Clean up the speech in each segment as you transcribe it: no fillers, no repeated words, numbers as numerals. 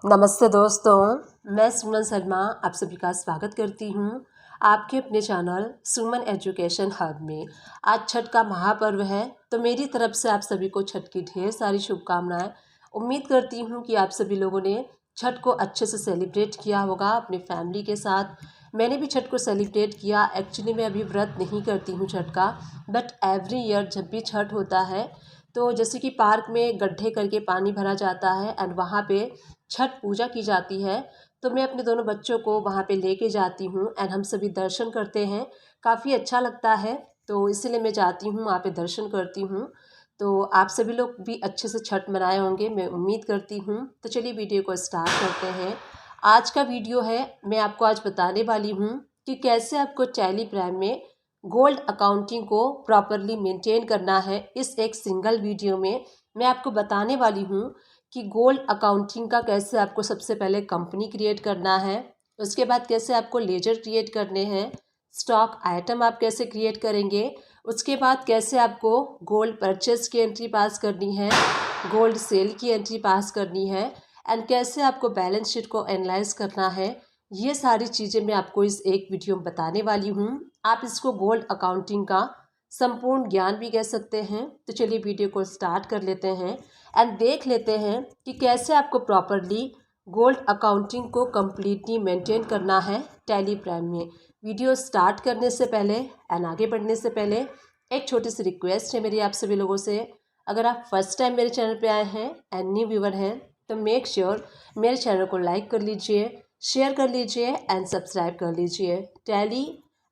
नमस्ते दोस्तों, मैं सुमन शर्मा आप सभी का स्वागत करती हूँ आपके अपने चैनल सुमन एजुकेशन हब में। आज छठ का महापर्व है, तो मेरी तरफ से आप सभी को छठ की ढेर सारी शुभकामनाएं। उम्मीद करती हूँ कि आप सभी लोगों ने छठ को अच्छे से सेलिब्रेट किया होगा अपनी फैमिली के साथ। मैंने भी छठ को सेलिब्रेट किया। एक्चुअली मैं अभी व्रत नहीं करती हूँ छठ का, बट एवरी ईयर जब भी छठ होता है तो जैसे कि पार्क में गड्ढे करके पानी भरा जाता है एंड वहाँ पे छठ पूजा की जाती है, तो मैं अपने दोनों बच्चों को वहाँ पे लेके जाती हूँ एंड हम सभी दर्शन करते हैं। काफ़ी अच्छा लगता है, तो इसीलिए मैं जाती हूँ वहाँ पे दर्शन करती हूँ। तो आप सभी लोग भी अच्छे से छठ मनाए होंगे, मैं उम्मीद करती हूँ। तो चलिए वीडियो को स्टार्ट करते हैं। आज का वीडियो है, मैं आपको आज बताने वाली हूँ कि कैसे आपको टैली प्राइम में गोल्ड अकाउंटिंग को प्रॉपरली मेंटेन करना है। इस एक सिंगल वीडियो में मैं आपको बताने वाली हूँ कि गोल्ड अकाउंटिंग का कैसे आपको सबसे पहले कंपनी क्रिएट करना है, उसके बाद कैसे आपको लेजर क्रिएट करने हैं, स्टॉक आइटम आप कैसे क्रिएट करेंगे, उसके बाद कैसे आपको गोल्ड परचेस की एंट्री पास करनी है, गोल्ड सेल की एंट्री पास करनी है एंड कैसे आपको बैलेंस शीट को एनालाइज करना है। ये सारी चीज़ें मैं आपको इस एक वीडियो में बताने वाली हूँ। आप इसको गोल्ड अकाउंटिंग का संपूर्ण ज्ञान भी कह सकते हैं। तो चलिए वीडियो को स्टार्ट कर लेते हैं एंड देख लेते हैं कि कैसे आपको प्रॉपरली गोल्ड अकाउंटिंग को कम्प्लीटली मेंटेन करना है टैली प्राइम में। वीडियो स्टार्ट करने से पहले एंड आगे बढ़ने से पहले एक छोटी सी रिक्वेस्ट है मेरी आप सभी लोगों से। अगर आप फर्स्ट टाइम मेरे चैनल पे आए हैं एंड न्यू व्यूवर हैं तो मेक श्योर मेरे चैनल को लाइक कर लीजिए, शेयर कर लीजिए एंड सब्सक्राइब कर लीजिए। टैली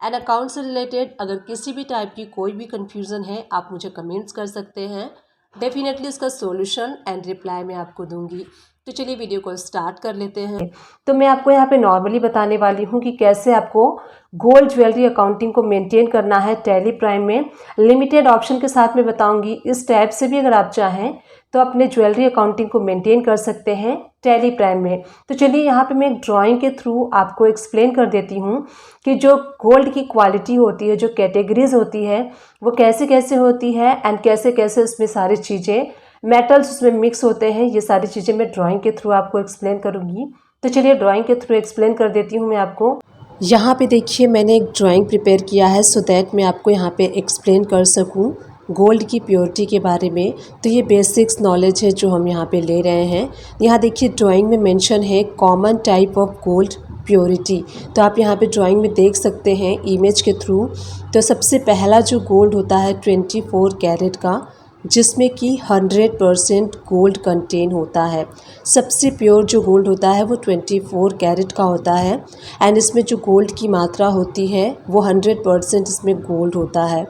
एंड अकाउंट से रिलेटेड अगर किसी भी टाइप की कोई भी कन्फ्यूज़न है आप मुझे कमेंट्स कर सकते हैं। डेफिनेटली इसका सॉल्यूशन एंड रिप्लाई मैं आपको दूंगी। तो चलिए वीडियो को स्टार्ट कर लेते हैं। तो मैं आपको यहाँ पे नॉर्मली बताने वाली हूँ कि कैसे आपको गोल्ड ज्वेलरी अकाउंटिंग को मेंटेन करना है टैली प्राइम में। लिमिटेड ऑप्शन के साथ में बताऊंगी। इस टैब से भी अगर आप चाहें तो अपने ज्वेलरी अकाउंटिंग को मेंटेन कर सकते हैं टैली प्राइम में। तो चलिए यहाँ पे मैं एक ड्राइंग के थ्रू आपको एक्सप्लेन कर देती हूँ कि जो गोल्ड की क्वालिटी होती है, जो कैटेगरीज होती है, वो कैसे कैसे होती है एंड कैसे कैसे उसमें सारी चीज़ें मेटल्स उसमें मिक्स होते हैं। ये सारी चीज़ें मैं ड्राइंग के थ्रू आपको एक्सप्लेन करूँगी। तो चलिए ड्राइंग के थ्रू एक्सप्लेन कर देती हूँ मैं आपको। यहाँ पे देखिए मैंने एक ड्राइंग प्रिपेयर किया है सो दैट मैं आपको यहाँ पे एक्सप्लेन कर सकूँ गोल्ड की प्योरिटी के बारे में। तो ये बेसिक्स नॉलेज है जो हम यहाँ पे ले रहे हैं। यहाँ देखिए ड्राइंग में मेंशन है common type of gold purity. तो आप यहाँ पे ड्राइंग में देख सकते हैं इमेज के थ्रू। तो सबसे पहला जो गोल्ड होता है 24 कैरेट का, जिसमें कि 100% गोल्ड कंटेन होता है। सबसे प्योर जो गोल्ड होता है वो 24 कैरेट का होता है एंड इसमें जो गोल्ड की मात्रा होती है वो 100% इसमें गोल्ड होता है।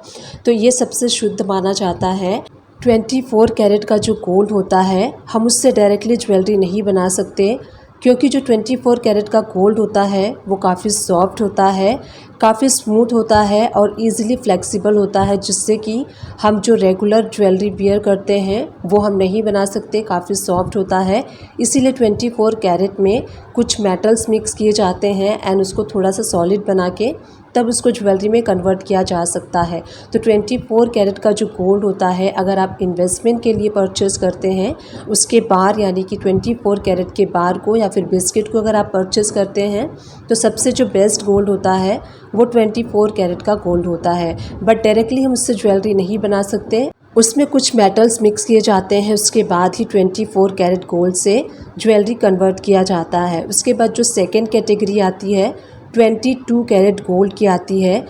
तो ये सबसे शुद्ध माना जाता है। 24 कैरेट का जो गोल्ड होता है हम उससे डायरेक्टली ज्वेलरी नहीं बना सकते, क्योंकि जो 24 कैरेट का गोल्ड होता है वो काफ़ी सॉफ्ट होता है, काफ़ी स्मूथ होता है और इजीली फ्लेक्सिबल होता है, जिससे कि हम जो रेगुलर ज्वेलरी वियर करते हैं वो हम नहीं बना सकते। काफ़ी सॉफ्ट होता है, इसीलिए 24 कैरेट में कुछ मेटल्स मिक्स किए जाते हैं एंड उसको थोड़ा सा सॉलिड बना के तब उसको ज्वेलरी में कन्वर्ट किया जा सकता है। तो 24 कैरेट का जो गोल्ड होता है अगर आप इन्वेस्टमेंट के लिए परचेज़ करते हैं उसके बार, यानी कि 24 कैरेट के बार को या फिर बिस्किट को अगर आप परचेज़ करते हैं तो सबसे जो बेस्ट गोल्ड होता है वो 24 कैरेट का गोल्ड होता है। बट डायरेक्टली हम उससे ज्वेलरी नहीं बना सकते, उसमें कुछ मेटल्स मिक्स किए जाते हैं, उसके बाद ही 24 कैरेट गोल्ड से ज्वेलरी कन्वर्ट किया जाता है। उसके बाद जो सेकेंड कैटेगरी आती है 22 कैरेट गोल्ड की आती है।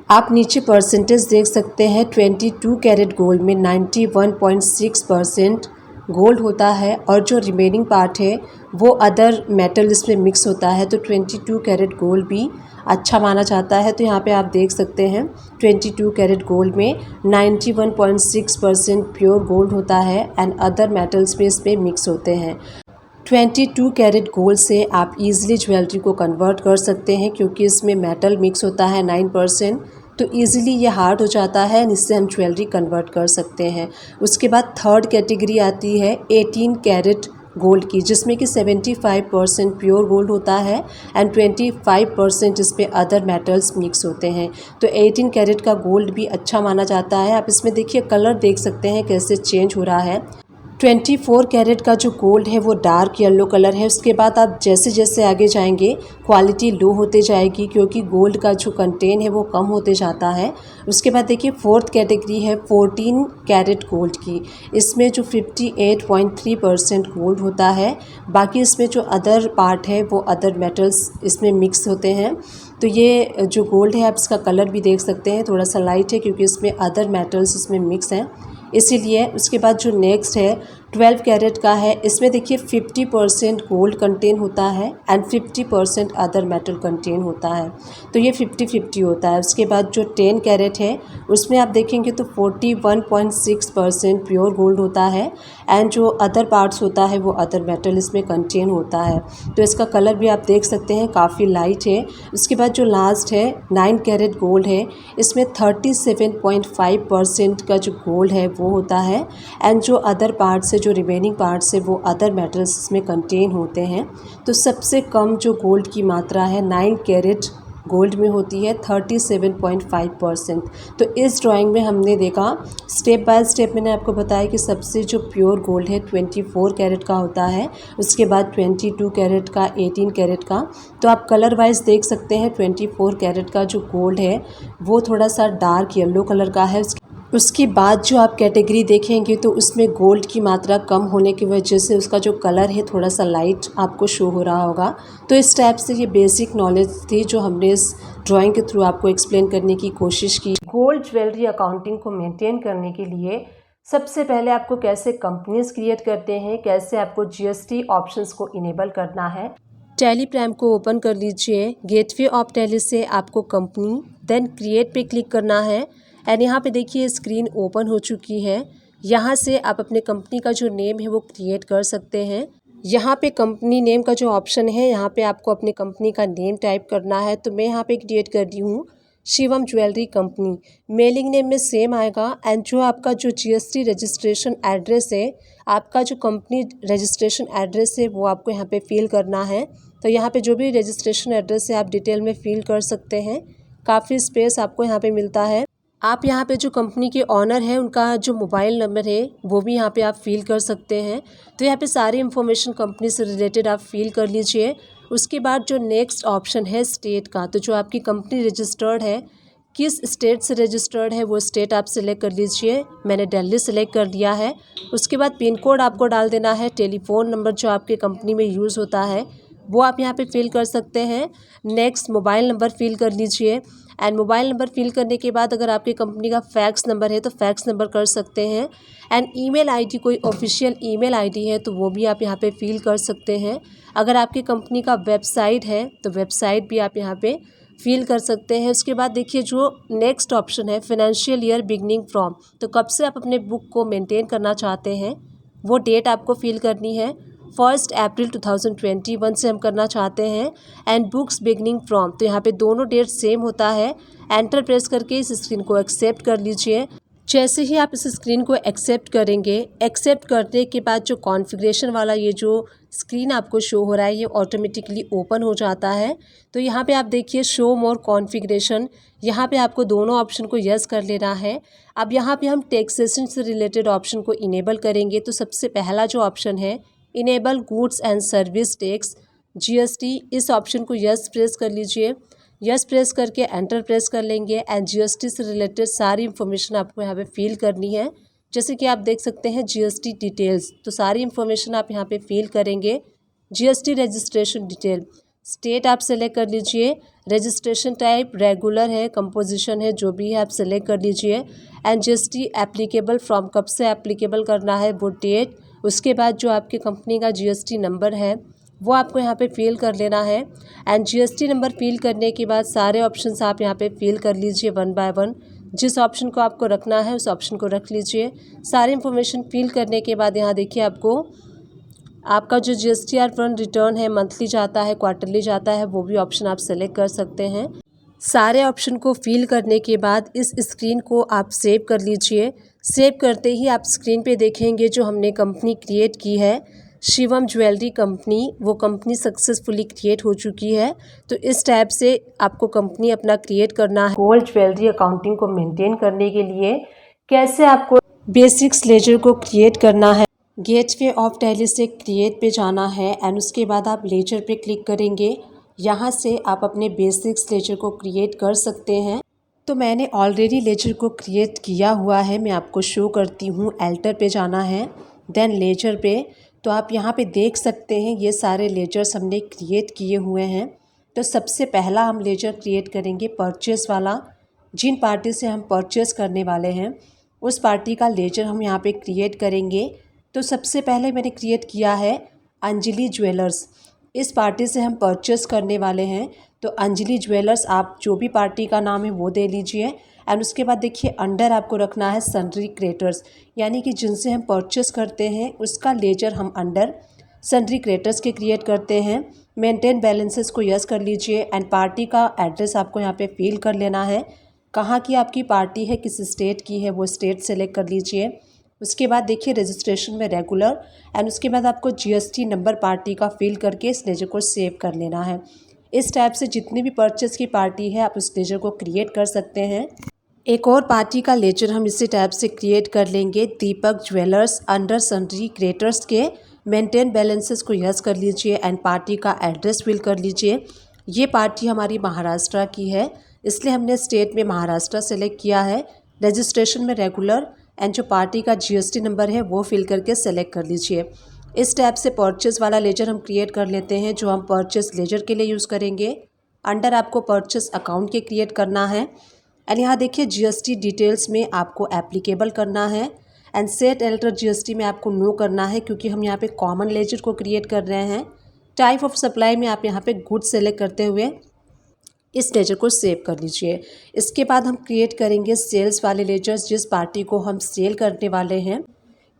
आप नीचे परसेंटेज देख सकते हैं। 22 कैरेट गोल्ड में 91.6% गोल्ड होता है और जो रिमेनिंग पार्ट है वो अदर मेटल इसमें मिक्स होता है। तो 22 कैरेट गोल्ड भी अच्छा माना जाता है। तो यहाँ पे आप देख सकते हैं 22 कैरेट गोल्ड में 91.6% प्योर गोल्ड होता है एंड अदर मेटल्स भी इसमें मिक्स होते हैं। 22 कैरेट गोल्ड से आप इजीली ज्वेलरी को कन्वर्ट कर सकते हैं, क्योंकि इसमें मेटल मिक्स होता है 9%, तो इजीली ये हार्ड हो जाता है और इससे हम ज्वेलरी कन्वर्ट कर सकते हैं। उसके बाद थर्ड कैटेगरी आती है 18 कैरेट गोल्ड की, जिसमें कि 75% प्योर गोल्ड होता है एंड 25% इसमें अदर मेटल्स मिक्स होते हैं। तो 18 कैरेट का गोल्ड भी अच्छा माना जाता है। आप इसमें देखिए कलर देख सकते हैं कैसे चेंज हो रहा है। 24 कैरेट का जो गोल्ड है वो डार्क येलो कलर है। उसके बाद आप जैसे जैसे आगे जाएंगे क्वालिटी लो होते जाएगी, क्योंकि गोल्ड का जो कंटेन है वो कम होते जाता है। उसके बाद देखिए फोर्थ कैटेगरी है 14 कैरेट गोल्ड की। इसमें जो 58.3% गोल्ड होता है, बाकी इसमें जो अदर पार्ट है वो अदर मेटल्स इसमें मिक्स होते हैं। तो ये जो गोल्ड है आप इसका कलर भी देख सकते हैं, थोड़ा सा लाइट है क्योंकि इसमें अदर मेटल्स इसमें मिक्स हैं इसीलिए। उसके बाद जो नेक्स्ट है 12 कैरेट का है। इसमें देखिए 50% गोल्ड कंटेन होता है एंड 50% अदर मेटल कंटेन होता है, तो ये 50-50 होता है। उसके बाद जो 10 कैरेट है उसमें आप देखेंगे तो 41.6% प्योर गोल्ड होता है एंड जो अदर पार्ट्स होता है वो अदर मेटल इसमें कंटेन होता है। तो इसका कलर भी आप देख सकते हैं काफ़ी लाइट है। उसके बाद जो लास्ट है 9 कैरेट गोल्ड है। इसमें 37.5% का जो गोल्ड है वो होता है एंड जो अदर पार्ट्स है, जो रिमेनिंग पार्ट्स है वो अदर मेटल्स में कंटेन होते हैं। तो सबसे कम जो गोल्ड की मात्रा है 9 कैरेट गोल्ड में होती है 37.5%। तो इस ड्राइंग में हमने देखा स्टेप बाय स्टेप, मैंने आपको बताया कि सबसे जो प्योर गोल्ड है 24 कैरेट का होता है, उसके बाद 22 कैरेट का, 18 कैरेट का। तो आप कलर वाइज देख सकते हैं 24 कैरेट का जो गोल्ड है वो थोड़ा सा डार्क येलो कलर का है। उसके बाद जो आप कैटेगरी देखेंगे तो उसमें गोल्ड की मात्रा कम होने की वजह से उसका जो कलर है थोड़ा सा लाइट आपको शो हो रहा होगा। तो इस टाइप से ये बेसिक नॉलेज थी जो हमने इस ड्राइंग के थ्रू आपको एक्सप्लेन करने की कोशिश की। गोल्ड ज्वेलरी अकाउंटिंग को मेंटेन करने के लिए सबसे पहले आपको कैसे कंपनीज क्रिएट करते हैं, कैसे आपको जीएसटी ऑप्शंस को इनेबल करना है। टैली प्राइम को ओपन कर लीजिए। गेटवे ऑफ टैली से आपको कंपनी, देन क्रिएट पे क्लिक करना है एंड यहाँ पे देखिए स्क्रीन ओपन हो चुकी है। यहाँ से आप अपने कंपनी का जो नेम है वो क्रिएट कर सकते हैं। यहाँ पे कंपनी नेम का जो ऑप्शन है यहाँ पे आपको अपने कंपनी का नेम टाइप करना है। तो मैं यहाँ पे क्रिएट कर दी हूँ Shivam jewellery company. Mailing name में सेम आएगा एंड जो आपका जो जीएसटी रजिस्ट्रेशन एड्रेस है, आपका जो कंपनी रजिस्ट्रेशन एड्रेस है वो आपको यहाँ पे फिल करना है। तो यहाँ पे जो भी रजिस्ट्रेशन एड्रेस है आप डिटेल में फिल कर सकते हैं, काफ़ी स्पेस आपको यहाँ पे मिलता है। आप यहाँ पे जो कंपनी के ऑनर है उनका जो मोबाइल नंबर है वो भी यहाँ पे आप फिल कर सकते हैं। तो यहाँ पे सारी इन्फॉर्मेशन कंपनी से रिलेटेड आप फिल कर लीजिए। उसके बाद जो नेक्स्ट ऑप्शन है स्टेट का, तो जो आपकी कंपनी रजिस्टर्ड है, किस स्टेट से रजिस्टर्ड है वो स्टेट आप सिलेक्ट कर लीजिए। मैंने दिल्ली सेलेक्ट कर लिया है। उसके बाद पिन कोड आपको डाल देना है। टेलीफोन नंबर जो आपके कंपनी में यूज़ होता है वो आप यहाँ पे फिल कर सकते हैं। नेक्स्ट मोबाइल नंबर फिल कर लीजिए एंड मोबाइल नंबर फिल करने के बाद अगर आपकी कंपनी का फैक्स नंबर है तो फैक्स नंबर कर सकते हैं एंड ईमेल आईडी, कोई ऑफिशियल ईमेल आईडी है तो वो भी आप यहाँ पे फिल कर सकते हैं। अगर आपकी कंपनी का वेबसाइट है तो वेबसाइट भी आप यहाँ पे फिल कर सकते हैं। उसके बाद देखिए जो नेक्स्ट ऑप्शन है फाइनेंशियल ईयर बिगनिंग फ्रॉम, तो कब से आप अपने बुक को मेंटेन करना चाहते हैं वो डेट आपको फिल करनी है। 1 अप्रैल 2021 से हम करना चाहते हैं एंड बुक्स बिगनिंग फ्रॉम, तो यहाँ पे दोनों डेट सेम होता है। एंटर प्रेस करके इस स्क्रीन को एक्सेप्ट कर लीजिए। जैसे ही आप इस स्क्रीन को एक्सेप्ट करेंगे, एक्सेप्ट करने के बाद जो कॉन्फ़िगरेशन वाला ये जो स्क्रीन आपको शो हो रहा है ये ऑटोमेटिकली ओपन हो जाता है। तो यहाँ पे आप देखिए शो मोर कॉन्फ़िगरेशन, यहाँ पे आपको दोनों ऑप्शन को यस कर लेना है। अब यहाँ पे हम टैक्सेशन से रिलेटेड ऑप्शन को इनेबल करेंगे। तो सबसे पहला जो ऑप्शन है enable goods and service tax GST, इस ऑप्शन को यस प्रेस कर लीजिए। यस प्रेस करके एंटर प्रेस कर लेंगे एंड जीएसटी से रिलेटेड सारी इन्फॉर्मेशन आपको यहाँ पे फिल करनी है। जैसे कि आप देख सकते हैं जीएसटी डिटेल्स, तो सारी इन्फॉर्मेशन आप यहाँ पे फिल करेंगे। जीएसटी रजिस्ट्रेशन डिटेल, स्टेट आप सेलेक्ट कर लीजिए। रजिस्ट्रेशन टाइप रेगुलर है, कंपोजिशन है, जो भी है आप सेलेक्ट कर लीजिए एंड जीएसटी एप्लीकेबल फ्रॉम, कब से एप्लीकेबल करना है वो डेट। उसके बाद जो आपकी कंपनी का जीएसटी नंबर है वो आपको यहाँ पे फिल कर लेना है एंड जीएसटी नंबर फिल करने के बाद सारे ऑप्शंस आप यहाँ पे फिल कर लीजिए वन बाय वन। जिस ऑप्शन को आपको रखना है उस ऑप्शन को रख लीजिए। सारी इन्फॉर्मेशन फिल करने के बाद यहाँ देखिए आपको आपका जो जीएसटी रिटर्न है मंथली जाता है, क्वार्टरली जाता है, वो भी ऑप्शन आप सेलेक्ट कर सकते हैं। सारे ऑप्शन को फिल करने के बाद इस स्क्रीन को आप सेव कर लीजिए। सेव करते ही आप स्क्रीन पे देखेंगे जो हमने कंपनी क्रिएट की है शिवम ज्वेलरी कंपनी, वो कंपनी सक्सेसफुली क्रिएट हो चुकी है। तो इस टाइप से आपको कंपनी अपना क्रिएट करना है। गोल्ड ज्वेलरी अकाउंटिंग को मेंटेन करने के लिए कैसे आपको बेसिक्स लेजर को क्रिएट करना है, गेटवे ऑफ टैली से क्रिएट पे जाना है एंड उसके बाद आप लेजर पे क्लिक करेंगे। यहाँ से आप अपने बेसिक्स लेजर को क्रिएट कर सकते हैं। तो मैंने ऑलरेडी लेजर को क्रिएट किया हुआ है, मैं आपको शो करती हूँ। एल्टर पे जाना है, देन लेजर पे। तो आप यहाँ पे देख सकते हैं ये सारे लेजर्स हमने क्रिएट किए हुए हैं। तो सबसे पहला हम लेजर क्रिएट करेंगे परचेस वाला। जिन पार्टी से हम परचेस करने वाले हैं उस पार्टी का लेजर हम यहाँ पे क्रिएट करेंगे। तो सबसे पहले मैंने क्रिएट किया है अंजलि ज्वेलर्स। इस पार्टी से हम परचेस करने वाले हैं। तो अंजलि ज्वेलर्स, आप जो भी पार्टी का नाम है वो दे लीजिए। एंड उसके बाद देखिए अंडर आपको रखना है सन्ड्री क्रिएटर्स, यानी कि जिनसे हम परचेस करते हैं उसका लेजर हम अंडर सन्ड्री क्रिएटर्स के क्रिएट करते हैं। मेंटेन बैलेंसेस को यस कर लीजिए एंड पार्टी का एड्रेस आपको यहाँ पे फिल कर लेना है। कहाँ की आपकी पार्टी है, किस स्टेट की है, वो स्टेट सेलेक्ट कर लीजिए। उसके बाद देखिए रजिस्ट्रेशन में रेगुलर एंड उसके बाद आपको जीएसटी नंबर पार्टी का फिल करके इस लेजर को सेव कर लेना है। इस टाइप से जितनी भी परचेस की पार्टी है आप उस लेजर को क्रिएट कर सकते हैं। एक और पार्टी का लेजर हम इसी टाइप से क्रिएट कर लेंगे, दीपक ज्वेलर्स अंडर सन्ड्री क्रिएटर्स के। मेंटेन बैलेंसेस को यस कर लीजिए एंड पार्टी का एड्रेस फिल कर लीजिए। ये पार्टी हमारी महाराष्ट्र की है, इसलिए हमने स्टेट में महाराष्ट्र सेलेक्ट किया है। रजिस्ट्रेशन में रेगुलर एंड जो पार्टी का जीएसटी नंबर है वो फिल करके सेलेक्ट कर लीजिए। इस टैब से परचेस वाला लेजर हम क्रिएट कर लेते हैं, जो हम परचेस लेजर के लिए यूज़ करेंगे। अंडर आपको परचेस अकाउंट के क्रिएट करना है एंड यहाँ देखिए जीएसटी डिटेल्स में आपको एप्लीकेबल करना है एंड सेट एल्टर जीएसटी में आपको नो करना है, क्योंकि हम यहाँ पे कॉमन लेजर को क्रिएट कर रहे हैं। टाइप ऑफ सप्लाई में आप यहाँ पे गुड सेलेक्ट करते हुए इस लेजर को सेव कर लीजिए। इसके बाद हम क्रिएट करेंगे सेल्स वाले लेजर्स, जिस पार्टी को हम सेल करने वाले हैं।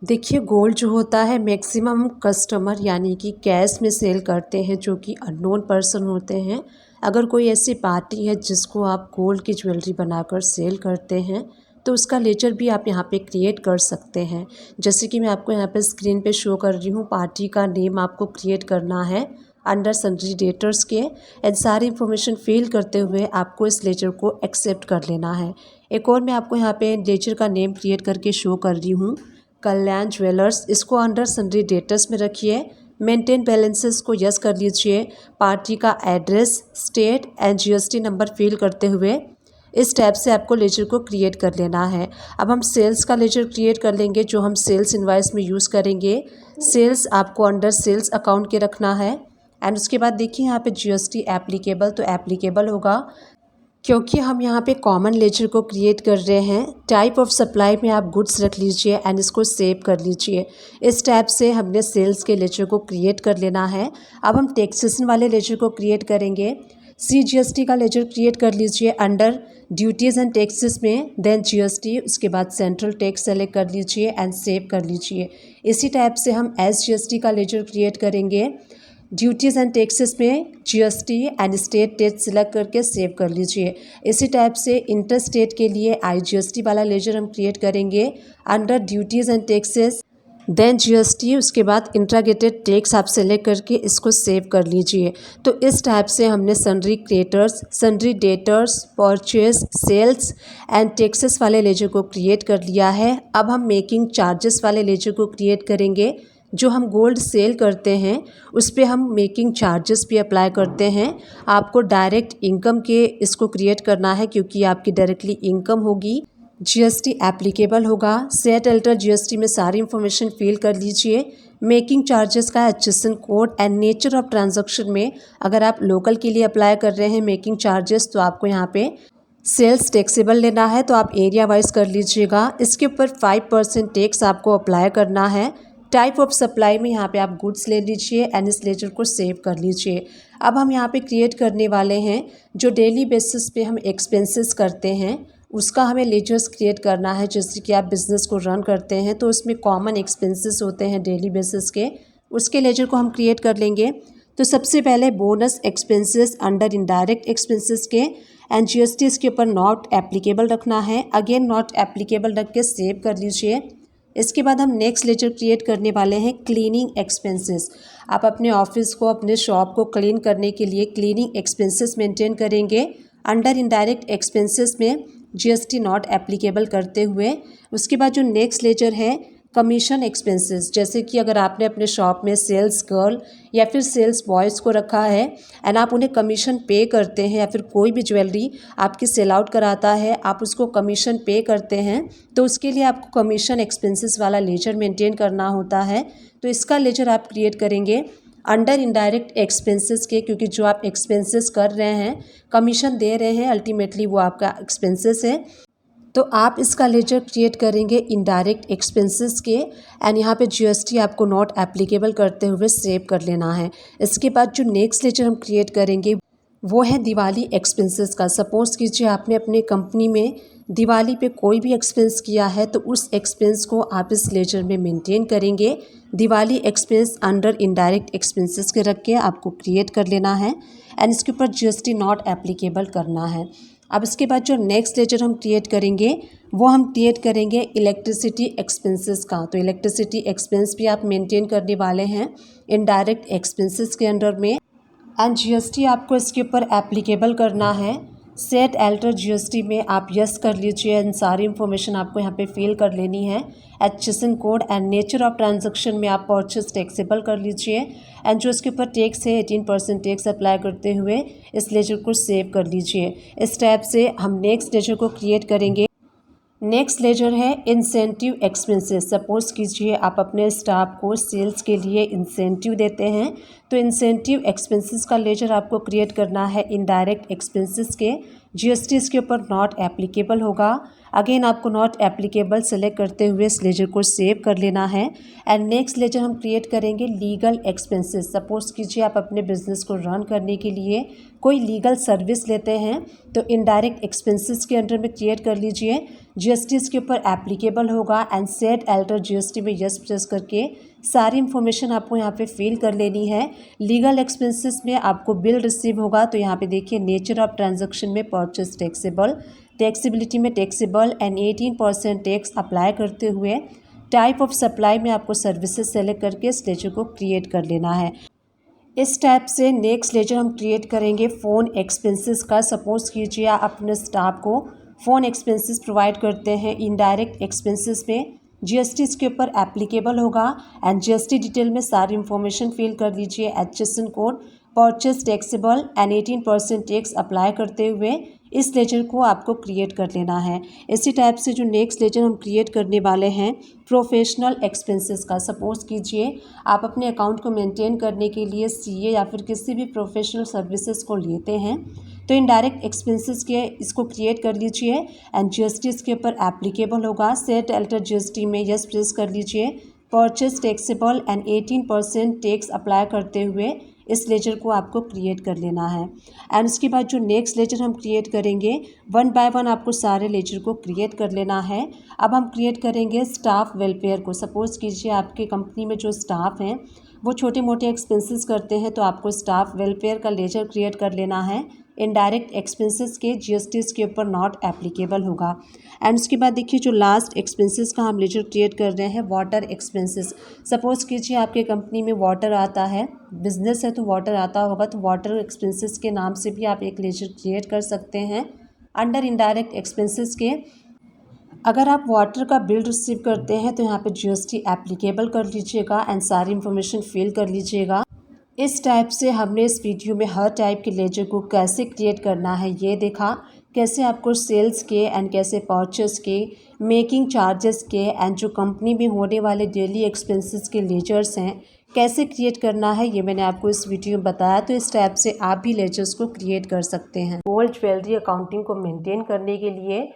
देखिए गोल्ड जो होता है मैक्सिमम कस्टमर यानी कि कैश में सेल करते हैं, जो कि अननोन पर्सन होते हैं। अगर कोई ऐसी पार्टी है जिसको आप गोल्ड की ज्वेलरी बनाकर सेल करते हैं तो उसका लेजर भी आप यहाँ पे क्रिएट कर सकते हैं। जैसे कि मैं आपको यहाँ पे स्क्रीन पे शो कर रही हूँ, पार्टी का नेम आपको क्रिएट करना है अंडर सन्ड्री डेटर्स के एंड सारी इन्फॉर्मेशन फिल करते हुए आपको इस लेजर को एक्सेप्ट कर लेना है। एक और मैं आपको यहाँ पे लेजर का नेम क्रिएट करके शो कर रही हूँ, कल्याण ज्वेलर्स। इसको अंडर सन्ड्री डेटर्स में रखिए। मेंटेन बैलेंसेस को यस कर लीजिए। पार्टी का address, state and GST number fill करते हुए इस टैब से आपको लेजर को क्रिएट कर लेना है। अब हम सेल्स का लेजर क्रिएट कर लेंगे, जो हम सेल्स इनवाइस में यूज़ करेंगे। सेल्स आपको अंडर सेल्स अकाउंट के रखना है एंड उसके बाद देखिए यहाँ पे जीएसटी एप्लीकेबल, तो एप्लीकेबल होगा क्योंकि हम यहाँ पे कॉमन लेजर को क्रिएट कर रहे हैं। टाइप ऑफ सप्लाई में आप गुड्स रख लीजिए एंड इसको सेव कर लीजिए। इस टैब से हमने सेल्स के लेजर को क्रिएट कर लेना है। अब हम टैक्सेशन वाले लेजर को क्रिएट करेंगे। CGST का लेजर क्रिएट कर लीजिए अंडर ड्यूटीज़ एंड टैक्सेस में, देन जीएसटी, उसके बाद सेंट्रल टैक्स सेलेक्ट कर लीजिए एंड सेव कर लीजिए। इसी टाइप से हम SGST का लेजर क्रिएट करेंगे। ड्यूटीज़ एंड टैक्सेस में GST and state tax select करके सेव कर लीजिए। इसी टाइप से इंटर स्टेट के लिए IGST वाला लेजर हम क्रिएट करेंगे under duties and taxes, then GST, उसके बाद इंट्रागेटेड टैक्स आप सेलेक्ट करके इसको सेव कर लीजिए। तो इस टाइप से हमने sundry creditors, sundry debtors, purchase, sales and taxes वाले लेजर को क्रिएट कर लिया है। अब हम मेकिंग चार्जेस वाले लेजर को क्रिएट करेंगे। जो हम गोल्ड सेल करते हैं उस पर हम मेकिंग चार्जेस भी अप्लाई करते हैं। आपको डायरेक्ट इनकम के इसको क्रिएट करना है, क्योंकि आपकी डायरेक्टली इनकम होगी। जीएसटी एप्लीकेबल होगा। सेट अल्टर जीएसटी में सारी इन्फॉर्मेशन फिल कर लीजिए। मेकिंग चार्जेस का HSN code and nature of transaction में अगर आप लोकल के लिए अप्लाई कर रहे हैं मेकिंग चार्जेस, तो आपको यहाँ पे सेल्स टैक्सेबल लेना है, तो आप एरिया वाइज कर लीजिएगा। इसके ऊपर 5% टैक्स आपको अप्लाई करना है। टाइप ऑफ सप्लाई में यहाँ पे आप गुड्स ले लीजिए एंड इस लेजर को सेव कर लीजिए। अब हम यहाँ पे क्रिएट करने वाले हैं जो डेली बेसिस पे हम एक्सपेंसेस करते हैं, उसका हमें लेजर्स क्रिएट करना है। जैसे कि आप बिज़नेस को रन करते हैं तो उसमें कॉमन एक्सपेंसेस होते हैं डेली बेसिस के, उसके लेजर को हम क्रिएट कर लेंगे। तो सबसे पहले bonus expenses under indirect expenses के एंड जीएसटी इसके ऊपर नॉट एप्लीकेबल रखना है। अगेन नॉट एप्लीकेबल रख के सेव कर लीजिए। इसके बाद हम नेक्स्ट लेजर क्रिएट करने वाले हैं क्लीनिंग एक्सपेंसेस। आप अपने ऑफिस को, अपने शॉप को क्लीन करने के लिए क्लीनिंग एक्सपेंसेस मेंटेन करेंगे अंडर इनडायरेक्ट एक्सपेंसेस में जीएसटी नॉट एप्लीकेबल करते हुए। उसके बाद जो नेक्स्ट लेजर है कमीशन एक्सपेंसेस, जैसे कि अगर आपने अपने शॉप में सेल्स गर्ल या फिर सेल्स बॉयज़ को रखा है एंड आप उन्हें कमीशन पे करते हैं, या फिर कोई भी ज्वेलरी आपकी सेल आउट कराता है आप उसको कमीशन पे करते हैं, तो उसके लिए आपको कमीशन एक्सपेंसेस वाला लेजर मेंटेन करना होता है। तो इसका लेजर आप क्रिएट करेंगे अंडर इनडायरेक्ट एक्सपेंसेस के, क्योंकि जो आप एक्सपेंसेस कर रहे हैं, कमीशन दे रहे हैं, अल्टीमेटली वो आपका एक्सपेंसेस है। तो आप इसका लेजर क्रिएट करेंगे इनडायरेक्ट एक्सपेंसेस के एंड यहाँ पे जीएसटी आपको नॉट एप्लीकेबल करते हुए सेव कर लेना है। इसके बाद जो नेक्स्ट लेजर हम क्रिएट करेंगे वो है दिवाली एक्सपेंसेस का। सपोज़ कीजिए आपने अपने कंपनी में दिवाली पे कोई भी एक्सपेंस किया है, तो उस एक्सपेंस को आप इस लेजर में मेंटेन करेंगे। Diwali expense under indirect expenses के रख के आपको क्रिएट कर लेना है एंड इसके ऊपर जीएसटी नॉट एप्लीकेबल करना है। अब इसके बाद जो नेक्स्ट लेजर हम क्रिएट करेंगे वो हम क्रिएट करेंगे इलेक्ट्रिसिटी एक्सपेंसेस का। तो इलेक्ट्रिसिटी एक्सपेंस भी आप मेंटेन करने वाले हैं इनडायरेक्ट एक्सपेंसेस के अंडर में एंड जीएसटी आपको इसके ऊपर एप्लीकेबल करना है। सेट एल्टर जीएसटी में आप यस कर लीजिए एंड सारी इन्फॉर्मेशन आपको यहाँ पे फिल कर लेनी है। HSN code and nature of transaction में आप परचेस टैक्सेबल कर लीजिए एंड जो इसके ऊपर टैक्स है 18% टैक्स अप्लाई करते हुए इस लेजर को सेव कर लीजिए। इस टाइप से हम नेक्स्ट लेजर को क्रिएट करेंगे। नेक्स्ट लेजर है इंसेंटिव एक्सपेंसेस। सपोज़ कीजिए आप अपने स्टाफ को सेल्स के लिए इंसेंटिव देते हैं, तो इंसेंटिव एक्सपेंसेस का लेजर आपको क्रिएट करना है इनडायरेक्ट एक्सपेंसेस के। जीएसटी इसके ऊपर नॉट एप्लीकेबल होगा। अगेन आपको नॉट एप्लीकेबल सेलेक्ट करते हुए इस लेजर को सेव कर लेना है एंड नेक्स्ट लेजर हम क्रिएट करेंगे लीगल एक्सपेंसेस। सपोज़ कीजिए आप अपने बिजनेस को रन करने के लिए कोई लीगल सर्विस लेते हैं, तो इनडायरेक्ट एक्सपेंसेस के अंडर में क्रिएट कर लीजिए। जीएसटी इसके ऊपर एप्लीकेबल होगा एंड सेट एल्टर जीएसटी में यस प्रेस करके सारी इन्फॉर्मेशन आपको यहाँ पे फिल कर लेनी है। लीगल एक्सपेंसेस में आपको बिल रिसीव होगा, तो यहाँ पे देखिए नेचर ऑफ ट्रांजैक्शन में परचेस टैक्सेबल, टैक्सेबिलिटी में टैक्सेबल एंड 18% टैक्स अप्लाई करते हुए टाइप ऑफ सप्लाई में आपको सर्विसेज सेलेक्ट करके इस लेजर को क्रिएट कर लेना है। इस टाइप से नेक्स्ट लेजर हम क्रिएट करेंगे फ़ोन एक्सपेंसेस का। सपोज़ कीजिए आप अपने स्टाफ को फ़ोन एक्सपेंसेस प्रोवाइड करते हैं इनडायरेक्ट एक्सपेंसेस में, जीएसटी इसके ऊपर एप्लीकेबल होगा एंड जीएसटी डिटेल में सारी इन्फॉर्मेशन फिल कर दीजिए। HSN code, purchase taxable and 18% tax apply करते हुए इस लेजर को आपको क्रिएट कर लेना है। इसी टाइप से जो नेक्स्ट लेजर हम क्रिएट करने वाले हैं प्रोफेशनल एक्सपेंसेस का। सपोज़ कीजिए आप अपने अकाउंट को मेंटेन करने के लिए सीए या फिर किसी भी प्रोफेशनल सर्विसेज को लेते हैं, तो इनडायरेक्ट एक्सपेंसेस के इसको क्रिएट कर लीजिए एंड जीएसटी इसके ऊपर एप्लीकेबल होगा। सेट एल्टर जीएसटी में यस प्रेस कर लीजिए। Purchase taxable and 18% tax apply करते हुए इस लेजर को आपको क्रिएट कर लेना है एंड उसके बाद जो नेक्स्ट लेजर हम क्रिएट करेंगे वन बाय वन आपको सारे लेजर को क्रिएट कर लेना है। अब हम क्रिएट करेंगे स्टाफ वेलफेयर को। सपोज़ कीजिए आपके कंपनी में जो स्टाफ हैं वो छोटे मोटे एक्सपेंसेस करते हैं, तो आपको स्टाफ वेलफेयर का लेजर क्रिएट कर लेना है। इनडायरेक्ट एक्सपेंसेस के जीएसटी के ऊपर नॉट एप्लीकेबल होगा एंड उसके बाद देखिए जो लास्ट एक्सपेंसेस का हम लेजर क्रिएट कर रहे हैं वाटर एक्सपेंसेस। सपोज़ कीजिए आपके कंपनी में वाटर आता है, बिजनेस है तो वाटर आता होगा, तो वाटर एक्सपेंसेस के नाम से भी आप एक लेजर क्रिएट कर सकते हैं अंडर इनडायरेक्ट एक्सपेंसेस के। अगर आप वाटर का बिल रिसीव करते हैं तो यहाँ पे जीएसटी एप्लीकेबल कर लीजिएगा एंड सारी इन्फॉर्मेशन फिल कर लीजिएगा। इस टाइप से हमने इस वीडियो में हर टाइप के लेजर को कैसे क्रिएट करना है ये देखा, कैसे आपको सेल्स के एंड कैसे परचेस के, मेकिंग चार्जेस के एंड जो कंपनी में होने वाले डेली एक्सपेंसेस के लेजर्स हैं कैसे क्रिएट करना है, ये मैंने आपको इस वीडियो में बताया। तो इस टाइप से आप भी लेजर्स को क्रिएट कर सकते हैं। गोल्ड ज्वेलरी अकाउंटिंग को मेंटेन करने के लिए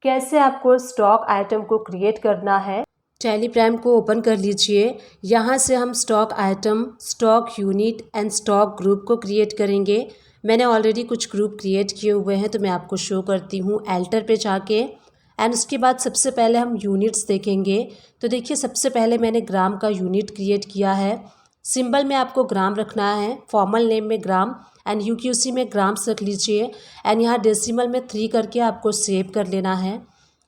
कैसे आपको स्टॉक आइटम को क्रिएट करना है, टेलीग्राम को ओपन कर लीजिए। यहाँ से हम stock item, stock unit and stock group को क्रिएट करेंगे। मैंने ऑलरेडी कुछ ग्रुप क्रिएट किए हुए हैं तो मैं आपको शो करती हूँ एल्टर पे जाके एंड उसके बाद सबसे पहले हम यूनिट्स देखेंगे। तो देखिए सबसे पहले मैंने ग्राम का यूनिट क्रिएट किया है। सिंबल में आपको ग्राम रखना है, फॉर्मल नेम में ग्राम एंड यूक्यूसी में ग्राम्स रख लीजिए एंड यहाँ डेसिमल में 3 करके आपको सेव कर लेना है।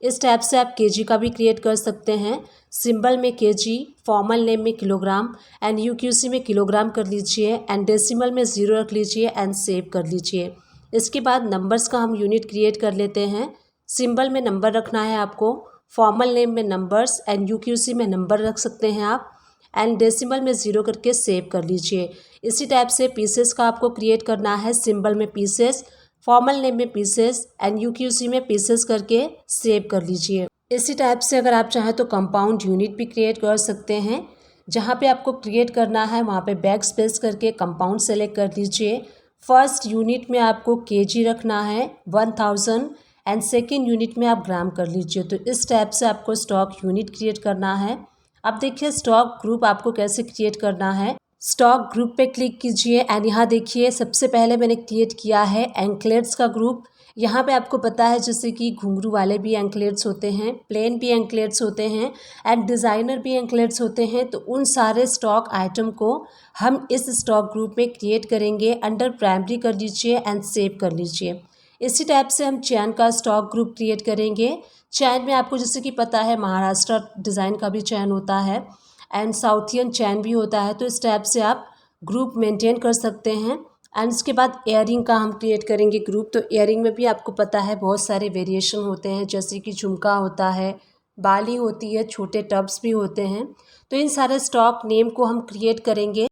इस टाइप से आप केजी का भी क्रिएट कर सकते हैं। सिंबल में केजी, फॉर्मल नेम में किलोग्राम एंड यूक्यूसी में किलोग्राम कर लीजिए एंड डेसिमल में 0 रख लीजिए एंड सेव कर लीजिए। इसके बाद नंबर्स का हम यूनिट क्रिएट कर लेते हैं। सिंबल में नंबर रखना है आपको, फॉर्मल नेम में नंबर्स एंड यूक्यूसी में नंबर रख सकते हैं आप, एंड डेसिमल में 0 करके सेव कर लीजिए। इसी टाइप से पीसेस का आपको क्रिएट करना है, सिंबल में पीसेस, फॉर्मल नेम में पीसेस एंड यूक्यूसी में पीसेस करके सेव कर लीजिए। इसी टाइप से अगर आप चाहें तो कंपाउंड यूनिट भी क्रिएट कर सकते हैं। जहाँ पे आपको क्रिएट करना है वहाँ पे बैक स्पेस करके कंपाउंड सेलेक्ट कर लीजिए। फर्स्ट यूनिट में आपको केजी रखना है 1000 एंड सेकेंड यूनिट में आप ग्राम कर लीजिए। तो इस टाइप से आपको स्टॉक यूनिट क्रिएट करना है। अब देखिए स्टॉक ग्रुप आपको कैसे क्रिएट करना है। स्टॉक ग्रुप पे क्लिक कीजिए एंड यहाँ देखिए सबसे पहले मैंने क्रिएट किया है एंकलेट्स का ग्रुप। यहाँ पे आपको पता है जैसे कि घुंघरू वाले भी एंकलेट्स होते हैं, प्लेन भी एंकलेट्स होते हैं एंड डिज़ाइनर भी एंकलेट्स होते हैं। तो उन सारे स्टॉक आइटम को हम इस स्टॉक ग्रुप में क्रिएट करेंगे। अंडर प्राइमरी कर लीजिए एंड सेव कर लीजिए। इसी टाइप से हम चैन का स्टॉक ग्रुप क्रिएट करेंगे। चैन में आपको जैसे कि पता है महाराष्ट्र डिज़ाइन का भी चैन होता है एंड साउथियन चैन भी होता है। तो इस टाइप से आप ग्रुप मेंटेन कर सकते हैं। एंड उसके बाद इयरिंग का हम क्रिएट करेंगे ग्रुप। तो इयरिंग में भी आपको पता है बहुत सारे वेरिएशन होते हैं, जैसे कि झुमका होता है, बाली होती है, छोटे टब्स भी होते हैं। तो इन सारे स्टॉक नेम को हम क्रिएट करेंगे।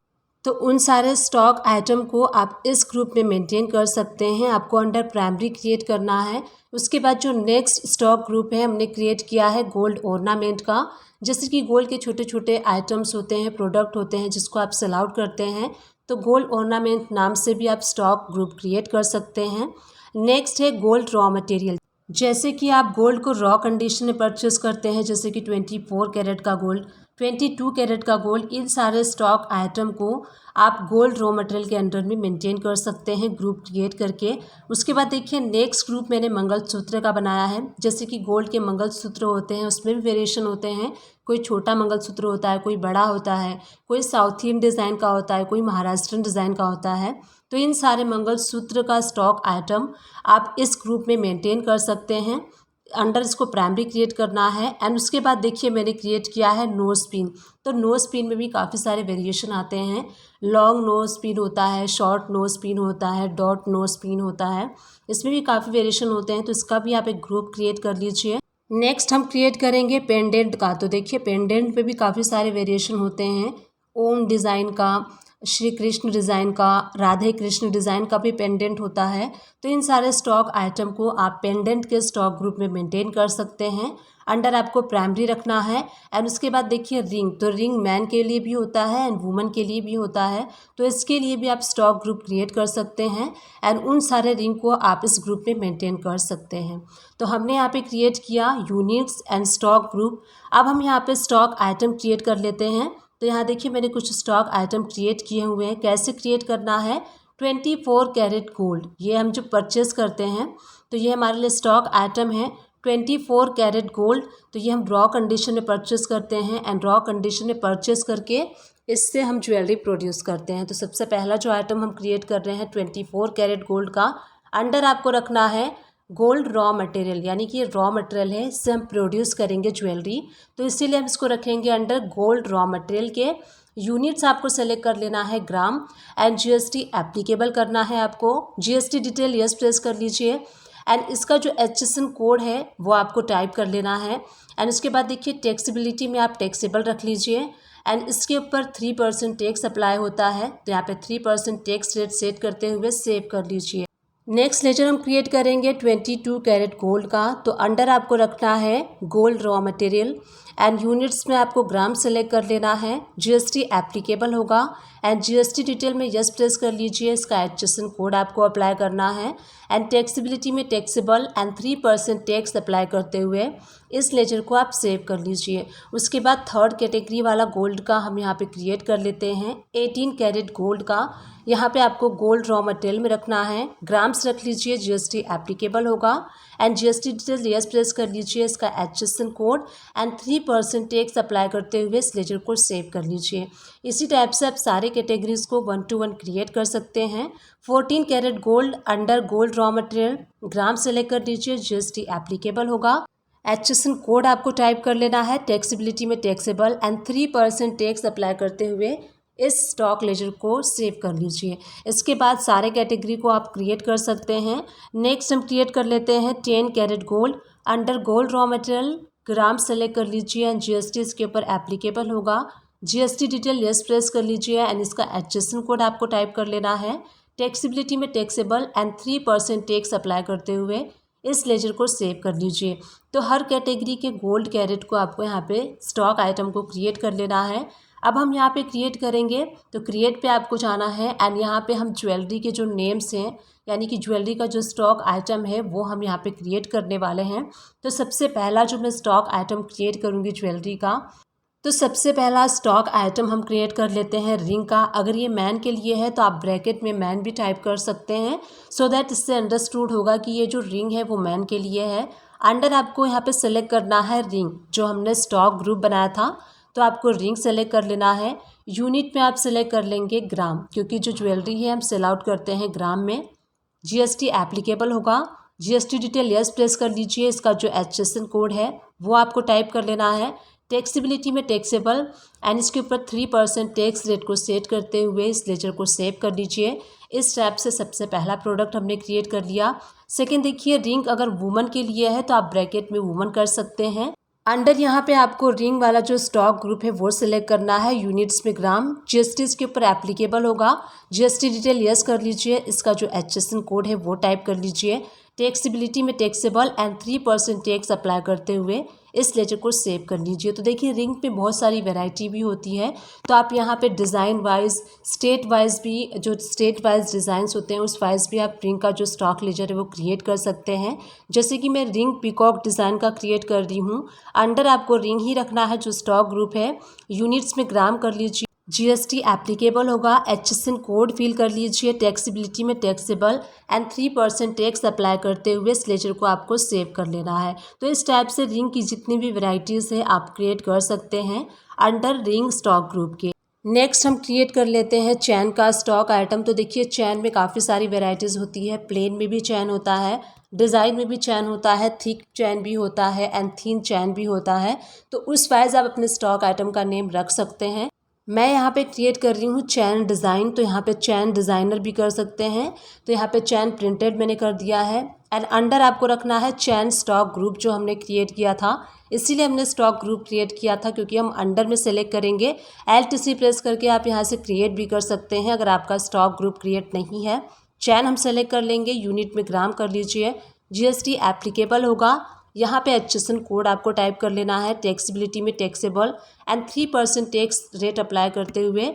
तो उन सारे स्टॉक आइटम को आप इस ग्रुप में मेंटेन कर सकते हैं। आपको अंडर प्राइमरी क्रिएट करना है। उसके बाद जो नेक्स्ट स्टॉक ग्रुप है हमने क्रिएट किया है गोल्ड ऑर्नामेंट का। जैसे कि गोल्ड के छोटे छोटे आइटम्स होते हैं, प्रोडक्ट होते हैं जिसको आप सेल आउट करते हैं, तो गोल्ड ऑर्नामेंट नाम से भी आप स्टॉक ग्रुप क्रिएट कर सकते हैं। नेक्स्ट है गोल्ड रॉ मटेरियल। जैसे कि आप गोल्ड को रॉ कंडीशन में परचेस करते हैं, जैसे कि 24 कैरेट का गोल्ड, 22 कैरेट का गोल्ड, इन सारे स्टॉक आइटम को आप गोल्ड रॉ मटेरियल के अंडर में मेंटेन कर सकते हैं ग्रुप क्रिएट करके। उसके बाद देखिए नेक्स्ट ग्रुप मैंने मंगलसूत्र का बनाया है। जैसे कि गोल्ड के मंगलसूत्र होते हैं, उसमें भी वेरिएशन होते हैं। कोई छोटा मंगलसूत्र होता है, कोई बड़ा होता है, कोई साउथियन डिज़ाइन का होता है, कोई महाराष्ट्रन डिज़ाइन का होता है। तो इन सारे मंगलसूत्र का स्टॉक आइटम आप इस ग्रुप में मेंटेन कर सकते हैं। अंडर इसको प्राइमरी क्रिएट करना है। एंड उसके बाद देखिए मैंने क्रिएट किया है नोज पिन। तो नोज पिन में भी काफ़ी सारे वेरिएशन आते हैं। लॉन्ग नोज पिन होता है, शॉर्ट नोज पिन होता है, डॉट नोज पिन होता है, इसमें भी काफ़ी वेरिएशन होते हैं। तो इसका भी आप एक ग्रुप क्रिएट कर लीजिए। नेक्स्ट हम क्रिएट करेंगे पेंडेंट का। तो देखिए पेंडेंट पे भी काफ़ी सारे वेरिएशन होते हैं। ओम डिज़ाइन का, श्री कृष्ण डिज़ाइन का, राधे कृष्ण डिज़ाइन का भी पेंडेंट होता है। तो इन सारे स्टॉक आइटम को आप पेंडेंट के स्टॉक ग्रुप में मेंटेन कर सकते हैं। अंडर आपको प्राइमरी रखना है। एंड उसके बाद देखिए रिंग। तो रिंग मैन के लिए भी होता है एंड वुमन के लिए भी होता है। तो इसके लिए भी आप स्टॉक ग्रुप क्रिएट कर सकते हैं एंड उन सारे रिंग को आप इस ग्रुप में मेंटेन कर सकते हैं। तो हमने यहाँ पे क्रिएट किया यूनिट्स एंड स्टॉक ग्रुप। अब हम यहाँ पे स्टॉक आइटम क्रिएट कर लेते हैं। तो यहाँ देखिए मैंने कुछ स्टॉक आइटम क्रिएट किए हुए हैं। कैसे क्रिएट करना है, 24 कैरेट गोल्ड, ये हम जो परचेस करते हैं तो ये हमारे लिए स्टॉक आइटम है 24 कैरेट गोल्ड। तो ये हम रॉ कंडीशन में परचेस करते हैं एंड रॉ कंडीशन में परचेस करके इससे हम ज्वेलरी प्रोड्यूस करते हैं। तो सबसे पहला जो आइटम हम क्रिएट कर रहे हैं 24 कैरेट गोल्ड का, अंडर आपको रखना है गोल्ड रॉ मटेरियल, यानी कि ये रॉ मटेरियल है, इससे हम प्रोड्यूस करेंगे ज्वेलरी। तो इसीलिए हम इसको रखेंगे अंडर गोल्ड रॉ मटेरियल के। यूनिट्स आपको सेलेक्ट कर लेना है ग्राम एंड जीएसटी एप्लीकेबल करना है आपको। जीएसटी डिटेल यस प्रेस कर लीजिए एंड इसका जो HSN कोड है वो आपको टाइप कर लेना है। एंड उसके बाद देखिए टैक्सेबिलिटी में आप टैक्सेबल रख लीजिए एंड इसके ऊपर 3% टैक्स अप्लाई होता है। तो यहाँ पे 3% टैक्स रेट सेट करते हुए सेव कर लीजिए। नेक्स्ट लेजर हम क्रिएट करेंगे 22 कैरेट गोल्ड का। तो अंडर आपको रखना है gold raw material and units में आपको ग्राम सेलेक्ट कर लेना है। जीएसटी एप्लीकेबल होगा एंड जीएसटी डिटेल में यस प्रेस कर लीजिए। इसका HSN कोड आपको अप्लाई करना है एंड टैक्सेबिलिटी में टैक्सेबल एंड 3% टैक्स अप्लाई करते हुए इस लेजर को आप सेव कर लीजिए। उसके बाद थर्ड कैटेगरी वाला गोल्ड का हम यहाँ पे क्रिएट कर लेते हैं 18 कैरेट गोल्ड का। यहाँ पे आपको गोल्ड रॉ मटेरियल में रखना है, ग्राम्स रख लीजिए, जीएसटी एप्लीकेबल होगा and GST detail yes press कर लीजिए। इसका HSN code and 3% tax apply करते हुए इस लेजर को सेव कर लीजिए। इसी टाइप से आप सारे कैटेगरीज को 1 to 1 क्रिएट कर सकते हैं। 14 carat gold under gold raw material, gram select कर लीजिए, जीएसटी एप्लीकेबल होगा। HSN कोड आपको टाइप कर लेना है, टैक्सेबिलिटी में टैक्सेबल एंड 3% टैक्स अप्लाई करते हुए इस स्टॉक लेजर को सेव कर लीजिए। इसके बाद सारे कैटेगरी को आप क्रिएट कर सकते हैं। नेक्स्ट हम क्रिएट कर लेते हैं 10 carat gold under gold raw material, gram select कर लीजिए एंड जीएसटी इसके ऊपर एप्लीकेबल होगा। जीएसटी डिटेल यस प्रेस कर लीजिए एंड इसका एचएसएन कोड आपको टाइप कर लेना है। टैक्सेबिलिटी में टैक्सेबल एंड 3% टैक्स अप्लाई करते हुए इस लेजर को सेव कर लीजिए। तो हर कैटेगरी के गोल्ड कैरेट को आपको यहाँ पे स्टॉक आइटम को क्रिएट कर लेना है। अब हम यहाँ पे क्रिएट करेंगे तो क्रिएट पे आपको जाना है एंड यहाँ पे हम ज्वेलरी के जो नेम्स हैं यानी कि ज्वेलरी का जो स्टॉक आइटम है वो हम यहाँ पे क्रिएट करने वाले हैं। तो सबसे पहला जो मैं स्टॉक आइटम क्रिएट करूँगी ज्वेलरी का, तो सबसे पहला स्टॉक आइटम हम क्रिएट कर लेते हैं रिंग का। अगर ये मैन के लिए है तो आप ब्रैकेट में मैन भी टाइप कर सकते हैं सो दैट इससे अंडरस्टूड होगा कि ये जो रिंग है वो मैन के लिए है। अंडर आपको यहाँ पे सेलेक्ट करना है रिंग, जो हमने स्टॉक ग्रुप बनाया था तो आपको रिंग सेलेक्ट कर लेना है। यूनिट में आप सेलेक्ट कर लेंगे ग्राम, क्योंकि जो ज्वेलरी है हम सेल आउट करते हैं ग्राम में। जीएसटी एप्लीकेबल होगा। जीएसटी डिटेल यस प्रेस कर लीजिए। इसका जो एचएसएन कोड है वो आपको टाइप कर लेना है। टैक्सेबिलिटी में टैक्सेबल एंड इसके ऊपर 3% टैक्स रेट को सेट करते हुए इस लेजर को सेव कर लीजिए। इस स्टेप से सबसे पहला प्रोडक्ट हमने क्रिएट कर लिया। सेकंड देखिए, रिंग अगर वुमन के लिए है तो आप ब्रैकेट में वुमन कर सकते हैं। अंडर यहाँ पे आपको रिंग वाला जो स्टॉक ग्रुप है वो सिलेक्ट करना है। यूनिट्स में ग्राम। जीएसटी इसके ऊपर एप्लीकेबल होगा। जीएसटी डिटेल यस कर लीजिए। इसका जो एचएसएन कोड है वो टाइप कर लीजिए। टैक्सेबिलिटी में टैक्सेबल एंड 3% टैक्स अप्लाई करते हुए इस लेजर को सेव कर लीजिए। तो देखिए रिंग पे बहुत सारी वैरायटी भी होती है, तो आप यहाँ पे डिज़ाइन वाइज, स्टेट वाइज भी, जो स्टेट वाइज डिज़ाइंस होते हैं उस वाइज भी आप रिंग का जो स्टॉक लेजर है वो क्रिएट कर सकते हैं। जैसे कि मैं रिंग पीकॉक डिज़ाइन का क्रिएट कर रही हूँ। अंडर आपको रिंग ही रखना है जो स्टॉक ग्रुप है। यूनिट्स में ग्राम कर लीजिए। जीएसटी एप्लीकेबल होगा। एचएसएन कोड फिल कर लीजिए। टैक्सेबिलिटी में टैक्सेबल एंड 3% टैक्स अप्लाई करते हुए इस लेजर को आपको सेव कर लेना है। तो इस टाइप से रिंग की जितनी भी वैरायटीज़ है आप क्रिएट कर सकते हैं अंडर रिंग स्टॉक ग्रुप के। नेक्स्ट हम क्रिएट कर लेते हैं चैन का स्टॉक आइटम। तो देखिए चैन में काफ़ी सारी वेराइटीज़ होती है। प्लेन में भी चैन होता है, डिज़ाइन में भी चैन होता है, थिक चैन भी होता है एंड थिन चैन भी होता है। तो उस वाइज आप अपने स्टॉक आइटम का नेम रख सकते हैं। मैं यहाँ पे क्रिएट कर रही हूँ चैन डिज़ाइन, तो यहाँ पे चैन डिज़ाइनर भी कर सकते हैं। तो यहाँ पे चैन प्रिंटेड मैंने कर दिया है एंड अंडर आपको रखना है चैन स्टॉक ग्रुप जो हमने क्रिएट किया था। इसीलिए हमने स्टॉक ग्रुप क्रिएट किया था क्योंकि हम अंडर में सेलेक्ट करेंगे। LTC प्रेस करके आप यहाँ से क्रिएट भी कर सकते हैं अगर आपका स्टॉक ग्रुप क्रिएट नहीं है। चैन हम सेलेक्ट कर लेंगे। यूनिट में ग्राम कर लीजिए। जीएसटी एप्लीकेबल होगा। यहाँ पे एचएसएन कोड आपको टाइप कर लेना है। टैक्सेबिलिटी में taxable and 3% tax rate apply करते हुए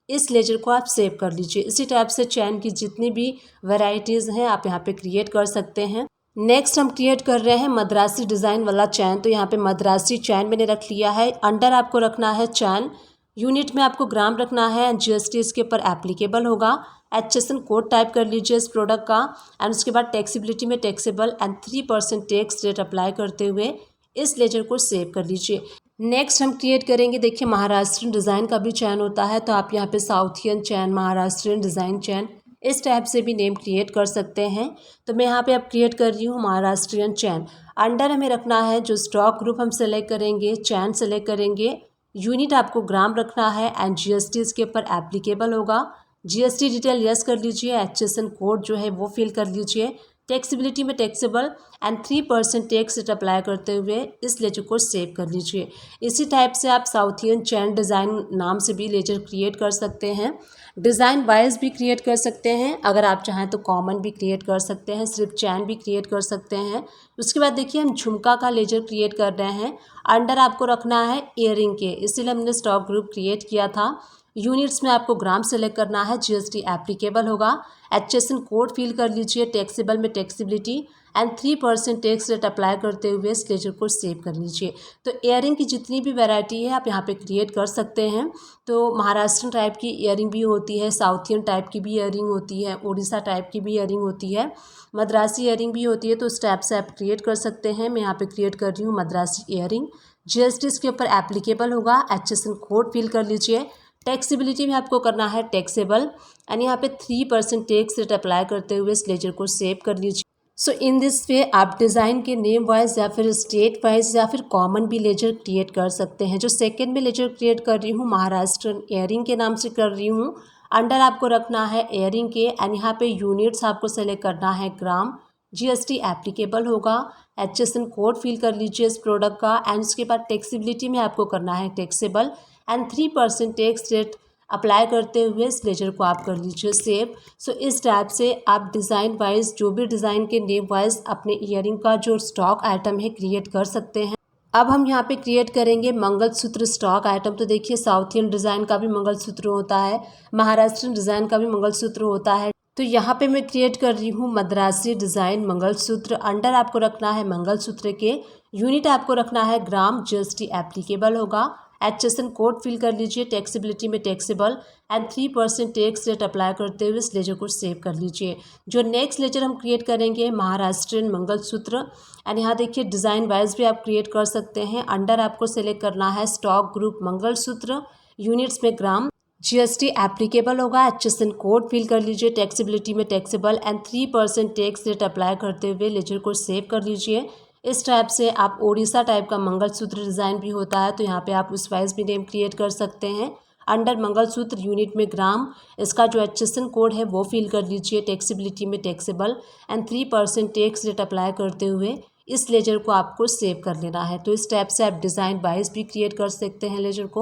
इस लेजर को आप सेव कर लीजिए। इसी टाइप से चैन की जितनी भी वैरायटीज़ हैं आप यहाँ पे क्रिएट कर सकते हैं। नेक्स्ट हम क्रिएट कर रहे हैं मद्रासी डिज़ाइन वाला चैन। तो यहाँ पे मद्रासी चैन मैंने रख लिया है। अंडर आपको रखना है चैन। यूनिट में आपको ग्राम रखना है एंड जीएसटी इसके ऊपर एप्लीकेबल होगा। एचएसएन कोड टाइप कर लीजिए इस प्रोडक्ट का एंड उसके बाद टैक्सेबिलिटी में taxable and 3% tax rate apply करते हुए इस लेजर को सेव कर लीजिए। नेक्स्ट हम क्रिएट करेंगे, देखिए महाराष्ट्रियन डिज़ाइन का भी चैन होता है। तो आप यहाँ पे साउथियन चैन, महाराष्ट्रियन डिज़ाइन चैन, इस टाइप से भी नेम क्रिएट कर सकते हैं। तो मैं यहाँ पे अब क्रिएट कर रही हूँ महाराष्ट्रियन चैन। अंडर हमें रखना है जो स्टॉक ग्रुप हम सेलेक्ट करेंगे, चैन सेलेक्ट करेंगे। यूनिट आपको ग्राम रखना है एंड जीएसटी इसके ऊपर एप्लीकेबल होगा। जीएसटी डिटेल यस कर लीजिए। एचएसएन कोड जो है वो फिल कर लीजिए। टैक्सेबिलिटी में taxable and 3% tax rate apply करते हुए इस लेजर को सेव कर लीजिए। इसी टाइप से आप साउथियन चैन डिज़ाइन नाम से भी लेजर क्रिएट कर सकते हैं। डिज़ाइन वाइज भी क्रिएट कर सकते हैं। अगर आप चाहें तो कॉमन भी क्रिएट कर सकते हैं, सिर्फ चैन भी क्रिएट कर सकते हैं। उसके बाद देखिए हम झुमका का लेजर क्रिएट कर रहे हैं। अंडर आपको रखना है ईयरिंग के, इसीलिए हमने स्टॉक ग्रुप क्रिएट किया था। यूनिट्स में आपको ग्राम सेलेक्ट करना है। जीएसटी एप्लीकेबल होगा। एचएसएन कोड फिल कर लीजिए। टैक्सेबल में taxability and 3% tax rate apply करते हुए इस लेजर को सेव कर लीजिए। तो ईयरिंग की जितनी भी वैरायटी है आप यहाँ पे क्रिएट कर सकते हैं। तो महाराष्ट्र टाइप की ईयरिंग भी होती है, साउथियन टाइप की भी ईयरिंग होती है, उड़ीसा टाइप की भी ईयरिंग होती है, मद्रासी ईयरिंग भी होती है। तो उस टाइप से आप क्रिएट कर सकते हैं। मैं यहाँ पे क्रिएट कर रही हूँ मद्रासी ईयरिंग। जीएसटी इसके ऊपर एप्लीकेबल होगा। एचएसएन कोड फिल कर लीजिए। टैक्सेबिलिटी में आपको करना है टैक्सेबल एंड यहाँ पे 3% टैक्स रेट अप्लाई करते हुए इस लेजर को सेव कर लीजिए। सो इन दिस वे आप डिज़ाइन के नेम वाइज या फिर स्टेट वाइज या फिर कॉमन भी लेजर क्रिएट कर सकते हैं। जो सेकंड में लेजर क्रिएट कर रही हूँ महाराष्ट्र ईयरिंग के नाम से कर रही हूँ। अंडर आपको रखना है ईयरिंग के एंड यहाँ पे यूनिट्स आपको सेलेक्ट करना है ग्राम। जीएसटी एप्लीकेबल होगा, HSN कोड फिल कर लीजिए इस प्रोडक्ट का, एंड उसके बाद टैक्सेबिलिटी में आपको करना है taxable, and 3% tax rate apply करते हुए इस लेजर को आप कर लीजिए सेव। सो इस टाइप से आप डिज़ाइन वाइज जो भी डिज़ाइन के नेम वाइज अपने ईयरिंग का जो स्टॉक आइटम है क्रिएट कर सकते हैं। अब हम यहाँ पे क्रिएट करेंगे मंगलसूत्र स्टॉक आइटम। तो देखिए साउथ इंडियन डिज़ाइन का भी मंगलसूत्र होता है, महाराष्ट्रियन डिज़ाइन का भी मंगलसूत्र होता है। तो यहाँ पे मैं क्रिएट कर रही हूँ मद्रासी डिज़ाइन मंगलसूत्र। अंडर आपको रखना है मंगलसूत्र के, यूनिट आपको रखना है ग्राम, जीएसटी एप्लीकेबल होगा, HSN कोड फिल कर लीजिए, टैक्सेबिलिटी में taxable, and 3% tax rate apply करते हुए इस लेजर को सेव कर लीजिए। जो नेक्स्ट लेजर हम क्रिएट करेंगे महाराष्ट्रियन मंगलसूत्र, एंड यहाँ देखिए डिज़ाइन वाइज भी आप क्रिएट कर सकते हैं। अंडर आपको सेलेक्ट करना है स्टॉक ग्रुप मंगलसूत्र, यूनिट्स में ग्राम, जीएसटी एप्लीकेबल होगा, HSN कोड फिल कर लीजिए, टैक्सेबिलिटी में taxable, and 3% tax rate apply करते हुए लेजर को सेव कर लीजिए। इस टाइप से आप ओडिशा टाइप का मंगलसूत्र डिज़ाइन भी होता है, तो यहाँ पे आप उस वाइज भी नेम क्रिएट कर सकते हैं। अंडर मंगलसूत्र यूनिट में ग्राम, इसका जो HSN कोड है वो फिल कर लीजिए, टैक्सेबिलिटी में taxable, and 3% tax rate apply करते हुए इस लेजर को आपको सेव कर लेना है। तो इस टाइप से आप डिज़ाइन वाइज भी क्रिएट कर सकते हैं लेजर को,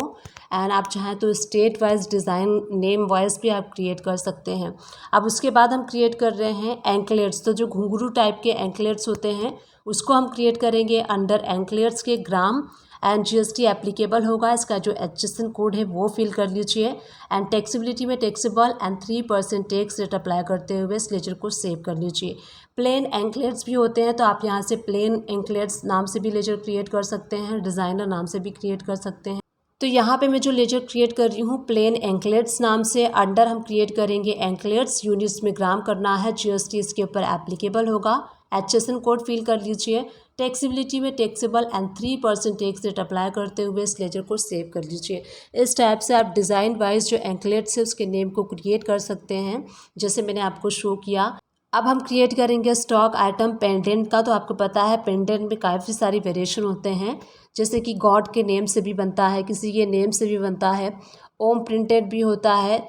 एंड आप चाहें तो state wise design name wise भी आप क्रिएट कर सकते हैं। अब उसके बाद हम क्रिएट कर रहे हैं एंकलेट्स। तो जो घुंघरू टाइप के एंकलेट्स होते हैं उसको हम क्रिएट करेंगे अंडर एंकलेट्स के ग्राम, एंड जीएसटी एप्लीकेबल होगा, इसका जो HSN कोड है वो फिल कर लीजिए, एंड टैक्सेबिलिटी में taxable, and 3% tax rate apply करते हुए इस लेजर को सेव कर लीजिए। प्लेन एंकलेट्स भी होते हैं, तो आप यहाँ से प्लेन एंकलेट्स नाम से भी लेजर क्रिएट कर सकते हैं, डिज़ाइनर नाम से भी क्रिएट कर सकते हैं। तो यहाँ पे मैं जो लेजर क्रिएट कर रही हूँ प्लेन एंकलेट्स नाम से, अंडर हम क्रिएट करेंगे एंकलेट्स, यूनिट्स में ग्राम करना है, जीएसटी इसके ऊपर एप्लीकेबल होगा, HSN कोड फिल कर लीजिए, टैक्सेबिलिटी में taxable, and 3% tax rate apply करते हुए इस लेजर को सेव कर लीजिए। इस टाइप से आप डिज़ाइन वाइज जो एंकलेट्स है उसके नेम को क्रिएट कर सकते हैं, जैसे मैंने आपको शो किया। अब हम क्रिएट करेंगे स्टॉक आइटम पेंडेंट का। तो आपको पता है पेंडेंट में काफ़ी सारी वेरिएशन होते हैं, जैसे कि गॉड के नेम से भी बनता है, किसी के नेम से भी बनता है, ओम प्रिंटेड भी होता है।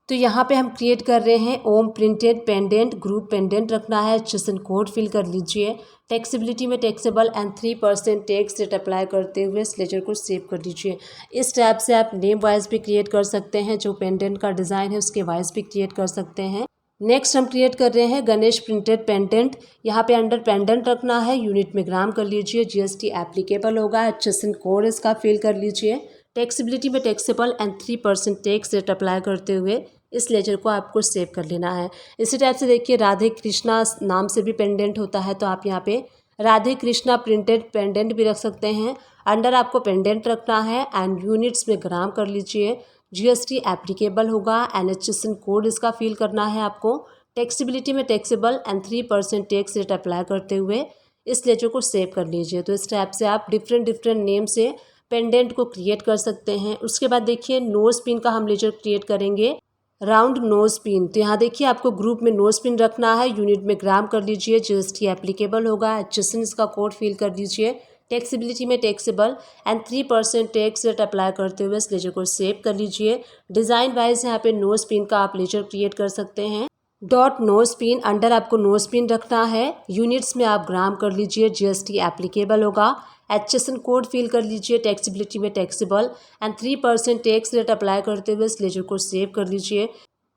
तो यहाँ पे हम क्रिएट कर रहे हैं ओम प्रिंटेड पेंडेंट, ग्रुप पेंडेंट रखना है, HSN कोड फिल कर लीजिए, टैक्सेबिलिटी में taxable, and 3% tax rate apply करते हुए इस लेजर को सेव कर लीजिए। इस टाइप से आप नेम वाइज भी क्रिएट कर सकते हैं, जो पेंडेंट का डिज़ाइन है उसके वाइज भी क्रिएट कर सकते हैं। नेक्स्ट हम क्रिएट कर रहे हैं गणेश प्रिंटेड पेंडेंट। यहाँ पे अंडर पेंडेंट रखना है, यूनिट में ग्राम कर लीजिए, जीएसटी एप्लीकेबल होगा, HSN कोड इसका फिल कर लीजिए, टैक्सेबिलिटी में taxable, and 3% tax rate apply करते हुए इस लेजर को आपको सेव कर लेना है। इसी टाइप से देखिए राधे कृष्णा नाम से भी पेंडेंट होता है, तो आप यहाँ पे राधे कृष्णा प्रिंटेड पेंडेंट भी रख सकते हैं। अंडर आपको पेंडेंट रखना है, एंड यूनिट्स में ग्राम कर लीजिए, जीएसटी एप्लीकेबल होगा, एंड HSN कोड इसका फिल करना है आपको, टैक्सेबिलिटी में taxable, and 3% tax rate apply करते हुए इस लेजर को सेव कर लीजिए। तो इस टाइप से आप डिफरेंट नेम से पेंडेंट को क्रिएट कर सकते हैं। उसके बाद देखिए नोज पिन का हम लेजर क्रिएट करेंगे, राउंड नोज पिन। तो यहाँ देखिए आपको ग्रुप में नोज पिन रखना है, यूनिट में ग्राम कर लीजिए, जीएसटी एप्लीकेबल होगा, HSN इसका कोड फिल कर लीजिए, टैक्सेबिलिटी में taxable, and 3% tax rate apply करते हुए इस लेजर को सेव कर लीजिए। डिज़ाइन वाइज यहाँ पे नोज पिन का आप लेजर क्रिएट कर सकते हैं। डॉट नोज पिन, अंडर आपको नोज पिन रखना है, यूनिट्स में आप ग्राम कर लीजिए, जीएसटी एप्लीकेबल होगा, HSN कोड फिल कर लीजिए, टैक्सेबिलिटी में taxable, and 3% tax rate apply करते हुए इस लेजर को सेव कर लीजिए।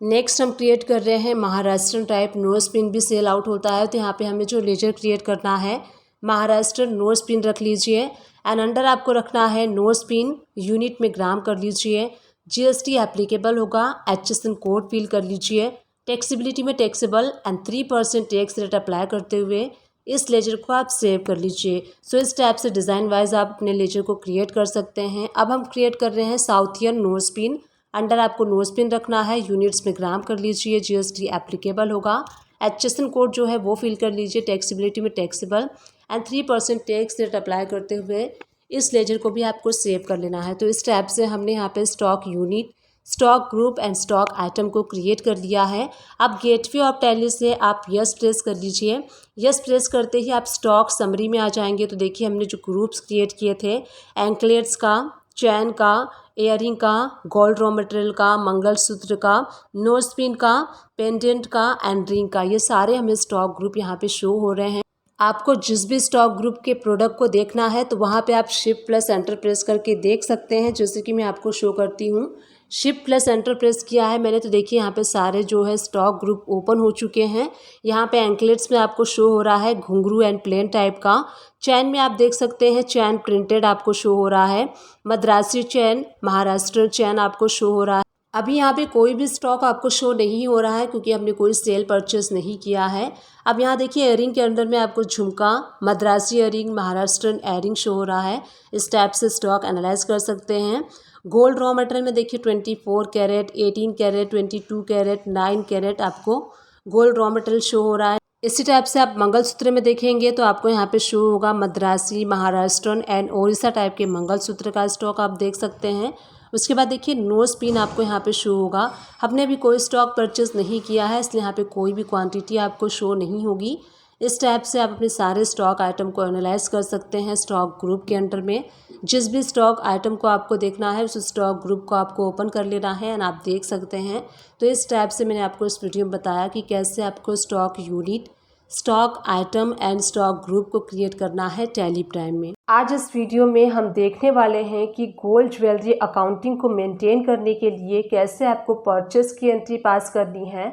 नेक्स्ट हम क्रिएट कर रहे हैं महाराष्ट्रन टाइप नोज पिन भी सेल आउट होता है, तो यहाँ पे हमें जो लेजर क्रिएट करना है महाराष्ट्रन नोज पिन रख लीजिए, एंड अंडर आपको रखना है नोज पिन, यूनिट में ग्राम कर लीजिए, जीएसटी एप्लीकेबल होगा, HSN कोड फिल कर लीजिए, टैक्सेबिलिटी में taxable, and 3% tax rate apply करते हुए इस लेजर को आप सेव कर लीजिए। सो इस टाइप से डिज़ाइन वाइज आप अपने लेजर को क्रिएट कर सकते हैं। अब हम क्रिएट कर रहे हैं साउथियन नोज पिन। अंडर आपको नोज पिन रखना है, यूनिट्स में ग्राम कर लीजिए, जीएसटी एप्लीकेबल होगा, HSN कोड जो है वो फिल कर लीजिए, टैक्सेबिलिटी में taxable, and 3% tax rate apply करते हुए इस लेजर को भी आपको सेव कर लेना है। तो इस टाइप से हमने यहाँ पे stock unit, stock group and stock item को क्रिएट कर लिया है। अब गेटवे ऑफ टैली से आप यस प्रेस कर लीजिए। यस प्रेस करते ही आप स्टॉक समरी में आ जाएंगे। तो देखिए हमने जो ग्रुप्स क्रिएट किए थे एंकलेट्स का, चैन का, इयररिंग का, गोल्ड रॉ मटेरियल का, मंगलसूत्र का, नोज पिन का, पेंडेंट का एंड रिंग का, ये सारे हमें स्टॉक ग्रुप यहाँ पे शो हो रहे हैं। आपको जिस भी स्टॉक ग्रुप के प्रोडक्ट को देखना है तो वहाँ पे आप शिफ्ट प्लस एंटर प्रेस करके देख सकते हैं। जैसे कि मैं आपको शो करती हूँ, शिफ्ट प्लस एंटर प्रेस किया है मैंने, तो देखिए यहाँ पे सारे जो है स्टॉक ग्रुप ओपन हो चुके हैं। यहाँ पे एंकलेट्स में आपको शो हो रहा है घुंघरू एंड प्लेन टाइप का। चैन में आप देख सकते हैं चैन प्रिंटेड आपको शो हो रहा है। मद्रासी चैन, महाराष्ट्र चैन आपको शो हो रहा है। अभी यहाँ पे कोई भी स्टॉक आपको शो नहीं हो रहा है क्योंकि हमने कोई सेल परचेस नहीं किया है। अब यहाँ देखिए इयररिंग के अंदर में आपको झुमका, Madrasi earring, Maharashtrian earring show हो रहा है। इस टाइप से स्टॉक एनालाइज कर सकते हैं। गोल्ड रॉ मटेरियल में देखिए 24 कैरेट, 18 कैरेट, 22 कैरेट, 9 कैरेट आपको गोल्ड रॉ मटेरियल शो हो रहा है। इसी टाइप से आप मंगलसूत्र में देखेंगे तो आपको यहाँ पे शो होगा मद्रासी, महाराष्ट्रन एंड ओडिशा टाइप के मंगलसूत्र का स्टॉक आप देख सकते हैं। उसके बाद देखिए नोज पिन आपको यहाँ पे शो होगा। हमने अभी कोई स्टॉक परचेज नहीं किया है इसलिए यहाँ पे कोई भी क्वांटिटी आपको शो नहीं होगी। इस टाइप से आप अपने सारे स्टॉक आइटम को एनालाइज कर सकते हैं स्टॉक ग्रुप के अंडर में। जिस भी स्टॉक आइटम को आपको देखना है उस स्टॉक ग्रुप को आपको ओपन कर लेना है एंड आप देख सकते हैं। तो इस टाइप से मैंने आपको इस वीडियो में बताया कि कैसे आपको stock unit, stock item and stock group को क्रिएट करना है टैली प्राइम में। आज इस वीडियो में हम देखने वाले हैं कि गोल्ड ज्वेलरी अकाउंटिंग को मेंटेन करने के लिए कैसे आपको परचेस की एंट्री पास करनी है।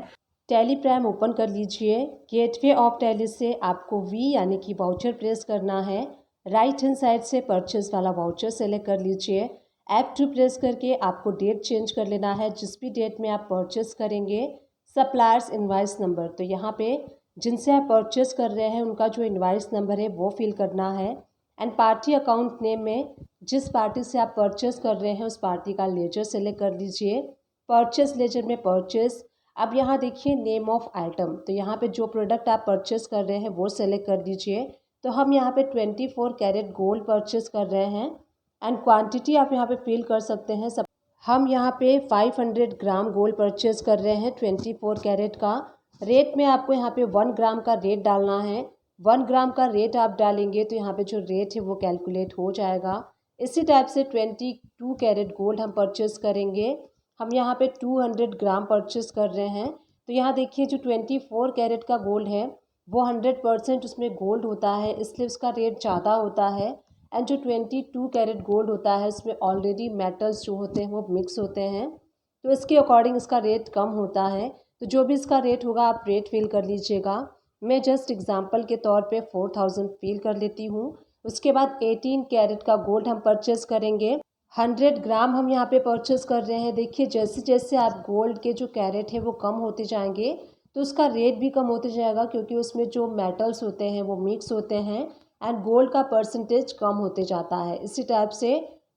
टैली प्राइम ओपन कर लीजिए। गेटवे ऑफ टैली से आपको वी यानी कि वाउचर प्रेस करना है। राइट हैंड साइड से परचेस वाला वाउचर सेलेक्ट कर लीजिए। F2 प्रेस करके आपको डेट चेंज कर लेना है जिस भी डेट में आप परचेस करेंगे। सप्लायर्स इनवाइस नंबर, तो यहाँ पे जिनसे आप परचेस कर रहे हैं उनका जो इनवाइस नंबर है वो फिल करना है। एंड पार्टी अकाउंट नेम में जिस पार्टी से आप परचेस कर रहे हैं उस पार्टी का लेजर सेलेक्ट कर लीजिए। परचेस लेजर में परचेस, अब यहाँ देखिए नेम ऑफ आइटम, तो यहाँ पे जो प्रोडक्ट आप परचेस कर रहे हैं वो सेलेक्ट कर दीजिए। तो हम यहाँ पे 24 कैरेट गोल्ड परचेस कर रहे हैं एंड क्वांटिटी आप यहाँ पे फिल कर सकते हैं। सब हम यहाँ पे 500 ग्राम गोल्ड परचेस कर रहे हैं 24 कैरेट का। रेट में आपको यहाँ पे 1 ग्राम का रेट डालना है। 1 ग्राम का रेट आप डालेंगे तो यहाँ पे जो रेट है वो कैलकुलेट हो जाएगा। इसी टाइप से 22 कैरेट गोल्ड हम परचेस करेंगे। हम यहाँ पे 200 ग्राम परचेस कर रहे हैं। तो यहाँ देखिए जो 24 कैरेट का गोल्ड है वो 100% उसमें गोल्ड होता है इसलिए उसका रेट ज़्यादा होता है। एंड जो 22 कैरेट गोल्ड होता है उसमें ऑलरेडी मेटल्स जो होते हैं वो मिक्स होते हैं तो इसके अकॉर्डिंग इसका रेट कम होता है। तो जो भी इसका रेट होगा आप रेट फिल कर लीजिएगा। मैं जस्ट एग्जांपल के तौर पे 4000 फिल कर लेती हूँ। उसके बाद 18 कैरेट का गोल्ड हम परचेस करेंगे। 100 ग्राम हम यहाँ पे परचेस कर रहे हैं। देखिए जैसे जैसे आप गोल्ड के जो कैरेट है वो कम होते जाएंगे तो उसका रेट भी कम होते जाएगा क्योंकि उसमें जो मेटल्स होते हैं वो मिक्स होते हैं एंड गोल्ड का परसेंटेज कम होते जाता है। इसी टाइप से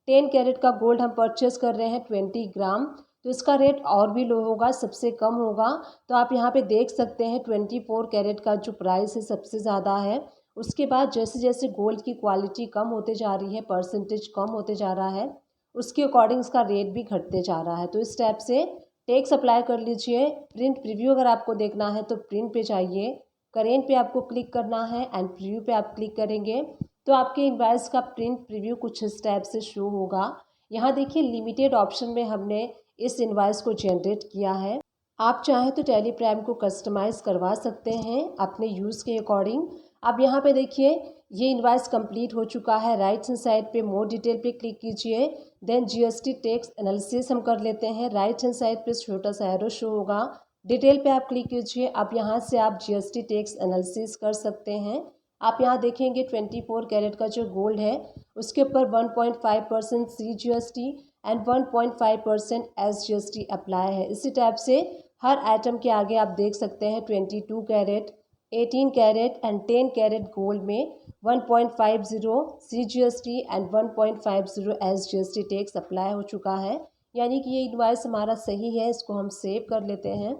10 कैरेट का गोल्ड हम परचेस कर रहे हैं 20 ग्राम, तो इसका रेट और भी लो होगा, सबसे कम होगा। तो आप यहाँ पे देख सकते हैं 24 कैरेट का जो प्राइस है सबसे ज़्यादा है। उसके बाद जैसे जैसे गोल्ड की क्वालिटी कम होते जा रही है, परसेंटेज कम होते जा रहा है, उसके अकॉर्डिंग इसका रेट भी घटते जा रहा है। तो इस टाइप से टैक्स अप्लाई कर लीजिए। प्रिंट प्रीव्यू अगर आपको देखना है तो प्रिंट पे जाइए, करेंट पे आपको क्लिक करना है एंड प्रीव्यू पे आप क्लिक करेंगे तो आपके इनवॉइस का प्रिंट प्रीव्यू कुछ इस टाइप से शो होगा। यहाँ देखिए लिमिटेड ऑप्शन में हमने इस इनवॉइस को जनरेट किया है। आप चाहें तो टैली प्राइम को कस्टमाइज़ करवा सकते हैं अपने यूज़ के अकॉर्डिंग। अब यहाँ पे देखिए ये इनवॉइस कंप्लीट हो चुका है। राइट हैंड साइड पे मोर डिटेल पे क्लिक कीजिए। देन जीएसटी टैक्स एनालिसिस हम कर लेते हैं। राइट हैंड साइड पे छोटा सा एरो शो होगा, डिटेल पे आप क्लिक कीजिए। अब यहाँ से आप जीएसटी टैक्स एनालिसिस कर सकते हैं। आप यहाँ देखेंगे 24 कैरेट का जो गोल्ड है उसके ऊपर 1.5% CGST एंड 1.5% SGST अप्लाई है। इसी टाइप से हर आइटम के आगे आप देख सकते हैं 22 carat, 18 carat and 10 carat gold में 1.50 CGST and 1.50 SGST tax apply हो चुका है। यानी कि ये इनवॉइस हमारा सही है, इसको हम सेव कर लेते हैं।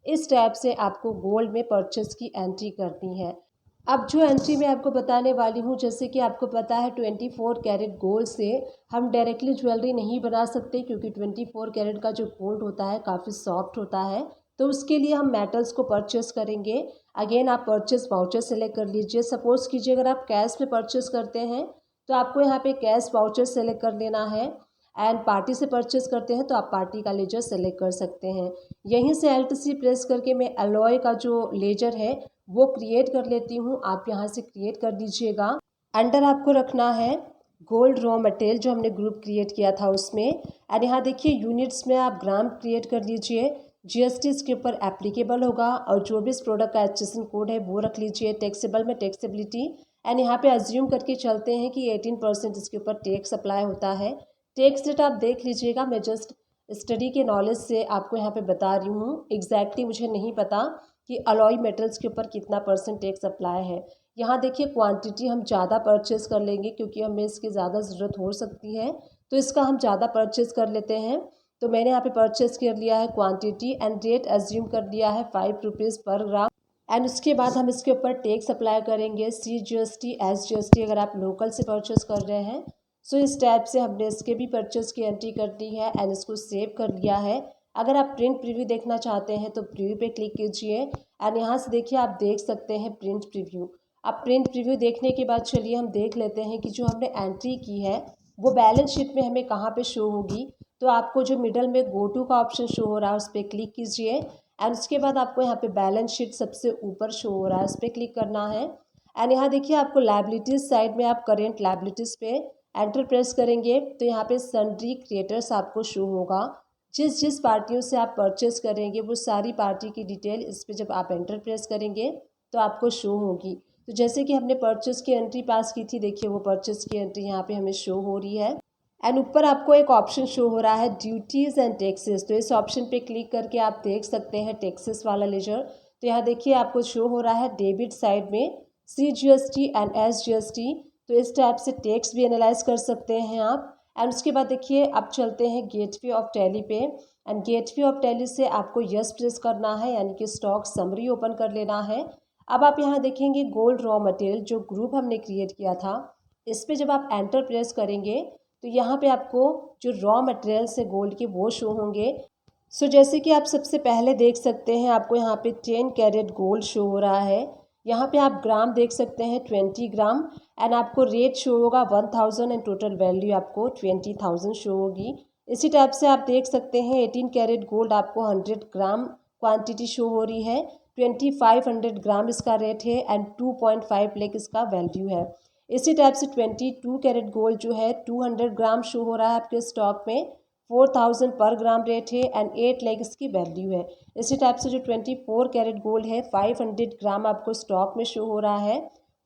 इस टाइप से आपको गोल्ड में परचेस की एंट्री करनी है। अब जो एंट्री मैं आपको बताने वाली हूँ, जैसे कि आपको पता है 24 कैरेट गोल्ड से हम डायरेक्टली ज्वेलरी नहीं बना सकते क्योंकि 24 कैरेट का जो गोल्ड होता है काफ़ी सॉफ्ट होता है। तो उसके लिए हम मेटल्स को परचेस करेंगे। अगेन आप परचेस वाउचर सेलेक्ट कर लीजिए। सपोज़ कीजिए अगर आप कैश में परचेस करते हैं तो आपको यहाँ पे कैश वाउचर सेलेक्ट कर लेना है। एंड पार्टी से परचेस करते हैं तो आप पार्टी का लेजर सेलेक्ट कर सकते हैं। यहीं से Alt+C प्रेस करके मैं अलॉय का जो लेजर है वो क्रिएट कर लेती हूँ। आप यहाँ से क्रिएट कर दीजिएगा। अंडर आपको रखना है गोल्ड रॉ मटेरियल जो हमने ग्रुप क्रिएट किया था उसमें। एंड यहाँ देखिए यूनिट्स में आप ग्राम क्रिएट कर लीजिए। GST इसके ऊपर एप्लीकेबल होगा और जो भी इस प्रोडक्ट का HSN कोड है वो रख लीजिए। टैक्सेबल में टैक्सेबिलिटी एंड यहाँ पे अज्यूम करके चलते हैं कि 18% इसके ऊपर टैक्स अप्लाई होता है। टैक्स रेट आप देख लीजिएगा, मैं जस्ट स्टडी के नॉलेज से आपको यहाँ पे बता रही हूँ। एग्जैक्टली मुझे नहीं पता कि अलॉय मेटल्स के ऊपर कितना % टैक्स अप्लाई है। यहाँ देखिए क्वांटिटी हम ज़्यादा परचेज़ कर लेंगे क्योंकि हमें इसकी ज़्यादा ज़रूरत हो सकती है, तो इसका हम ज़्यादा परचेज़ कर लेते हैं। तो मैंने यहाँ पे परचेज़ कर लिया है क्वांटिटी एंड रेट एज्यूम कर दिया है 5 रुपीज़ पर ग्राम। एंड उसके बाद हम इसके ऊपर टैक्स अप्लाई करेंगे CGST SGST अगर आप लोकल से परचेज़ कर रहे हैं। सो इस टाइप से हमने इसके भी परचेज़ की एंट्री कर दी है एंड इसको सेव कर लिया है। अगर आप प्रिंट प्रीव्यू देखना चाहते हैं तो प्रीव्यू पे क्लिक कीजिए एंड यहाँ से देखिए आप देख सकते हैं प्रिंट प्रीव्यू। अब प्रिंट प्रीव्यू देखने के बाद चलिए हम देख लेते हैं कि जो हमने एंट्री की है वो बैलेंस शीट में हमें कहाँ पे शो होगी। तो आपको जो मिडल में गो टू का ऑप्शन शो हो रहा है उस पर क्लिक कीजिए एंड उसके बाद आपको यहाँ पे बैलेंस शीट सबसे ऊपर शो हो रहा है, उस पर क्लिक करना है। एंड यहाँ देखिए आपको लायबिलिटीज़ साइड में आप करेंट लायबिलिटीज़ पे एंटर प्रेस करेंगे तो यहाँ पे सन्ड्री क्रिएटर्स आपको शो होगा। जिस पार्टियों से आप परचेस करेंगे वो सारी पार्टी की डिटेल इस पर जब आप एंटर प्रेस करेंगे तो आपको शो होगी। तो जैसे कि हमने परचेस की एंट्री पास की थी, देखिए वो परचेस की एंट्री यहाँ पे हमें शो हो रही है। एंड ऊपर आपको एक ऑप्शन शो हो रहा है ड्यूटीज़ एंड टैक्सेस, तो इस ऑप्शन पे क्लिक करके आप देख सकते हैं टैक्सेस वाला लेजर। तो यहाँ देखिए आपको शो हो रहा है डेबिट साइड में CGST एंड SGST, तो इस टाइप से टैक्स भी एनालाइज कर सकते हैं आप। एंड उसके बाद देखिए अब चलते हैं गेटवे ऑफ टैली पे एंड गेटवे ऑफ टैली से आपको यस प्रेस करना है यानी कि स्टॉक समरी ओपन कर लेना है। अब आप यहाँ देखेंगे गोल्ड रॉ मटेरियल जो ग्रुप हमने क्रिएट किया था, इस पर जब आप एंटर प्रेस करेंगे तो यहाँ पे आपको जो रॉ मटेरियल्स है गोल्ड के वो शो होंगे। सो जैसे कि आप सबसे पहले देख सकते हैं आपको यहाँ पे 10 कैरेट गोल्ड शो हो रहा है। यहाँ पे आप ग्राम देख सकते हैं 20 ग्राम एंड आपको रेट शो होगा 1000 एंड टोटल वैल्यू आपको 20,000 शो होगी। इसी टाइप से आप देख सकते हैं 18 कैरेट गोल्ड आपको 100 ग्राम क्वांटिटी शो हो रही है। 2500 ग्राम इसका रेट है एंड 2.5 लाख इसका वैल्यू है। इसी टाइप से 22 कैरेट गोल्ड जो है 200 ग्राम शो हो रहा है आपके स्टॉक में, 4000 पर ग्राम रेट है एंड 8 लाख इसकी वैल्यू है। इसी टाइप से जो 24 कैरेट गोल्ड है 500 ग्राम आपको स्टॉक में शो हो रहा है,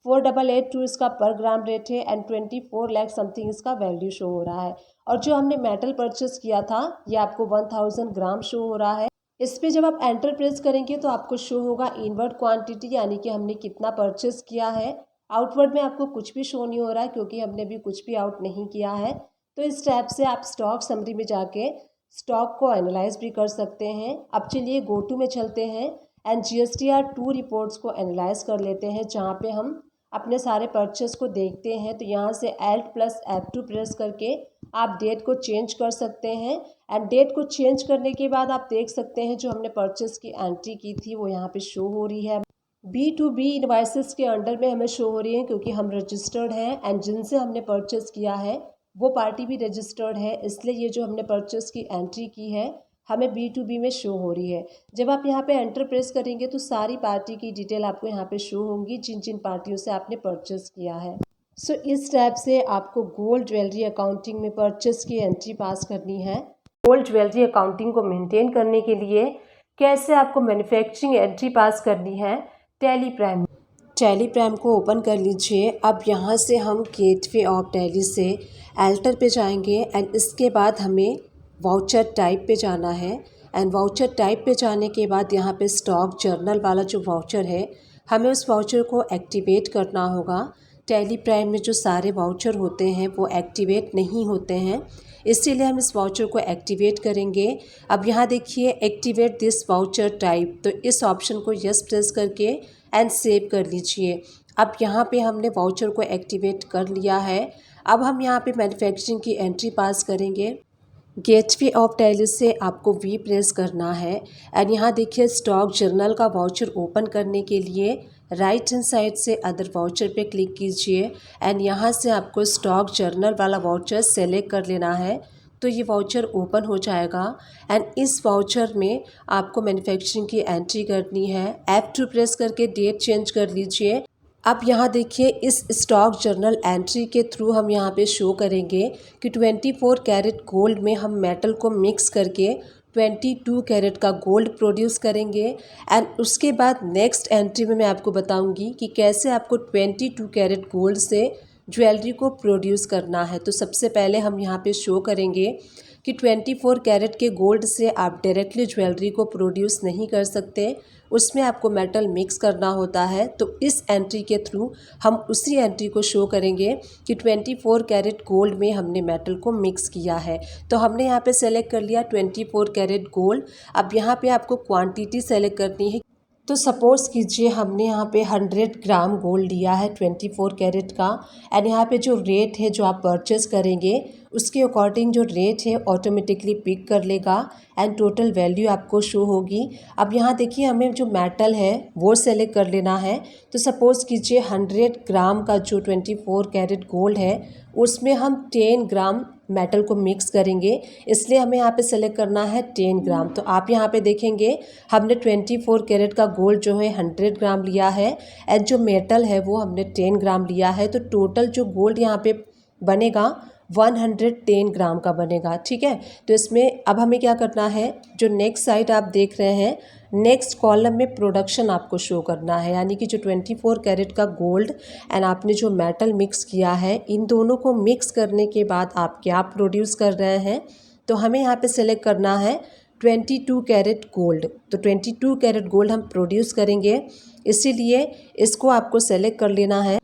4882 इसका पर ग्राम रेट है एंड 24 लाख समथिंग इसका वैल्यू शो हो रहा है। और जो हमने मेटल परचेस किया था ये आपको 1000 ग्राम शो हो रहा है। इस पर जब आप एंटर प्रेस करेंगे तो आपको शो होगा इनवर्ड क्वांटिटी यानी कि हमने कितना परचेस किया है। आउटवर्ड में आपको कुछ भी शो नहीं हो रहा है क्योंकि हमने भी कुछ भी आउट नहीं किया है। तो इस टैब से आप स्टॉक समरी में जाके स्टॉक को एनालाइज भी कर सकते हैं। अब चलिए गो टू में चलते हैं एंड GSTR 2 रिपोर्ट्स को एनालाइज कर लेते हैं जहाँ पे हम अपने सारे परचेस को देखते हैं। तो यहाँ से Alt+F2 प्रेस करके आप डेट को चेंज कर सकते हैं एंड डेट को चेंज करने के बाद आप देख सकते हैं जो हमने परचेस की एंट्री की थी वो यहाँ पे शो हो रही है। B2B इनवाइसेस के अंडर में हमें शो हो रही है क्योंकि हम रजिस्टर्ड हैं एंड जिनसे हमने परचेस किया है वो पार्टी भी रजिस्टर्ड है, इसलिए ये जो हमने परचेस की एंट्री की है हमें B2B में शो हो रही है। जब आप यहाँ पे एंटर प्रेस करेंगे तो सारी पार्टी की डिटेल आपको यहाँ पे शो होंगी जिन जिन पार्टियों से आपने परचेस किया है। सो इस टाइप से आपको गोल्ड ज्वेलरी अकाउंटिंग में परचेस की एंट्री पास करनी है। गोल्ड ज्वेलरी अकाउंटिंग को मेंटेन करने के लिए कैसे आपको मैन्युफैक्चरिंग एंट्री पास करनी है, टैली प्राइम को ओपन कर लीजिए। अब यहाँ से हम गेटवे ऑफ टैली से एल्टर पे जाएंगे एंड इसके बाद हमें वाउचर टाइप पे जाना है एंड वाउचर टाइप पे जाने के बाद यहाँ पे स्टॉक जर्नल वाला जो वाउचर है हमें उस वाउचर को एक्टिवेट करना होगा। टैली प्राइम में जो सारे वाउचर होते हैं वो एक्टिवेट नहीं होते हैं, इसीलिए हम इस वाउचर को एक्टिवेट करेंगे। अब यहाँ देखिए एक्टिवेट दिस वाउचर टाइप, तो इस ऑप्शन को यस प्रेस करके एंड सेव कर लीजिए। अब यहाँ पे हमने वाउचर को एक्टिवेट कर लिया है। अब हम यहाँ पे मैन्युफैक्चरिंग की एंट्री पास करेंगे। गेटवे ऑफ टैली से आपको V प्रेस करना है एंड यहाँ देखिए स्टॉक जर्नल का वाउचर ओपन करने के लिए राइट हैंड साइड से अदर वाउचर पे क्लिक कीजिए एंड यहाँ से आपको स्टॉक जर्नल वाला वाउचर सेलेक्ट कर लेना है। तो ये वाउचर ओपन हो जाएगा एंड इस वाउचर में आपको मैन्युफैक्चरिंग की एंट्री करनी है। F2 प्रेस करके डेट चेंज कर लीजिए। अब यहाँ देखिए इस स्टॉक जर्नल एंट्री के थ्रू हम यहाँ पे शो करेंगे कि 24 कैरेट गोल्ड में हम मेटल को मिक्स करके 22 कैरेट का गोल्ड प्रोड्यूस करेंगे। एंड उसके बाद नेक्स्ट एंट्री में मैं आपको बताऊंगी कि कैसे आपको 22 कैरेट गोल्ड से ज्वेलरी को प्रोड्यूस करना है। तो सबसे पहले हम यहाँ पे शो करेंगे कि 24 कैरेट के गोल्ड से आप डायरेक्टली ज्वेलरी को प्रोड्यूस नहीं कर सकते, उसमें आपको मेटल मिक्स करना होता है। तो इस एंट्री के थ्रू हम उसी एंट्री को शो करेंगे कि 24 कैरेट गोल्ड में हमने मेटल को मिक्स किया है। तो हमने यहाँ पे सेलेक्ट कर लिया 24 कैरेट गोल्ड। अब यहाँ पे आपको क्वांटिटी सेलेक्ट करनी है। तो सपोज़ कीजिए हमने यहाँ पे 100 ग्राम गोल्ड लिया है 24 कैरेट का एंड यहाँ पे जो रेट है जो आप परचेस करेंगे उसके अकॉर्डिंग जो रेट है ऑटोमेटिकली पिक कर लेगा एंड टोटल वैल्यू आपको शो होगी। अब यहाँ देखिए हमें जो मेटल है वो सेलेक्ट कर लेना है। तो सपोज़ कीजिए 100 ग्राम का जो 24 कैरेट गोल्ड है उसमें हम 10 ग्राम मेटल को मिक्स करेंगे, इसलिए हमें यहाँ पे सेलेक्ट करना है 10 ग्राम। तो आप यहाँ पे देखेंगे हमने 24 कैरेट का गोल्ड जो है 100 ग्राम लिया है एंड जो मेटल है वो हमने 10 ग्राम लिया है। तो टोटल जो गोल्ड यहाँ पे बनेगा 110 ग्राम का बनेगा। ठीक है, तो इसमें अब हमें क्या करना है, जो नेक्स्ट साइड आप देख रहे हैं नेक्स्ट कॉलम में प्रोडक्शन आपको शो करना है, यानी कि जो 24 कैरेट का गोल्ड एंड आपने जो मेटल मिक्स किया है इन दोनों को मिक्स करने के बाद आप क्या प्रोड्यूस कर रहे हैं। तो हमें यहाँ पे सेलेक्ट करना है 22 कैरेट गोल्ड। तो 22 कैरेट गोल्ड हम प्रोड्यूस करेंगे, इसीलिए इसको आपको सेलेक्ट कर लेना है।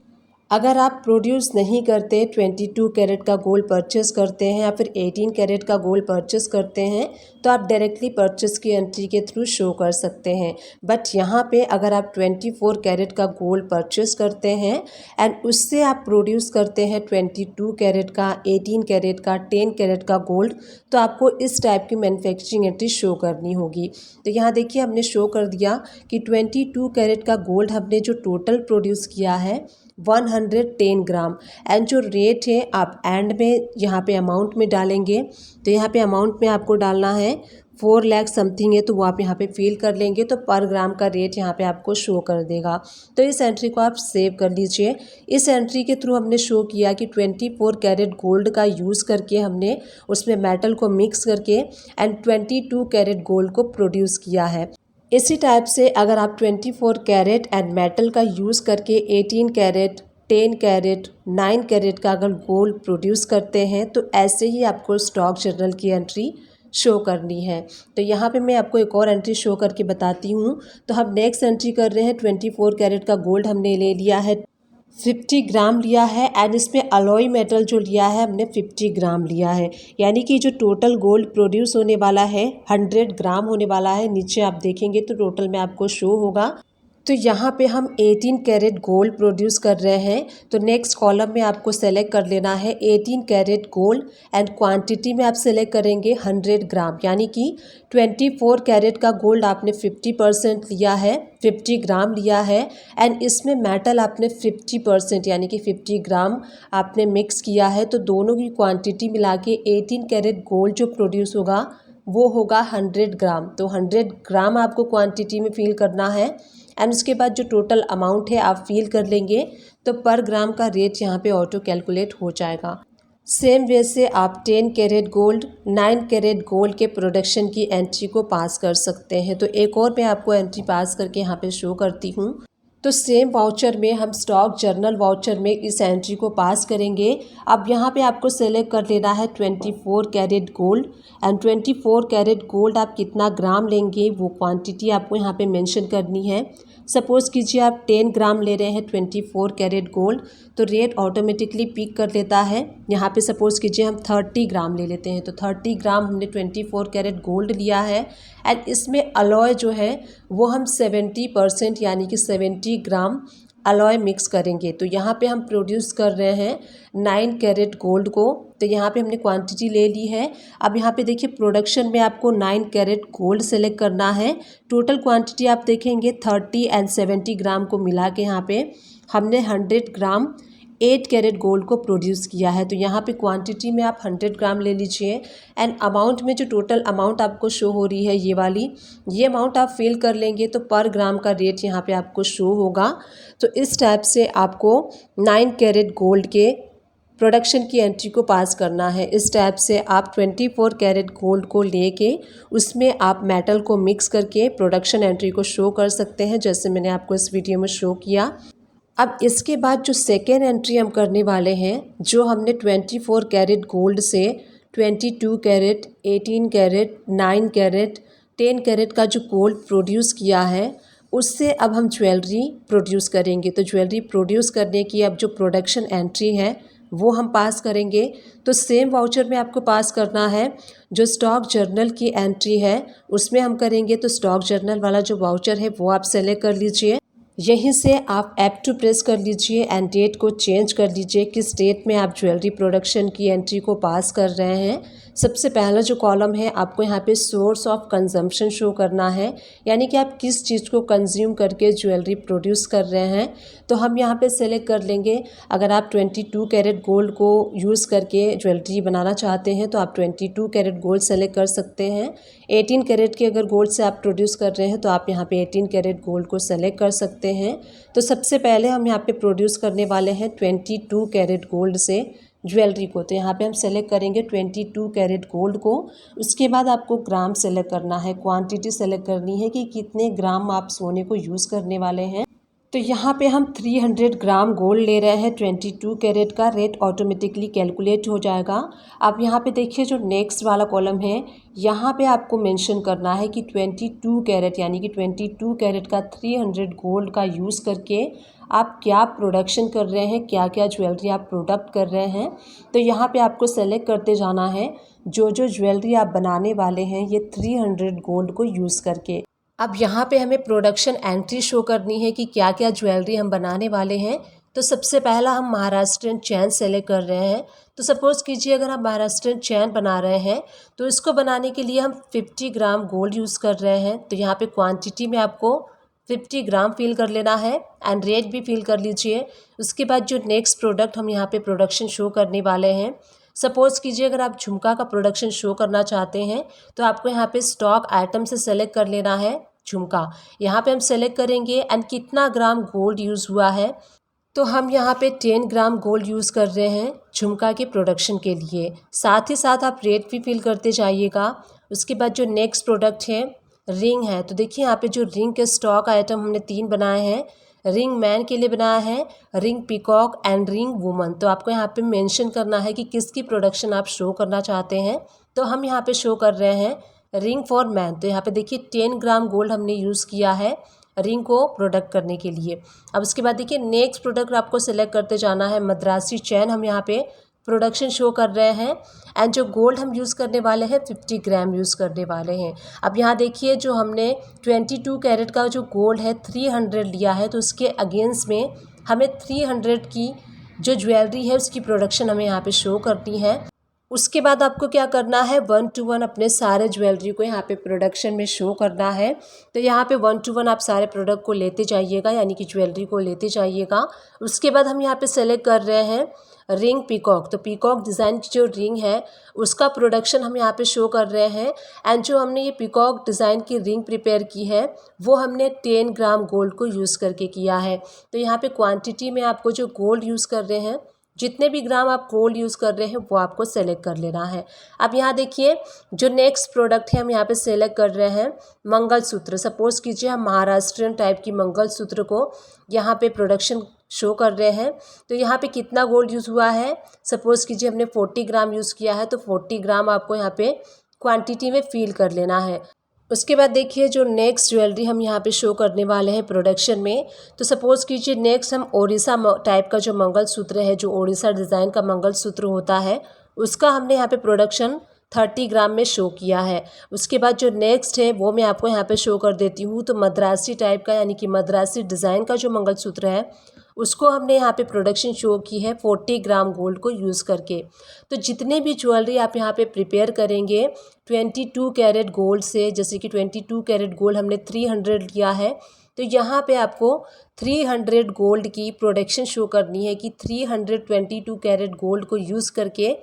अगर आप प्रोड्यूस नहीं करते 22 कैरेट का गोल्ड परचेस करते हैं या फिर 18 कैरेट का गोल्ड परचेस करते हैं तो आप डायरेक्टली परचेस की एंट्री के थ्रू शो कर सकते हैं। बट यहाँ पे अगर आप 24 कैरेट का गोल्ड परचेस करते हैं एंड उससे आप प्रोड्यूस करते हैं 22 कैरेट का, 18 कैरेट का, 10 कैरेट का गोल्ड, तो आपको इस टाइप की मैन्युफैक्चरिंग एंट्री शो करनी होगी। तो यहाँ देखिए हमने शो कर दिया कि 22 कैरेट का गोल्ड हमने जो टोटल प्रोड्यूस किया है 110 ग्राम एंड जो रेट है आप एंड में यहाँ पे अमाउंट में डालेंगे। तो यहाँ पे अमाउंट में आपको डालना है 4 लाख समथिंग है, तो वो आप यहाँ पे फिल कर लेंगे तो पर ग्राम का रेट यहाँ पे आपको शो कर देगा। तो इस एंट्री को आप सेव कर लीजिए। इस एंट्री के थ्रू हमने शो किया कि 24 कैरेट गोल्ड का यूज़ करके हमने उसमें मेटल को मिक्स करके एंड 22 कैरेट गोल्ड को प्रोड्यूस किया है। इसी टाइप से अगर आप 24 कैरेट एंड मेटल का यूज़ करके 18 कैरेट, 10 कैरेट, 9 कैरेट का अगर गोल्ड प्रोड्यूस करते हैं तो ऐसे ही आपको स्टॉक जर्नल की एंट्री शो करनी है। तो यहाँ पे मैं आपको एक और एंट्री शो करके बताती हूँ। तो हम नेक्स्ट एंट्री कर रहे हैं 24 कैरेट का गोल्ड हमने ले लिया है 50 ग्राम लिया है एंड इसमें अलॉय मेटल जो लिया है हमने 50 ग्राम लिया है, यानी कि जो टोटल गोल्ड प्रोड्यूस होने वाला है 100 ग्राम होने वाला है। नीचे आप देखेंगे तो टोटल में आपको शो होगा। तो यहाँ पे हम 18 कैरेट गोल्ड प्रोड्यूस कर रहे हैं। तो नेक्स्ट कॉलम में आपको सेलेक्ट कर लेना है 18 कैरेट गोल्ड एंड क्वांटिटी में आप सेलेक्ट करेंगे 100 ग्राम, यानी कि 24 कैरेट का गोल्ड आपने 50% लिया है, 50 ग्राम लिया है एंड इसमें मेटल आपने 50% यानी कि 50 ग्राम आपने मिक्स किया है। तो दोनों की क्वांटिटी मिला के 18 कैरेट गोल्ड जो प्रोड्यूस होगा वो होगा 100 ग्राम। तो 100 ग्राम आपको क्वांटिटी में फिल करना है एंड उसके बाद जो टोटल अमाउंट है आप फिल कर लेंगे तो पर ग्राम का रेट यहाँ पे ऑटो कैलकुलेट हो जाएगा। सेम वे से आप 10 कैरेट गोल्ड, 9 कैरेट गोल्ड के प्रोडक्शन की एंट्री को पास कर सकते हैं। तो एक और मैं आपको एंट्री पास करके यहाँ पे शो करती हूँ। तो सेम वाउचर में हम स्टॉक जर्नल वाउचर में इस एंट्री को पास करेंगे। अब यहाँ पे आपको सेलेक्ट कर लेना है 24 carat gold and 24 carat gold आप कितना ग्राम लेंगे वो क्वांटिटी आपको यहाँ पे मेंशन करनी है। सपोज़ कीजिए आप 10 ग्राम ले रहे हैं 24 कैरेट गोल्ड, तो रेट ऑटोमेटिकली पिक कर लेता है। यहाँ पे सपोज़ कीजिए हम 30 ग्राम ले लेते हैं, तो 30 ग्राम हमने 24 कैरेट गोल्ड लिया है एंड इसमें अलॉय जो है वो हम 70% यानी कि 70 ग्राम अलॉय मिक्स करेंगे। तो यहाँ पे हम प्रोड्यूस कर रहे हैं 9 कैरेट गोल्ड को, तो यहाँ पे हमने क्वांटिटी ले ली है। अब यहाँ पे देखिए प्रोडक्शन में आपको 9 कैरेट गोल्ड सेलेक्ट करना है। टोटल क्वांटिटी आप देखेंगे 30 एंड 70 ग्राम को मिला के यहाँ पे हमने 100 ग्राम 8 कैरेट गोल्ड को प्रोड्यूस किया है। तो यहाँ पे क्वांटिटी में आप 100 ग्राम ले लीजिए एंड अमाउंट में जो टोटल अमाउंट आपको शो हो रही है ये वाली, ये अमाउंट आप फिल कर लेंगे तो पर ग्राम का रेट यहाँ पे आपको शो होगा। तो इस टाइप से आपको 9 कैरेट गोल्ड के प्रोडक्शन की एंट्री को पास करना है। इस टाइप से आप 24 कैरेट गोल्ड को लेके उसमें आप मेटल को मिक्स करके प्रोडक्शन एंट्री को शो कर सकते हैं, जैसे मैंने आपको इस वीडियो में शो किया। अब इसके बाद जो सेकेंड एंट्री हम करने वाले हैं, जो हमने 24 कैरेट गोल्ड से 22 कैरेट, 18 कैरेट, 9 कैरेट, 10 कैरेट का जो गोल्ड प्रोड्यूस किया है, उससे अब हम ज्वेलरी प्रोड्यूस करेंगे। तो ज्वेलरी प्रोड्यूस करने की अब जो प्रोडक्शन एंट्री है वो हम पास करेंगे। तो सेम वाउचर में आपको पास करना है। जो स्टॉक जर्नल की एंट्री है उसमें हम करेंगे, तो स्टॉक जर्नल वाला जो वाउचर है वो आप सेलेक्ट कर लीजिए। यहीं से आप ऐप टू प्रेस कर लीजिए एंड डेट को चेंज कर लीजिए किस डेट में आप ज्वेलरी प्रोडक्शन की एंट्री को पास कर रहे हैं। सबसे पहला जो कॉलम है आपको यहाँ पे सोर्स ऑफ कंजम्पशन शो करना है, यानी कि आप किस चीज़ को कंज्यूम करके ज्वेलरी प्रोड्यूस कर रहे हैं। तो हम यहाँ पे सेलेक्ट कर लेंगे, अगर आप 22 कैरेट गोल्ड को यूज़ करके ज्वेलरी बनाना चाहते हैं तो आप 22 कैरेट गोल्ड सेलेक्ट कर सकते हैं। 18 कैरेट के अगर गोल्ड से आप प्रोड्यूस कर रहे हैं तो आप यहाँ पे 18 कैरेट गोल्ड को सेलेक्ट कर सकते हैं। तो सबसे पहले हम यहाँ पे प्रोड्यूस करने वाले हैं 22 कैरेट गोल्ड से ज्वेलरी को। तो यहाँ पे हम सेलेक्ट करेंगे 22 कैरेट गोल्ड को। उसके बाद आपको ग्राम सेलेक्ट करना है, क्वांटिटी सेलेक्ट करनी है कि कितने ग्राम आप सोने को यूज़ करने वाले हैं। तो यहाँ पे हम 300 ग्राम गोल्ड ले रहे हैं। 22 कैरेट का रेट ऑटोमेटिकली कैलकुलेट हो जाएगा। अब यहाँ पे देखिए जो नेक्स्ट वाला कॉलम है, यहाँ पे आपको मेंशन करना है कि 22 कैरेट यानी कि 22 कैरेट का 300 गोल्ड का यूज़ करके आप क्या प्रोडक्शन कर रहे हैं, क्या क्या ज्वेलरी आप प्रोडक्ट कर रहे हैं। तो यहाँ पे आपको सेलेक्ट करते जाना है जो जो ज्वेलरी आप बनाने वाले हैं ये 300 गोल्ड को यूज़ करके। अब यहाँ पे हमें प्रोडक्शन एंट्री शो करनी है कि क्या क्या ज्वेलरी हम बनाने वाले हैं। तो सबसे पहला हम महाराष्ट्रियन चैन सेलेक्ट कर रहे हैं। तो सपोज़ कीजिए अगर हम महाराष्ट्रियन चैन बना रहे हैं तो इसको बनाने के लिए हम 50 ग्राम गोल्ड यूज़ कर रहे हैं। तो यहाँ पे क्वांटिटी में आपको 50 ग्राम फिल कर लेना है एंड रेट भी फिल कर लीजिए। उसके बाद जो नेक्स्ट प्रोडक्ट हम यहाँ पे प्रोडक्शन शो करने वाले हैं, सपोज़ कीजिए अगर आप झुमका का प्रोडक्शन शो करना चाहते हैं तो आपको यहाँ पे स्टॉक आइटम से सेलेक्ट कर लेना है झुमका। यहाँ पे हम सेलेक्ट करेंगे एंड कितना ग्राम गोल्ड यूज़ हुआ है। तो हम यहाँ पे 10 ग्राम गोल्ड यूज़ कर रहे हैं झुमका के प्रोडक्शन के लिए। साथ ही साथ आप रेट भी फिल करते जाइएगा। उसके बाद जो नेक्स्ट प्रोडक्ट है रिंग है। तो देखिए यहाँ पे जो रिंग के स्टॉक आइटम हमने 3 बनाए हैं। रिंग मैन के लिए बनाया है, ring peacock and ring woman. तो आपको यहाँ पे मेंशन करना है कि किसकी प्रोडक्शन आप शो करना चाहते हैं। तो हम यहाँ पे शो कर रहे हैं रिंग फॉर मैन। तो यहाँ पे देखिए 10 ग्राम गोल्ड हमने यूज़ किया है रिंग को प्रोडक्ट करने के लिए। अब उसके बाद देखिए नेक्स्ट प्रोडक्ट आपको सेलेक्ट करते जाना है। मद्रासी चैन हम यहाँ पे प्रोडक्शन शो कर रहे हैं एंड जो गोल्ड हम यूज़ करने वाले हैं 50 ग्राम यूज़ करने वाले हैं। अब यहाँ देखिए जो हमने 22 कैरेट का जो गोल्ड है 300 लिया है, तो उसके अगेंस्ट में हमें 300 की जो ज्वेलरी है उसकी प्रोडक्शन हमें यहाँ पे शो करनी है। उसके बाद आपको क्या करना है 1 to 1 अपने सारे ज्वेलरी को यहाँ पे प्रोडक्शन में शो करना है। तो यहाँ पे 1 to 1 आप सारे प्रोडक्ट को लेते जाइएगा, यानी कि ज्वेलरी को लेते जाइएगा। उसके बाद हम यहाँ पे सेलेक्ट कर रहे हैं रिंग पीकॉक। तो पीकॉक डिज़ाइन की जो रिंग है उसका प्रोडक्शन हम यहाँ पे शो कर रहे हैं एंड जो हमने ये पीकॉक डिज़ाइन की रिंग प्रिपेयर की है वो हमने 10 ग्राम गोल्ड को यूज़ करके किया है। तो यहाँ पे क्वांटिटी में आपको जो गोल्ड यूज़ कर रहे हैं, जितने भी ग्राम आप गोल्ड यूज़ कर रहे हैं वो आपको सेलेक्ट कर लेना है। अब यहाँ देखिए जो नेक्स्ट प्रोडक्ट है हम यहाँ पे सेलेक्ट कर रहे हैं मंगलसूत्र। सपोज़ कीजिए हम महाराष्ट्रियन टाइप की मंगलसूत्र को यहाँ पे प्रोडक्शन शो कर रहे हैं। तो यहाँ पे कितना गोल्ड यूज़ हुआ है, सपोज़ कीजिए हमने 40 ग्राम यूज़ किया है, तो 40 ग्राम आपको यहाँ पे क्वांटिटी में फिल कर लेना है। उसके बाद देखिए जो नेक्स्ट ज्वेलरी हम यहाँ पे शो करने वाले हैं प्रोडक्शन में, तो सपोज़ कीजिए नेक्स्ट हम ओडिशा टाइप का जो मंगलसूत्र है, जो ओडिशा डिज़ाइन का मंगलसूत्र होता है, उसका हमने यहाँ पे प्रोडक्शन 30 ग्राम में शो किया है। उसके बाद जो नेक्स्ट है वो मैं आपको यहाँ पे शो कर देती हूँ। तो मद्रासी टाइप का यानी कि मद्रासी डिज़ाइन का जो मंगलसूत्र है उसको हमने यहाँ पे प्रोडक्शन शो की है 40 ग्राम गोल्ड को यूज़ करके। तो जितने भी ज्वेलरी आप यहाँ पे प्रिपेयर करेंगे 22 कैरेट गोल्ड से, जैसे कि 22 कैरेट गोल्ड हमने 300 लिया है, तो यहाँ पे आपको 300 गोल्ड की प्रोडक्शन शो करनी है कि 322 कैरेट गोल्ड को यूज़ करके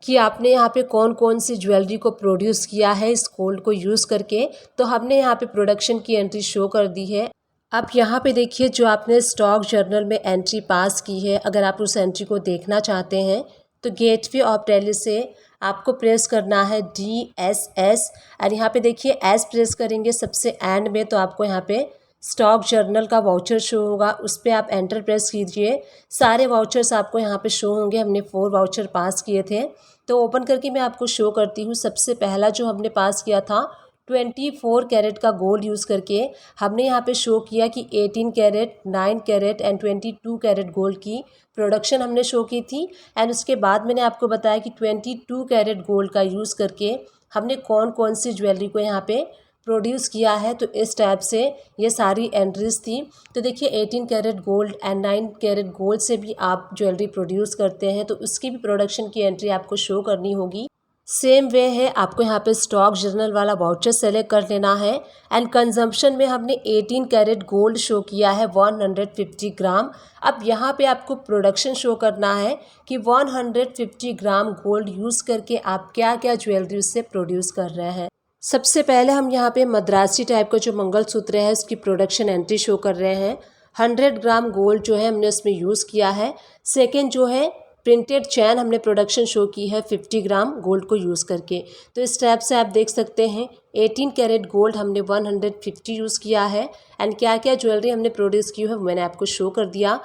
कि आपने यहाँ पे कौन कौन सी ज्वेलरी को प्रोड्यूस किया है इस गोल्ड को यूज़ करके। तो हमने यहाँ पे प्रोडक्शन की एंट्री शो कर दी है। अब यहाँ पे देखिए जो आपने स्टॉक जर्नल में एंट्री पास की है, अगर आप उस एंट्री को देखना चाहते हैं तो गेटवे ऑफ टैली से आपको प्रेस करना है DSS। और यहाँ पे देखिए एस प्रेस करेंगे सबसे एंड में तो आपको यहाँ पे स्टॉक जर्नल का वाउचर शो होगा, उस पर आप एंटर प्रेस कीजिए। सारे वाउचर्स आपको यहाँ पे शो होंगे। हमने 4 वाउचर पास किए थे तो ओपन करके मैं आपको शो करती हूँ। सबसे पहला जो हमने पास किया था 24 कैरेट का गोल्ड यूज़ करके हमने यहाँ पे शो किया कि 18 carat, 9 carat and 22 carat gold की प्रोडक्शन हमने शो की थी। एंड उसके बाद मैंने आपको बताया कि 22 कैरेट गोल्ड का यूज़ करके हमने कौन कौन सी ज्वेलरी को यहाँ पे प्रोड्यूस किया है। तो इस टाइप से ये सारी एंट्रीज थी। तो देखिए 18 carat gold and 9 carat gold से भी आप ज्वेलरी प्रोड्यूस करते हैं तो उसकी भी प्रोडक्शन की एंट्री आपको शो करनी होगी। सेम वे है, आपको यहाँ पे स्टॉक जर्नल वाला वाउचर सेलेक्ट कर लेना है। एंड कंजम्पशन में हमने 18 कैरेट गोल्ड शो किया है 150 ग्राम। अब यहाँ पे आपको प्रोडक्शन शो करना है कि 150 ग्राम गोल्ड यूज़ करके आप क्या क्या ज्वेलरी उससे प्रोड्यूस कर रहे हैं। सबसे पहले हम यहाँ पे मद्रासी टाइप का जो मंगलसूत्र है उसकी प्रोडक्शन एंट्री शो कर रहे हैं। 100 ग्राम गोल्ड जो है हमने उसमें यूज़ किया है। सेकेंड जो है प्रिंटेड चैन हमने प्रोडक्शन शो की है 50 ग्राम गोल्ड को यूज़ करके। तो इस टाइप से आप देख सकते हैं 18 कैरेट गोल्ड हमने 150 यूज़ किया है। एंड क्या क्या ज्वेलरी हमने प्रोड्यूस की है मैंने आपको शो कर दिया।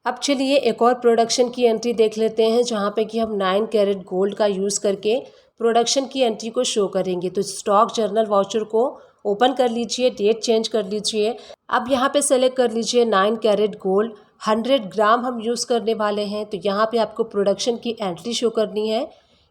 अब चलिए एक और प्रोडक्शन की एंट्री देख लेते हैं जहाँ पे कि हम 9 कैरेट गोल्ड का यूज़ करके प्रोडक्शन की एंट्री को शो करेंगे। तो स्टॉक जर्नल वाउचर को ओपन कर लीजिए, डेट चेंज कर लीजिए। अब यहाँ पे सेलेक्ट कर लीजिए 9 कैरेट गोल्ड, 100 ग्राम हम यूज़ करने वाले हैं। तो यहाँ पे आपको प्रोडक्शन की एंट्री शो करनी है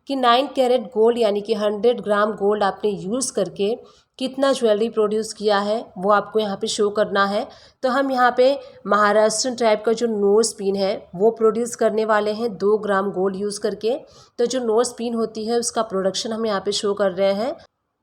कि 9 कैरेट गोल्ड यानी कि 100 ग्राम गोल्ड आपने यूज़ करके कितना ज्वेलरी प्रोड्यूस किया है वो आपको यहाँ पे शो करना है। तो हम यहाँ पे महाराष्ट्रन टाइप का जो नोज़ पिन है वो प्रोड्यूस करने वाले हैं 2 ग्राम गोल्ड यूज़ करके। तो जो नोज़ पिन होती है उसका प्रोडक्शन हम यहाँ पे शो कर रहे हैं।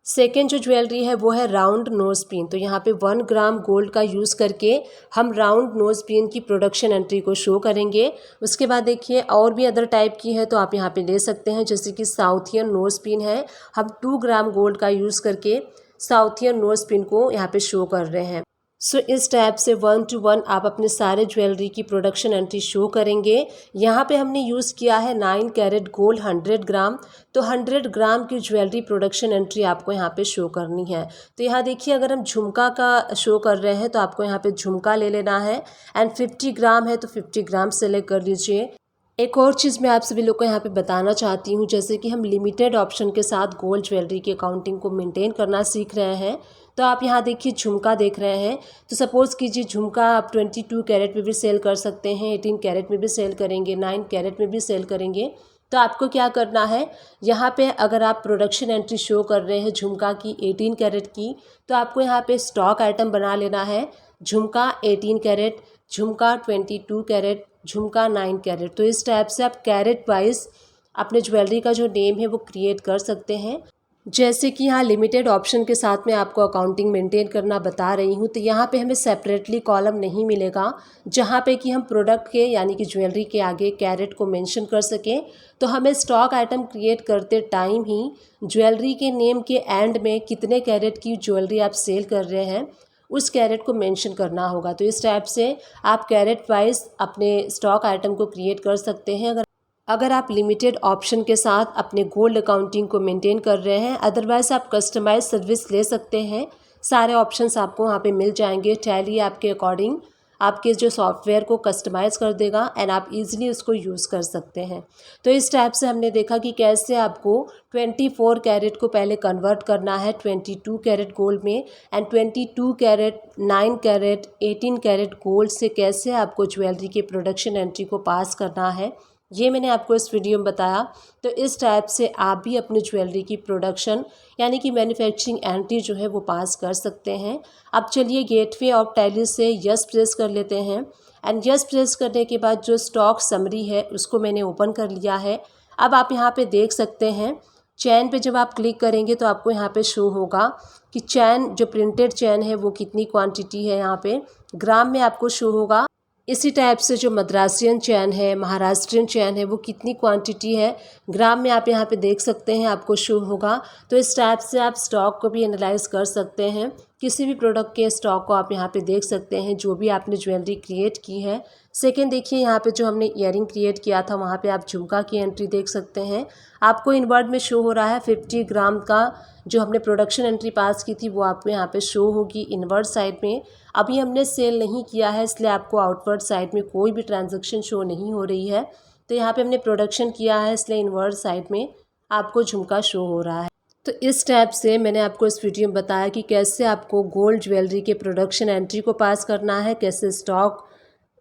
सेकेंड जो ज्वेलरी है वो है राउंड नोज़ पिन। तो यहाँ पे 1 ग्राम गोल्ड का यूज़ करके हम राउंड नोज़ पिन की प्रोडक्शन एंट्री को शो करेंगे। उसके बाद देखिए और भी अदर टाइप की है तो आप यहाँ पे ले सकते हैं, जैसे कि साउथियन नोज़ पिन है। हम 2 ग्राम गोल्ड का यूज़ करके साउथियन नोज़ पिन को यहाँ पे शो कर रहे हैं। सो इस टाइप से 1 to 1 आप अपने सारे ज्वेलरी की प्रोडक्शन एंट्री शो करेंगे। यहाँ पे हमने यूज़ किया है 9 कैरेट गोल्ड 100 ग्राम। तो 100 ग्राम की ज्वेलरी प्रोडक्शन एंट्री आपको यहाँ पे शो करनी है। तो यहाँ देखिए अगर हम झुमका का शो कर रहे हैं तो आपको यहाँ पे झुमका ले लेना है। एंड 50 ग्राम है तो 50 ग्राम सेलेक्ट कर लीजिए। एक और चीज़ मैं आप सभी लोग को यहाँ पे बताना चाहती हूँ, जैसे कि हम लिमिटेड ऑप्शन के साथ गोल्ड ज्वेलरी की अकाउंटिंग को मेंटेन करना सीख रहे हैं। तो आप यहाँ देखिए झुमका देख रहे हैं। तो सपोज़ कीजिए झुमका आप 22 कैरेट में भी सेल कर सकते हैं, 18 कैरेट में भी सेल करेंगे, 9 कैरेट में भी सेल करेंगे। तो आपको क्या करना है, यहाँ पे अगर आप प्रोडक्शन एंट्री शो कर रहे हैं झुमका की 18 कैरेट की, तो आपको यहाँ पे स्टॉक आइटम बना लेना है। झुमका 18 कैरेट, झुमका 22 कैरेट, झुमका 9 कैरेट। तो इस टाइप से आप कैरेट वाइज अपने ज्वेलरी का जो नेम है वो क्रिएट कर सकते हैं। जैसे कि यहाँ लिमिटेड ऑप्शन के साथ में आपको अकाउंटिंग मेंटेन करना बता रही हूँ, तो यहाँ पे हमें सेपरेटली कॉलम नहीं मिलेगा जहाँ पे कि हम प्रोडक्ट के यानी कि ज्वेलरी के आगे कैरेट को मेंशन कर सकें। तो हमें स्टॉक आइटम क्रिएट करते टाइम ही ज्वेलरी के नेम के एंड में कितने कैरेट की ज्वेलरी आप सेल कर रहे हैं उस कैरेट को मेंशन करना होगा। तो इस टाइप से आप कैरेट वाइज अपने स्टॉक आइटम को क्रिएट कर सकते हैं अगर आप लिमिटेड ऑप्शन के साथ अपने गोल्ड अकाउंटिंग को मेंटेन कर रहे हैं। अदरवाइज़ आप कस्टमाइज सर्विस ले सकते हैं। सारे ऑप्शंस आपको वहाँ पे मिल जाएंगे। टैली आपके अकॉर्डिंग आपके जो सॉफ्टवेयर को कस्टमाइज़ कर देगा एंड आप इजीली उसको यूज़ कर सकते हैं। तो इस टाइप से हमने देखा कि कैसे आपको 24 कैरेट को पहले कन्वर्ट करना है 22 कैरेट गोल्ड में and 22 carat, 9 carat, 18 carat gold से कैसे आपको ज्वेलरी के प्रोडक्शन एंट्री को पास करना है, ये मैंने आपको इस वीडियो में बताया। तो इस टाइप से आप भी अपनी ज्वेलरी की प्रोडक्शन यानी कि मैन्युफैक्चरिंग एंट्री जो है वो पास कर सकते हैं। अब चलिए गेटवे ऑफ टैली से यस प्रेस कर लेते हैं। एंड यस प्रेस करने के बाद जो स्टॉक समरी है उसको मैंने ओपन कर लिया है। अब आप यहाँ पे देख सकते हैं चैन पे जब आप क्लिक करेंगे तो आपको यहाँ पे शो होगा कि चैन जो प्रिंटेड चैन है वो कितनी क्वांटिटी है, यहाँ पे ग्राम में आपको शो होगा। इसी टाइप से जो मद्रासियन चैन है, महाराष्ट्रियन चैन है, वो कितनी क्वांटिटी है ग्राम में आप यहाँ पे देख सकते हैं, आपको शो होगा। तो इस टाइप से आप स्टॉक को भी एनालाइज कर सकते हैं, किसी भी प्रोडक्ट के स्टॉक को आप यहाँ पे देख सकते हैं जो भी आपने ज्वेलरी क्रिएट की है। सेकेंड देखिए, यहाँ पे जो हमने ईयरिंग क्रिएट किया था वहाँ पे आप झुमका की एंट्री देख सकते हैं। आपको इनवर्ड में शो हो रहा है 50 ग्राम का जो हमने प्रोडक्शन एंट्री पास की थी वो आपको यहाँ पे शो होगी इनवर्ड साइड में। अभी हमने सेल नहीं किया है इसलिए आपको आउटवर्ड साइड में कोई भी ट्रांजैक्शन शो नहीं हो रही है। तो यहाँ पे हमने प्रोडक्शन किया है इसलिए इनवर्ड साइड में आपको झुमका शो हो रहा है। तो इस टाइप से मैंने आपको इस वीडियो में बताया कि कैसे आपको गोल्ड ज्वेलरी के प्रोडक्शन एंट्री को पास करना है, कैसे स्टॉक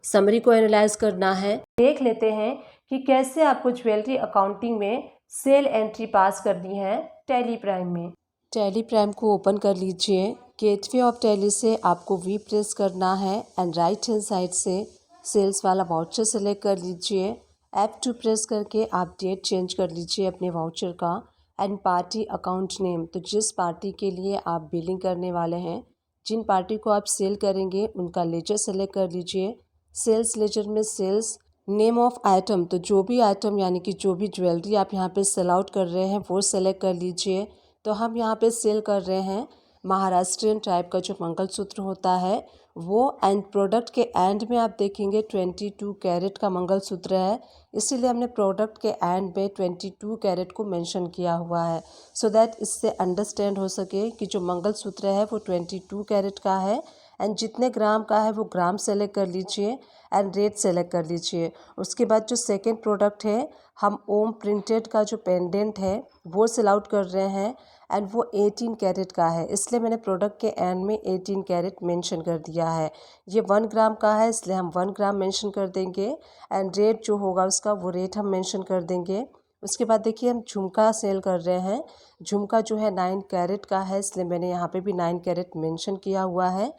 समरी को एनालाइज करना है। देख लेते हैं कि कैसे आपको ज्वेलरी अकाउंटिंग में सेल एंट्री पास करनी है टैली प्राइम में। टैली प्राइम को ओपन कर लीजिए। गेटवे ऑफ टैली से आपको वी प्रेस करना है एंड राइट हैंड साइड से सेल्स वाला वाउचर सेलेक्ट कर लीजिए। F2 प्रेस करके आप डेट चेंज कर लीजिए अपने वाउचर का एंड पार्टी अकाउंट नेम। तो जिस पार्टी के लिए आप बिलिंग करने वाले हैं, जिन पार्टी को आप सेल करेंगे उनका लेजर सेलेक्ट कर लीजिए। सेल्स लेजर में सेल्स नेम ऑफ आइटम, तो जो भी आइटम यानी कि जो भी ज्वेलरी आप यहाँ पे सेल आउट कर रहे हैं वो सेलेक्ट कर लीजिए। तो हम यहाँ पे सेल कर रहे हैं महाराष्ट्रियन टाइप का जो मंगलसूत्र होता है वो, एंड प्रोडक्ट के एंड में आप देखेंगे 22 कैरेट का मंगलसूत्र है, इसीलिए हमने प्रोडक्ट के एंड में 22 कैरेट को मेंशन किया हुआ है सो दैट इससे अंडरस्टैंड हो सके कि जो मंगलसूत्र है वो 22 कैरेट का है एंड जितने ग्राम का है वो ग्राम सेलेक्ट कर लीजिए एंड रेट सेलेक्ट कर लीजिए। उसके बाद जो सेकेंड प्रोडक्ट है, हम ओम प्रिंटेड का जो पेंडेंट है वो सेल आउट कर रहे हैं एंड वो 18 कैरेट का है, इसलिए मैंने प्रोडक्ट के एंड में 18 कैरेट मेंशन कर दिया है। ये 1 ग्राम का है इसलिए हम 1 ग्राम मेंशन कर देंगे एंड रेट जो होगा उसका वो रेट हम मेंशन कर देंगे। उसके बाद देखिए, हम झुमका सेल कर रहे हैं। झुमका जो है 9 कैरेट का है इसलिए मैंने यहाँ पे भी 9 कैरेट मेंशन किया हुआ है।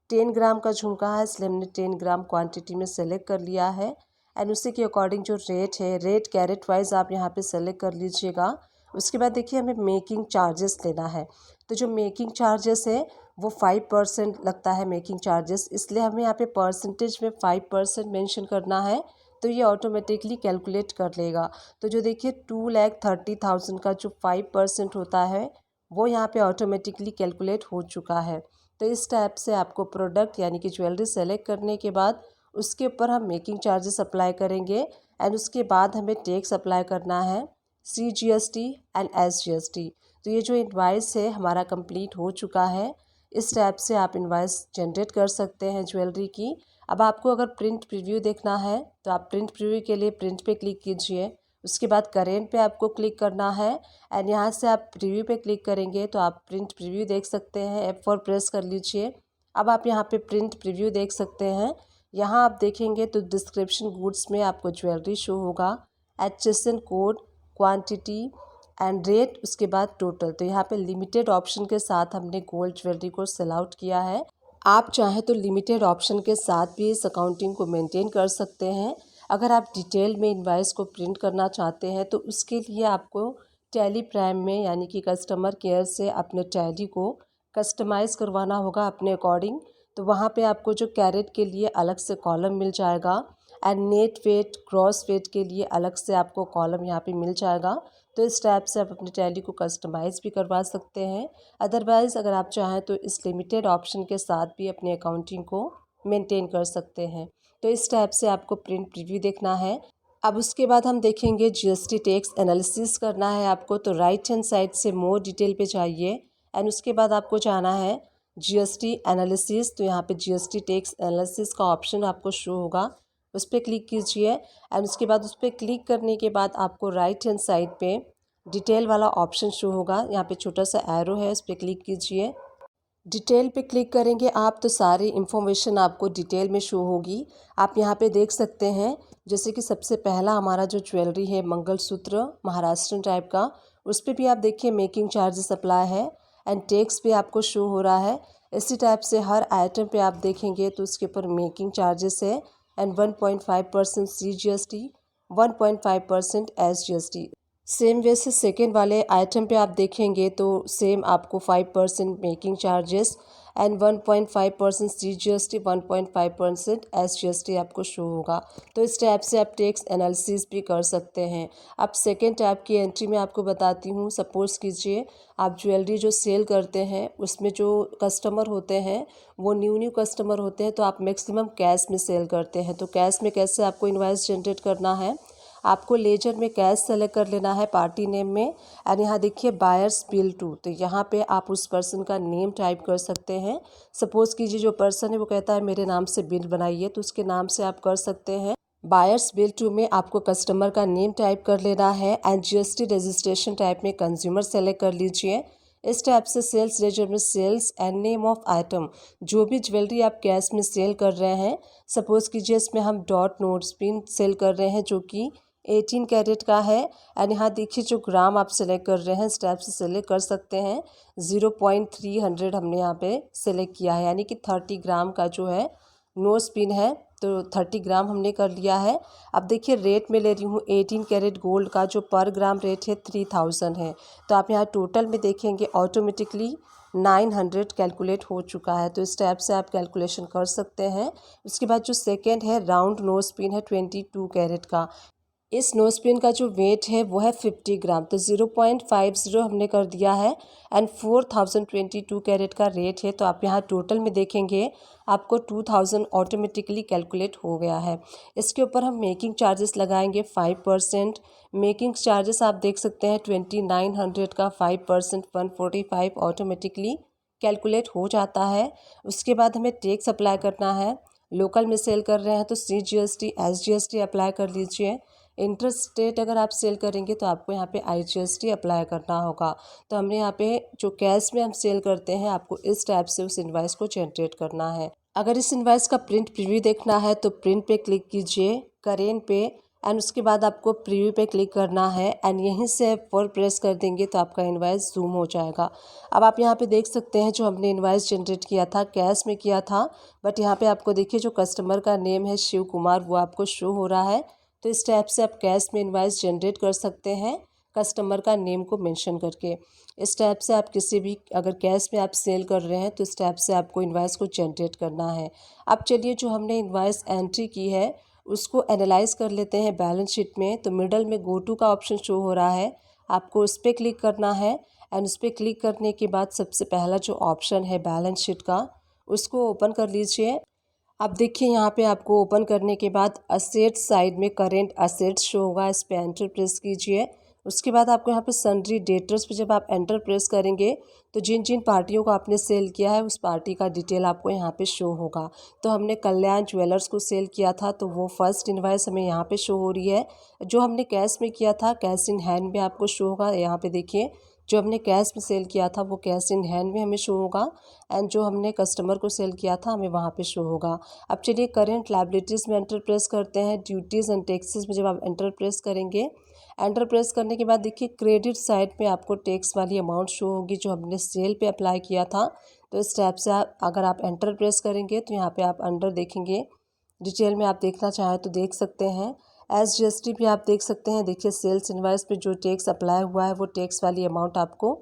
10 ग्राम का झुमका है इसलिए हमने 10 ग्राम क्वांटिटी में सेलेक्ट कर लिया है एंड उसी के अकॉर्डिंग जो रेट है, रेट कैरेट वाइज आप यहाँ पे सेलेक्ट कर लीजिएगा। उसके बाद देखिए, हमें मेकिंग चार्जेस लेना है। तो जो मेकिंग चार्जेस है वो 5% लगता है मेकिंग चार्जेस, इसलिए हमें यहाँ पे परसेंटेज में 5% मेंशन करना है तो ये ऑटोमेटिकली कैलकुलेट कर लेगा। तो जो देखिए 2,30,000 का जो 5% होता है वो यहाँ पे ऑटोमेटिकली कैलकुलेट हो चुका है। तो इस टाइप से आपको प्रोडक्ट यानी कि ज्वेलरी सेलेक्ट करने के बाद उसके ऊपर हम मेकिंग चार्जेस अप्लाई करेंगे एंड उसके बाद हमें टैक्स अप्लाई करना है, CGST एंड SGST। तो ये जो इनवाइस है हमारा कंप्लीट हो चुका है। इस टाइप से आप इनवाइस जनरेट कर सकते हैं ज्वेलरी की। अब आपको अगर प्रिंट प्रीव्यू देखना है तो आप प्रिंट प्रीव्यू के लिए प्रिंट पे क्लिक कीजिए। उसके बाद करेंट पे आपको क्लिक करना है एंड यहाँ से आप प्रीव्यू पे क्लिक करेंगे तो आप प्रिंट प्रीव्यू देख सकते हैं। F4 प्रेस कर लीजिए। अब आप यहाँ पे प्रिंट प्रीव्यू देख सकते हैं। यहाँ आप देखेंगे तो डिस्क्रिप्शन गुड्स में आपको ज्वेलरी शो होगा, HSN code, quantity and rate, उसके बाद टोटल। तो यहाँ पे लिमिटेड ऑप्शन के साथ हमने गोल्ड ज्वेलरी को सेल आउट किया है। आप चाहें तो लिमिटेड ऑप्शन के साथ भी इस अकाउंटिंग को मेंटेन कर सकते हैं। अगर आप डिटेल में इनवाइस को प्रिंट करना चाहते हैं तो उसके लिए आपको टैली प्राइम में यानी कि कस्टमर केयर से अपने टैली को कस्टमाइज़ करवाना होगा अपने अकॉर्डिंग। तो वहाँ पे आपको जो कैरेट के लिए अलग से कॉलम मिल जाएगा and net weight, gross weight के लिए अलग से आपको कॉलम यहाँ पे मिल जाएगा। तो इस टाइप से आप अपने टैली को कस्टमाइज़ भी करवा सकते हैं। अदरवाइज़ अगर आप चाहें तो इस लिमिटेड ऑप्शन के साथ भी अपने अकाउंटिंग को मेंटेन कर सकते हैं। तो इस टाइप से आपको प्रिंट प्रीव्यू देखना है। अब उसके बाद हम देखेंगे GST टैक्स एनालिसिस करना है आपको। तो राइट हैंड साइड से मोर डिटेल पे जाइए एंड उसके बाद आपको जाना है GST एनालिसिस। तो यहाँ पे GST टैक्स एनालिसिस का ऑप्शन आपको शो होगा, उस पर क्लिक कीजिए एंड उसके बाद उस पर क्लिक करने के बाद आपको राइट हैंड साइड पे डिटेल वाला ऑप्शन शो होगा। यहाँ पे छोटा सा एरो है, उस पर क्लिक कीजिए। डिटेल पे क्लिक करेंगे आप तो सारी इन्फॉर्मेशन आपको डिटेल में शो होगी। आप यहाँ पे देख सकते हैं जैसे कि सबसे पहला हमारा जो ज्वेलरी है मंगलसूत्र महाराष्ट्रन टाइप का, उस पर भी आप देखिए मेकिंग चार्जेस अप्लाई है एंड टैक्स भी आपको शो हो रहा है। इसी टाइप से हर आइटम पे आप देखेंगे तो उसके ऊपर मेकिंग चार्जेस है and 1.5% CGST, 1.5% SGST। Same way से सेकेंड वाले आइटम पे आप देखेंगे तो सेम आपको 5% making charges and 1.5% CGST, 1.5% SGST आपको शो होगा। तो इस टैब से आप टैक्स एनालिसिस भी कर सकते हैं। अब सेकेंड टैब की एंट्री में आपको बताती हूँ। सपोज़ कीजिए आप ज्वेलरी जो सेल करते हैं उसमें जो कस्टमर होते हैं वो न्यू कस्टमर होते हैं, तो आप मैक्सिमम कैश में सेल करते हैं। तो कैश में कैसे आपको इनवॉइस जनरेट करना है, आपको लेजर में कैश सेलेक्ट कर लेना है पार्टी नेम में, एंड यहाँ देखिए बायर्स बिल टू, तो यहाँ पे आप उस पर्सन का नेम टाइप कर सकते हैं। सपोज़ कीजिए जो पर्सन है वो कहता है मेरे नाम से बिल बनाइए, तो उसके नाम से आप कर सकते हैं। बायर्स बिल टू में आपको कस्टमर का नेम टाइप कर लेना है एंड GST रजिस्ट्रेशन टाइप में कंज्यूमर सेलेक्ट कर लीजिए। इस टाइप से सेल्स लेजर में sales and name of item, जो भी ज्वेलरी आप कैश में सेल कर रहे हैं, सपोज़ कीजिए इसमें हम डॉट नोट्स पिन सेल कर रहे हैं जो कि 18 कैरेट का है, एंड यहाँ देखिए जो ग्राम आप सेलेक्ट कर रहे हैं इस टाइप से सेलेक्ट कर सकते हैं। 0.300 हमने यहाँ पे सेलेक्ट किया है, यानी कि 30 ग्राम का जो है नोज पिन है, तो 30 ग्राम हमने कर लिया है। अब देखिए रेट में ले रही हूँ 18 कैरेट गोल्ड का, जो पर ग्राम रेट है 3000 है। तो आप यहाँ टोटल में देखेंगे ऑटोमेटिकली 900 कैलकुलेट हो चुका है। तो इस टाइप से आप कैलकुलेशन कर सकते हैं। उसके बाद जो सेकेंड है राउंड नोज पिन है 22 कैरेट का। इस नोज पिन का जो वेट है वो है 50 ग्राम, तो 0.50 हमने कर दिया है एंड 4022 कैरेट का रेट है। तो आप यहाँ टोटल में देखेंगे आपको 2000 ऑटोमेटिकली कैलकुलेट हो गया है। इसके ऊपर हम मेकिंग चार्जेस लगाएंगे 5%। मेकिंग चार्जेस आप देख सकते हैं 2900 का 5% 145 ऑटोमेटिकली कैलकुलेट हो जाता है। उसके बाद हमें टैक्स अप्लाई करना है। लोकल में सेल कर रहे हैं तो CGST SGST अप्लाई कर लीजिए। इंटर स्टेट अगर आप सेल करेंगे तो आपको यहाँ पे IGST अप्लाई करना होगा। तो हमने यहाँ पे जो कैश में हम सेल करते हैं आपको इस टाइप से उस इनवॉइस को जनरेट करना है। अगर इस इनवॉइस का प्रिंट प्रीव्यू देखना है तो प्रिंट पे क्लिक कीजिए, करेंट पे, एंड उसके बाद आपको प्रीव्यू पे क्लिक करना है एंड यहीं से फॉर प्रेस कर देंगे तो आपका इनवॉइस जूम हो जाएगा। अब आप यहाँ पे देख सकते हैं जो हमने इनवॉइस जनरेट किया था कैश में किया था, बट यहाँ पे आपको देखिए जो कस्टमर का नेम है शिव कुमार वो आपको शो हो रहा है। तो इस टाइप से आप कैश में इनवॉइस जनरेट कर सकते हैं कस्टमर का नेम को मेंशन करके। इस टाइप से आप किसी भी अगर कैश में आप सेल कर रहे हैं तो इस टाइप से आपको इनवॉइस को जनरेट करना है। अब चलिए जो हमने इनवॉइस एंट्री की है उसको एनालाइज कर लेते हैं बैलेंस शीट में। तो मिडल में गो टू का ऑप्शन शो हो रहा है, आपको उस पर क्लिक करना है एंड उस पर क्लिक करने के बाद सबसे पहला जो ऑप्शन है बैलेंस शीट का उसको ओपन कर लीजिए। अब देखिए यहाँ पे आपको ओपन करने के बाद असेट्स साइड में करेंट असेट्स शो होगा, इस पे एंटर प्रेस कीजिए। उसके बाद आपको यहाँ पे सन्ड्री डेटर्स पे जब आप एंटर प्रेस करेंगे तो जिन जिन पार्टियों को आपने सेल किया है उस पार्टी का डिटेल आपको यहाँ पे शो होगा। तो हमने कल्याण ज्वेलर्स को सेल किया था तो वो फर्स्ट इनवॉइस हमें यहाँ पे शो हो रही है। जो हमने कैश में किया था कैश इन हैंड में आपको शो होगा। यहाँ पे देखिए जो हमने कैश में सेल किया था वो कैश इन हैंड में हमें शो होगा एंड जो हमने कस्टमर को सेल किया था हमें वहाँ पे शो होगा। अब चलिए करेंट लायबिलिटीज़ में एंटर प्रेस करते हैं। ड्यूटीज़ एंड टैक्सेस में जब आप एंटर प्रेस करेंगे, एंटर प्रेस करने के बाद देखिए क्रेडिट साइड पे आपको टैक्स वाली अमाउंट शो होगी जो हमने सेल पे अप्लाई किया था। तो इस टाइप से अगर आप एंटर प्रेस करेंगे तो यहाँ पे आप अंडर देखेंगे, डिटेल में आप देखना चाहें तो देख सकते हैं। SGST भी आप देख सकते हैं। देखिए सेल्स इनवॉइस पे जो टैक्स अप्लाई हुआ है वो टैक्स वाली अमाउंट आपको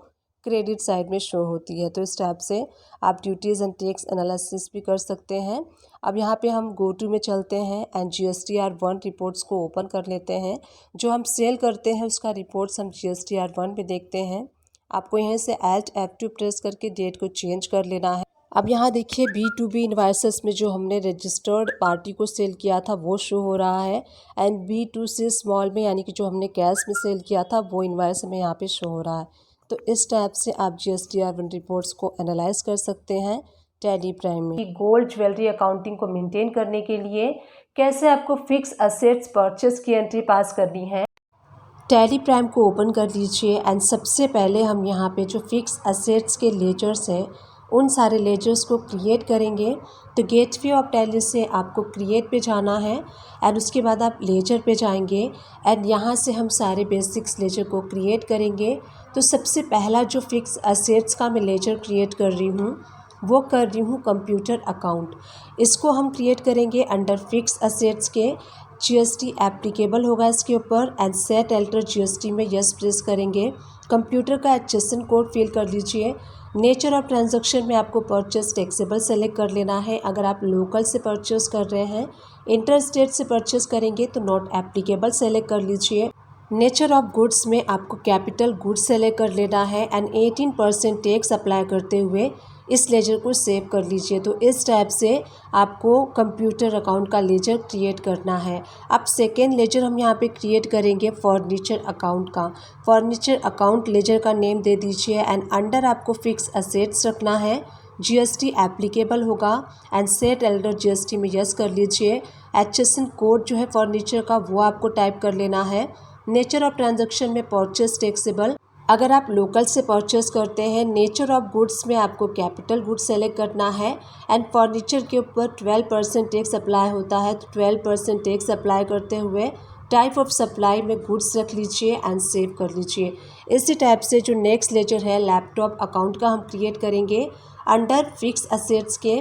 क्रेडिट साइड में शो होती है। तो इस टाइप से आप ड्यूटीज़ एंड टैक्स एनालिसिस भी कर सकते हैं। अब यहाँ पे हम गो टू में चलते हैं एंड GSTR1 रिपोर्ट्स को ओपन कर लेते हैं। जो हम सेल करते हैं उसका रिपोर्ट्स हम GSTR1 पे देखते हैं। आपको यहीं से Alt F2 प्रेस करके डेट को चेंज कर लेना है। अब यहाँ देखिए B2B इनवॉइसेस में जो हमने रजिस्टर्ड पार्टी को सेल किया था वो शो हो रहा है एंड B2C स्मॉल में यानी कि जो हमने कैश में सेल किया था वो इनवॉइस हमें यहाँ पे शो हो रहा है। तो इस टाइप से आप GSTR1 रिपोर्ट्स को एनालाइज कर सकते हैं टैली प्राइम में। गोल्ड ज्वेलरी अकाउंटिंग को मेंटेन करने के लिए कैसे आपको फिक्स असेट्स परचेस की एंट्री पास करनी है। टैली प्राइम को ओपन कर लीजिए एंड सबसे पहले हम यहाँ पे जो फिक्स असेट्स के लेजर्स हैं उन सारे लेजर्स को क्रिएट करेंगे। तो गेटवे ऑफ टैली से आपको क्रिएट पे जाना है एंड उसके बाद आप लेजर पे जाएंगे एंड यहाँ से हम सारे बेसिक्स लेजर को क्रिएट करेंगे। तो सबसे पहला जो फिक्स असेट्स का मैं लेजर क्रिएट कर रही हूँ वो कर रही हूँ कंप्यूटर अकाउंट। इसको हम क्रिएट करेंगे अंडर फिक्स असेट्स के। जीएसटी एप्लीकेबल होगा इसके ऊपर एंड सेट एल्टर जीएसटी में यस प्रेस करेंगे। कंप्यूटर का एचएसएन कोड फिल कर लीजिए। नेचर ऑफ ट्रांजैक्शन में आपको परचेस टैक्सेबल सेलेक्ट कर लेना है। अगर आप लोकल से परचेस कर रहे हैं, इंटर स्टेट से परचेस करेंगे तो नॉट एप्लीकेबल सेलेक्ट कर लीजिए। नेचर ऑफ गुड्स में आपको कैपिटल गुड्स सेलेक्ट कर लेना है एंड 18% टैक्स अप्लाई करते हुए इस लेजर को सेव कर लीजिए। तो इस टाइप से आपको कंप्यूटर अकाउंट का लेजर क्रिएट करना है। अब सेकेंड लेजर हम यहाँ पे क्रिएट करेंगे फर्नीचर अकाउंट का। फर्नीचर अकाउंट लेजर का नेम दे दीजिए एंड अंडर आपको फिक्स असेट्स रखना है। जीएसटी एप्लीकेबल होगा एंड सेट एल्डर जीएसटी में यस कर लीजिए। एचएसएन कोड जो है फर्नीचर का वो आपको टाइप कर लेना है। नेचर ऑफ ट्रांजैक्शन में परचेस टैक्सेबल, अगर आप लोकल से परचेस करते हैं। नेचर ऑफ गुड्स में आपको कैपिटल गुड्स सेलेक्ट करना है एंड फर्नीचर के ऊपर 12% टैक्स अप्लाई होता है, तो 12% टैक्स अप्लाई करते हुए टाइप ऑफ सप्लाई में गुड्स रख लीजिए एंड सेव कर लीजिए। इसी टाइप से जो नेक्स्ट लेजर है लैपटॉप अकाउंट का हम क्रिएट करेंगे अंडर फिक्स असेट्स के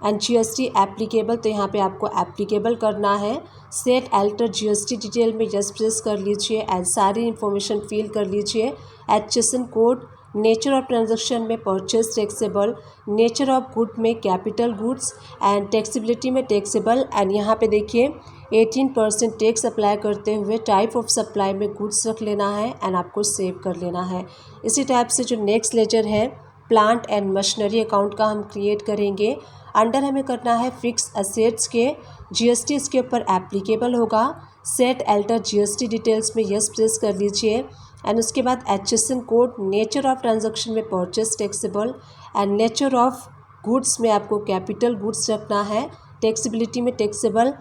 एंड जीएसटी एप्लीकेबल, तो यहाँ पे आपको एप्लीकेबल करना है। सेट एल्टर जीएसटी डिटेल में यस प्रेस कर लीजिए एंड सारी इन्फॉर्मेशन फिल कर लीजिए। HSN code, nature of transaction में purchase taxable, nature of good में कैपिटल गुड्स एंड टैक्सेबिलिटी में टैक्सेबल एंड यहाँ पे देखिए 18% टैक्स अप्लाई करते हुए टाइप ऑफ सप्लाई में गुड्स रख लेना है एंड आपको सेव कर लेना है। इसी टाइप से जो नेक्स्ट लेजर है प्लांट एंड मशीनरी अकाउंट का हम क्रिएट करेंगे। अंडर हमें करना है फिक्स असेट्स के। जीएसटी इसके ऊपर एप्लीकेबल होगा। सेट एल्टर जीएसटी डिटेल्स में यस प्रेस कर लीजिए एंड उसके बाद HSN code, nature of transaction में purchase taxable and nature of goods में आपको कैपिटल गुड्स रखना है, टैक्सेबिलिटी में टैक्सेबल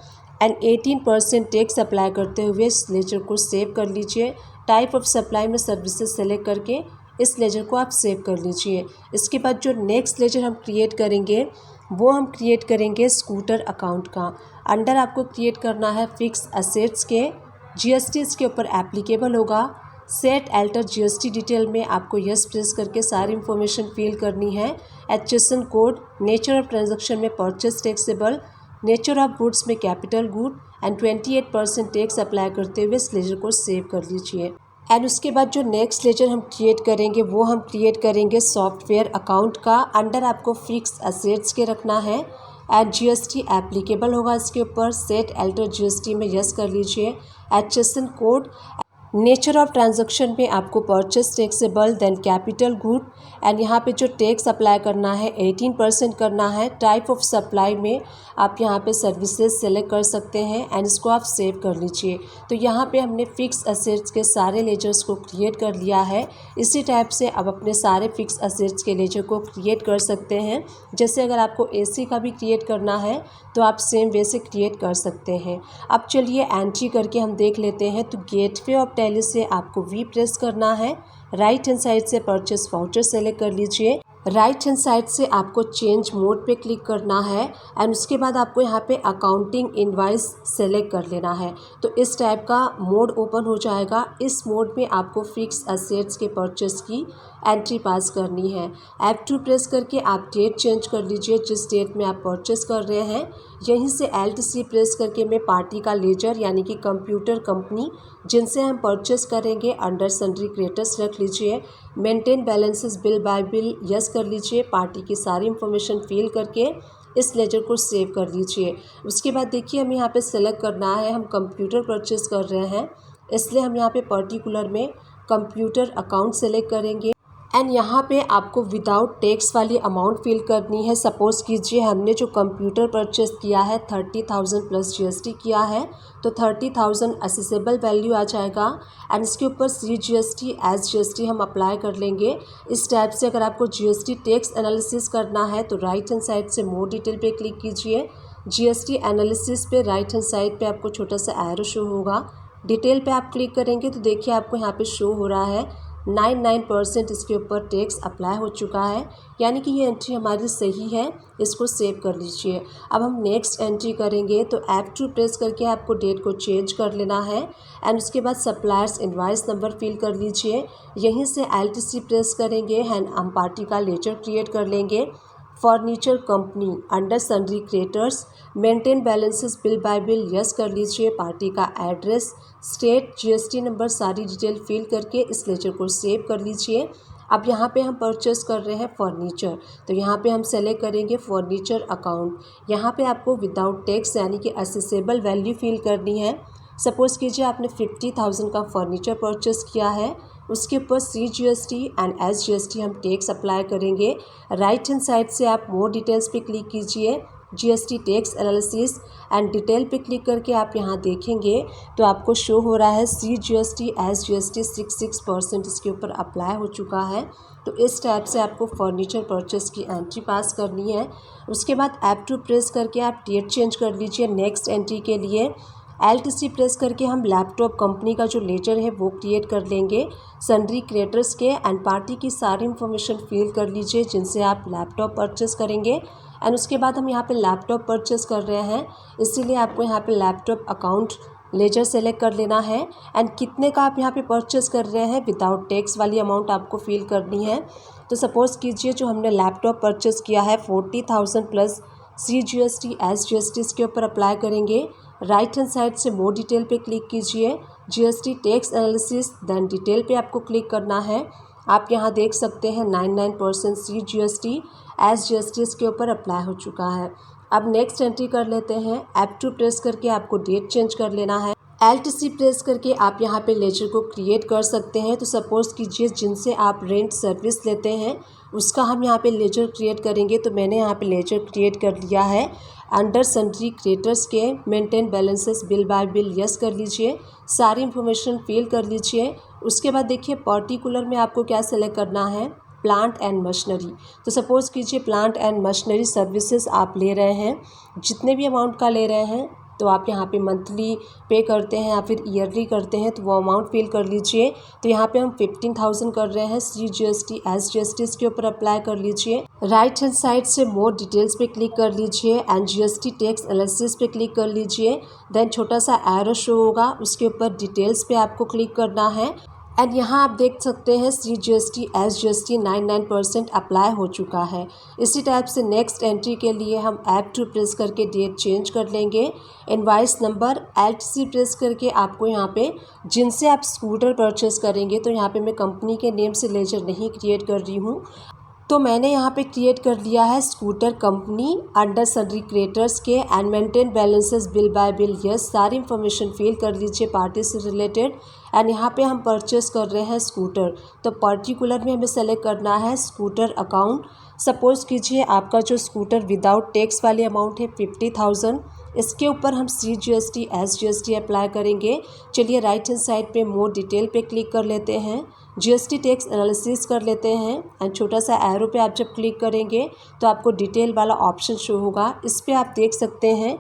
एंड 18% टैक्स अप्लाई करते हुए इस लेजर को सेव कर लीजिए। टाइप ऑफ सप्लाई में सर्विसेज सेलेक्ट करके इस लेजर को आप सेव कर लीजिए। इसके बाद जो नेक्स्ट लेजर हम क्रिएट करेंगे वो हम क्रिएट करेंगे स्कूटर अकाउंट का। अंडर आपको क्रिएट करना है फिक्स असेट्स के। जीएसटी इसके ऊपर एप्लीकेबल होगा। सेट एल्टर जीएसटी डिटेल में आपको यस प्रेस करके सारी इन्फॉर्मेशन फिल करनी है। HSN code, nature of transaction में purchase taxable, nature of goods में capital good and 28% tax apply करते हुए इस लेजर को सेव कर लीजिए। एंड उसके बाद जो नेक्स्ट लेजर हम क्रिएट करेंगे वो हम क्रिएट करेंगे सॉफ्टवेयर अकाउंट का। अंडर आपको फिक्स असेट्स के रखना है एंड जीएसटी एप्लीकेबल होगा इसके ऊपर। सेट एल्टर जीएसटी में यस कर लीजिए। HSN code, nature of transaction में आपको purchase taxable then capital good and यहाँ पे जो टैक्स अप्लाई करना है 18% करना है। टाइप ऑफ सप्लाई में आप यहाँ पे सर्विसेज सेलेक्ट कर सकते हैं एंड इसको आप सेव कर लीजिए। तो यहाँ पे हमने फिक्स असेट्स के सारे लेजर्स को क्रिएट कर लिया है। इसी टाइप से अब अपने सारे फिक्स असेट्स के लेजर को क्रिएट कर सकते हैं। जैसे अगर आपको एसी का भी क्रिएट करना है तो आप सेम वे से क्रिएट कर सकते हैं। अब चलिए एंट्री करके हम देख लेते हैं। तो गेटवे ऑफ टैली से आपको वी प्रेस करना है। राइट हैंड साइड से परचेस वाउचर सेलेक्ट कर लीजिए। राइट हैंड साइड से आपको चेंज मोड पे क्लिक करना है एंड उसके बाद आपको यहाँ पे अकाउंटिंग इनवाइस सेलेक्ट कर लेना है। तो इस टाइप का मोड ओपन हो जाएगा। इस मोड में आपको फिक्स असेट्स के परचेस की एंट्री पास करनी है। F2 प्रेस करके आप डेट चेंज कर लीजिए जिस डेट में आप परचेस कर रहे हैं। यहीं से LTC प्रेस करके मैं पार्टी का लेजर यानी कि कंप्यूटर कंपनी जिनसे हम परचेस करेंगे अंडर सन्ड्री क्रेडिटर्स रख लीजिए। Maintain balances bill by bill yes कर लीजिए। पार्टी की सारी इन्फॉर्मेशन फिल करके इस लेजर को सेव कर लीजिए। उसके बाद देखिए हमें यहाँ पे सेलेक्ट करना है, हम कंप्यूटर परचेस कर रहे हैं इसलिए हम यहाँ पे पर्टिकुलर में कंप्यूटर अकाउंट सेलेक्ट करेंगे एंड यहाँ पे आपको विदाउट टैक्स वाली अमाउंट फिल करनी है। सपोज़ कीजिए हमने जो कंप्यूटर परचेस किया है 30,000 प्लस जीएसटी किया है तो 30,000 असेसेबल वैल्यू आ जाएगा एंड इसके ऊपर CGST एज जीएसटी हम अप्लाई कर लेंगे। इस टाइप से अगर आपको जीएसटी टैक्स एनालिसिस करना है तो राइट हैंड साइड से मोर डिटेल पे क्लिक कीजिए। जीएसटी एनालिसिस पे राइट हैंड साइड पे आपको छोटा सा एरो शो होगा। डिटेल पे आप क्लिक करेंगे तो देखिए आपको यहाँ पे शो हो रहा है 99% इसके ऊपर टैक्स अप्लाई हो चुका है, यानी कि ये एंट्री हमारी सही है। इसको सेव कर लीजिए। अब हम नेक्स्ट एंट्री करेंगे तो F2 प्रेस करके आपको डेट को चेंज कर लेना है एंड उसके बाद सप्लायर्स इनवाइस नंबर फिल कर लीजिए। यहीं से LTC प्रेस करेंगे एंड हम पार्टी का लेजर क्रिएट कर लेंगे। Furniture company under sundry creditors, maintain balances bill by bill yes कर लीजिए, पार्टी का एड्रेस, स्टेट, जीएसटी नंबर, सारी डिटेल फिल करके इस लेजर को सेव कर लीजिए। अब यहाँ पे हम परचेस कर रहे हैं फर्नीचर, तो यहाँ पे हम सेलेक्ट करेंगे फर्नीचर अकाउंट। यहाँ पे आपको विदाउट टैक्स यानी कि असेसेबल वैल्यू फिल करनी है। सपोज़ कीजिए आपने 50,000 का फर्नीचर परचेस किया है, उसके ऊपर CGST एंड SGST हम टैक्स अप्लाई करेंगे। राइट हैंड साइड से आप मोर डिटेल्स पे क्लिक कीजिए, GST tax analysis and detail पे क्लिक करके आप यहाँ देखेंगे तो आपको शो हो रहा है CGST SGST 66% इसके ऊपर अप्लाई हो चुका है। तो इस टाइप से आपको फर्नीचर परचेस की एंट्री पास करनी है। उसके बाद F2 प्रेस करके आप डेट चेंज कर लीजिए नेक्स्ट एंट्री के लिए। LTC प्रेस करके हम लैपटॉप कंपनी का जो लेजर है वो क्रिएट कर लेंगे सन्ड्री क्रिएटर्स के, एंड पार्टी की सारी इन्फॉर्मेशन फिल कर लीजिए जिनसे आप लैपटॉप परचेस करेंगे। एंड उसके बाद हम यहाँ पे लैपटॉप परचेस कर रहे हैं, इसीलिए आपको यहाँ पे लैपटॉप अकाउंट लेजर सेलेक्ट कर लेना है। एंड कितने का आप यहाँ पे परचेस कर रहे हैं विदाउट टैक्स वाली अमाउंट आपको फिल करनी है। तो सपोज़ कीजिए जो हमने लैपटॉप परचेस किया है 40,000 प्लस CGST SGST इसके ऊपर अप्लाई करेंगे। राइट हैंड साइड से मोर डिटेल पे क्लिक कीजिए, GST tax analysis then detail पे आपको क्लिक करना है। आप यहाँ देख सकते हैं 99% CGST SGST इसके ऊपर अप्लाई हो चुका है। अब नेक्स्ट एंट्री कर लेते हैं। F2 प्रेस करके आपको डेट चेंज कर लेना है। LTC प्रेस करके आप यहाँ पे लेजर को क्रिएट कर सकते हैं। तो सपोज़ कीजिए जिनसे आप रेंट सर्विस लेते हैं उसका हम यहाँ पे लेजर क्रिएट करेंगे, तो मैंने यहाँ पे लेजर क्रिएट कर लिया है अंडर सन्ड्री क्रिएटर्स के। Maintain balances bill by bill yes कर लीजिए, सारी इन्फॉर्मेशन फिल कर लीजिए। उसके बाद देखिए पर्टिकुलर में आपको क्या सेलेक्ट करना है, प्लांट एंड मशीनरी। तो सपोज़ कीजिए प्लांट एंड मशीनरी सर्विसेज आप ले रहे हैं, जितने भी अमाउंट का ले रहे हैं तो आप यहाँ पे मंथली पे करते हैं या फिर ईयरली करते हैं तो वो अमाउंट फिल कर लीजिए। तो यहाँ पे हम 15,000 कर रहे हैं, CGST SGST इसके ऊपर अप्लाई कर लीजिए। राइट हैंड साइड से मोर डिटेल्स पे क्लिक कर लीजिए एंड GST टैक्स एनालिसिस पे क्लिक कर लीजिए। देन छोटा सा एरो शो होगा, उसके ऊपर डिटेल्स पे आपको क्लिक करना है। एंड यहाँ आप देख सकते हैं CGST SGST 99% अप्लाई हो चुका है। इसी टाइप से नेक्स्ट एंट्री के लिए हम F2 प्रेस करके डेट चेंज कर लेंगे। इनवाइस नंबर LTC प्रेस करके आपको यहाँ पे जिनसे आप स्कूटर परचेस करेंगे, तो यहाँ पे मैं कंपनी के नेम से लेजर नहीं क्रिएट कर रही हूँ, तो मैंने यहाँ पे क्रिएट कर लिया है scooter company under sundry creators के। And maintain balances bill by bill yes, सारी इन्फॉर्मेशन फिल कर लीजिए पार्टी से रिलेटेड। एंड यहाँ पे हम परचेस कर रहे हैं स्कूटर, तो पर्टिकुलर में हमें सेलेक्ट करना है स्कूटर अकाउंट। सपोज़ कीजिए आपका जो स्कूटर विदाउट टैक्स वाली अमाउंट है 50,000, इसके ऊपर हम CGST SGST अप्लाई करेंगे। चलिए राइट हैंड साइड पे मोर डिटेल पे क्लिक कर लेते हैं, GST टैक्स एनालिसिस कर लेते हैं। एंड छोटा सा एरो पे आप जब क्लिक करेंगे तो आपको डिटेल वाला ऑप्शन शो होगा, इस पर आप देख सकते हैं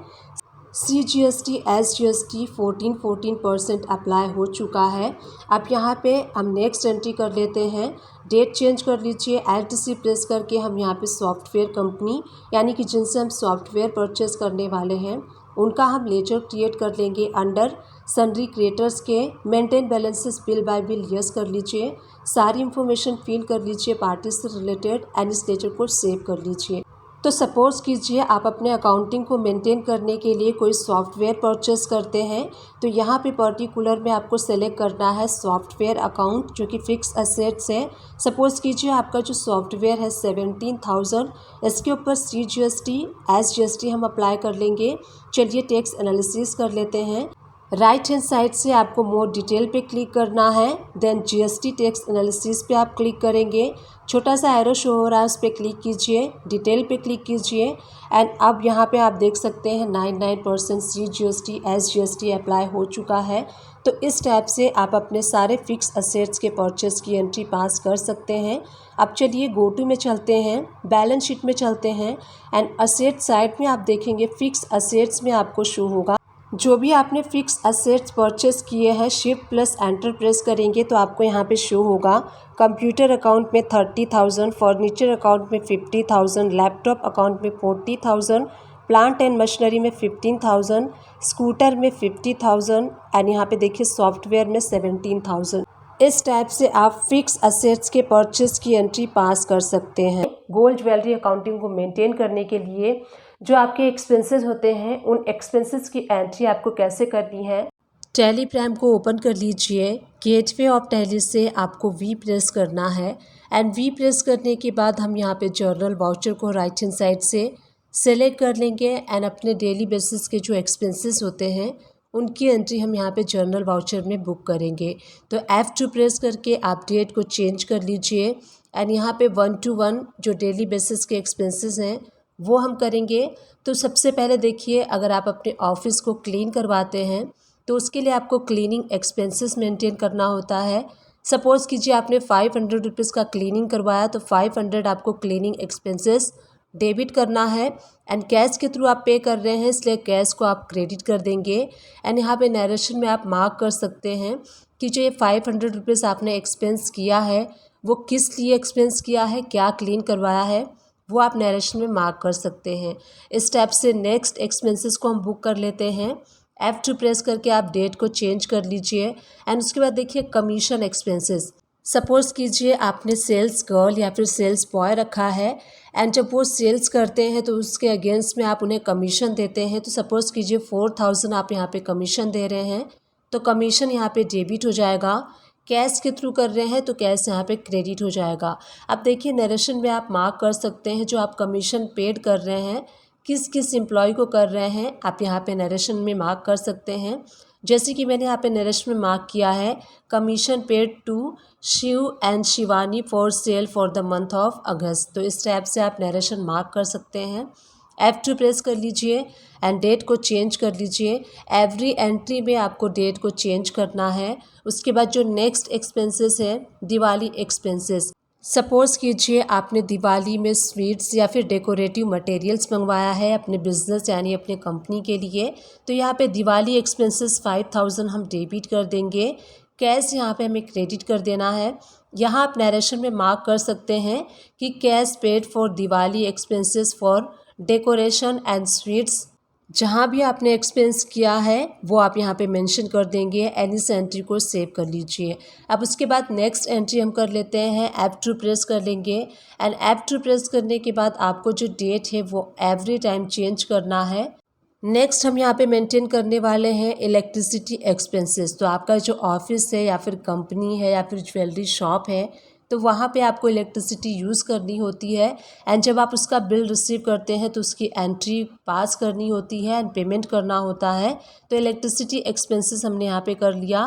CGST SGST 14% अप्लाई हो चुका है। अब यहाँ पे हम नेक्स्ट एंट्री कर लेते हैं, डेट चेंज कर लीजिए। LTC प्रेस करके हम यहाँ पे सॉफ्टवेयर कंपनी यानी कि जिनसे हम सॉफ्टवेयर परचेस करने वाले हैं उनका हम लेजर क्रिएट कर लेंगे अंडर सन्ड्री क्रिएटर्स के। Maintain balances bill by bill yes कर लीजिए, सारी इन्फॉर्मेशन फिल कर लीजिए पार्टी से रिलेटेड एंड इस लेजर को सेव कर लीजिए। तो सपोज़ कीजिए आप अपने अकाउंटिंग को मेंटेन करने के लिए कोई सॉफ्टवेयर परचेस करते हैं, तो यहाँ पे पर्टिकुलर में आपको सेलेक्ट करना है सॉफ्टवेयर अकाउंट जो कि फिक्स एसेट्स है। सपोज़ कीजिए आपका जो सॉफ्टवेयर है 17,000, इसके ऊपर CGST SGST हम अप्लाई कर लेंगे। चलिए टैक्स एनालिसिस कर लेते हैं। राइट हैंड साइड से आपको मोर डिटेल पे क्लिक करना है, देन GST टैक्स एनालिसिस पे आप क्लिक करेंगे। छोटा सा एरो शो हो रहा है, उस पर क्लिक कीजिए, डिटेल पे क्लिक कीजिए। एंड अब यहाँ पे आप देख सकते हैं 99% CGST SGST अप्लाई हो चुका है। तो इस टाइप से आप अपने सारे फिक्स असेट्स के परचेस की एंट्री पास कर सकते हैं। अब चलिए गो टू में चलते हैं, बैलेंस शीट में चलते हैं एंड असेट साइड में आप देखेंगे फिक्स असेट्स में आपको शो होगा जो भी आपने फिक्स असेट्स परचेस किए हैं। शिफ्ट प्लस एंटर प्रेस करेंगे तो आपको यहाँ पे शो होगा कंप्यूटर अकाउंट में 30,000, फर्नीचर अकाउंट में 50,000, लैपटॉप अकाउंट में 40,000, प्लांट एंड मशीनरी में 15,000, स्कूटर में 50,000 एंड यहाँ पे देखिए सॉफ्टवेयर में 17,000। इस टाइप से आप फिक्स असेट्स के परचेस की एंट्री पास कर सकते हैं। गोल्ड ज्वेलरी अकाउंटिंग को मेंटेन करने के लिए जो आपके एक्सपेंसेस होते हैं उन एक्सपेंसेस की एंट्री आपको कैसे करनी है। टैली प्राइम को ओपन कर लीजिए। गेटवे ऑफ टैली से आपको वी प्रेस करना है एंड वी प्रेस करने के बाद हम यहाँ पे जर्नल वाउचर को राइट हैंड साइड से सेलेक्ट कर लेंगे एंड अपने डेली बेसिस के जो एक्सपेंसेस होते हैं उनकी एंट्री हम यहाँ पे जर्नल वाउचर में बुक करेंगे। तो F2 प्रेस करके आप डेट को चेंज कर लीजिए एंड यहाँ पे 1 to 1 जो डेली बेसिस के एक्सपेंसेस हैं वो हम करेंगे। तो सबसे पहले देखिए, अगर आप अपने ऑफिस को क्लीन करवाते हैं तो उसके लिए आपको क्लीनिंग एक्सपेंसेस मेंटेन करना होता है। सपोज़ कीजिए आपने 500 रुपीज़ का क्लीनिंग करवाया तो 500 आपको क्लीनिंग एक्सपेंसेस डेबिट करना है एंड कैश के थ्रू आप पे कर रहे हैं इसलिए कैश को आप क्रेडिट कर देंगे। एंड यहाँ पे नरेशन में आप मार्क कर सकते हैं कि जो ये 500 रुपीज़ आपने एक्सपेंस किया है वो किस लिए एक्सपेंस किया है, क्या क्लीन करवाया है, वो आप नरेशन में मार्क कर सकते हैं। इस स्टेप से नेक्स्ट एक्सपेंसेस को हम बुक कर लेते हैं। F2 प्रेस करके आप डेट को चेंज कर लीजिए एंड उसके बाद देखिए कमीशन एक्सपेंसेस। सपोज़ कीजिए आपने सेल्स गर्ल या फिर सेल्स बॉय रखा है एंड जब वो सेल्स करते हैं तो उसके अगेंस्ट में आप उन्हें कमीशन देते हैं। तो सपोज़ कीजिए 4000 आप यहाँ पे कमीशन दे रहे हैं तो कमीशन यहाँ पे डेबिट हो जाएगा। कैश के थ्रू कर रहे हैं तो कैश यहाँ पे क्रेडिट हो जाएगा। अब देखिए नरेशन में आप मार्क कर सकते हैं जो आप कमीशन पेड कर रहे हैं किस किस एम्प्लॉय को कर रहे हैं, आप यहाँ पे नरेशन में मार्क कर सकते हैं। जैसे कि मैंने यहाँ पे नरेशन में मार्क किया है commission paid to Shiv and Shivani for sale for the month of August. तो इस टाइप से आप नरेशन मार्क कर सकते हैं। F2 प्रेस कर लीजिए एंड डेट को चेंज कर लीजिए। एवरी एंट्री में आपको डेट को चेंज करना है। उसके बाद जो नेक्स्ट एक्सपेंसेस है दिवाली एक्सपेंसेस। सपोज़ कीजिए आपने दिवाली में स्वीट्स या फिर डेकोरेटिव मटेरियल्स मंगवाया है अपने बिजनेस यानी अपने कंपनी के लिए, तो यहाँ पे दिवाली एक्सपेंसेस 5000 हम डेबिट कर देंगे। कैश यहाँ पे हमें क्रेडिट कर देना है। यहाँ आप नरेशन में मार्क कर सकते हैं कि cash paid for Diwali expenses for decoration and sweets. जहाँ भी आपने एक्सपेंस किया है वो आप यहाँ पे मेंशन कर देंगे एंड इस एंट्री को सेव कर लीजिए। अब उसके बाद नेक्स्ट एंट्री हम कर लेते हैं। F2 प्रेस कर लेंगे एंड F2 प्रेस करने के बाद आपको जो डेट है वो एवरी टाइम चेंज करना है। नेक्स्ट हम यहाँ पे मेंटेन करने वाले हैं इलेक्ट्रिसिटी एक्सपेंसेस। तो आपका जो ऑफिस है या फिर कंपनी है या फिर ज्वेलरी शॉप है तो वहाँ पे आपको इलेक्ट्रिसिटी यूज़ करनी होती है एंड जब आप उसका बिल रिसीव करते हैं तो उसकी एंट्री पास करनी होती है एंड पेमेंट करना होता है। तो इलेक्ट्रिसिटी एक्सपेंसेस हमने यहाँ पे कर लिया।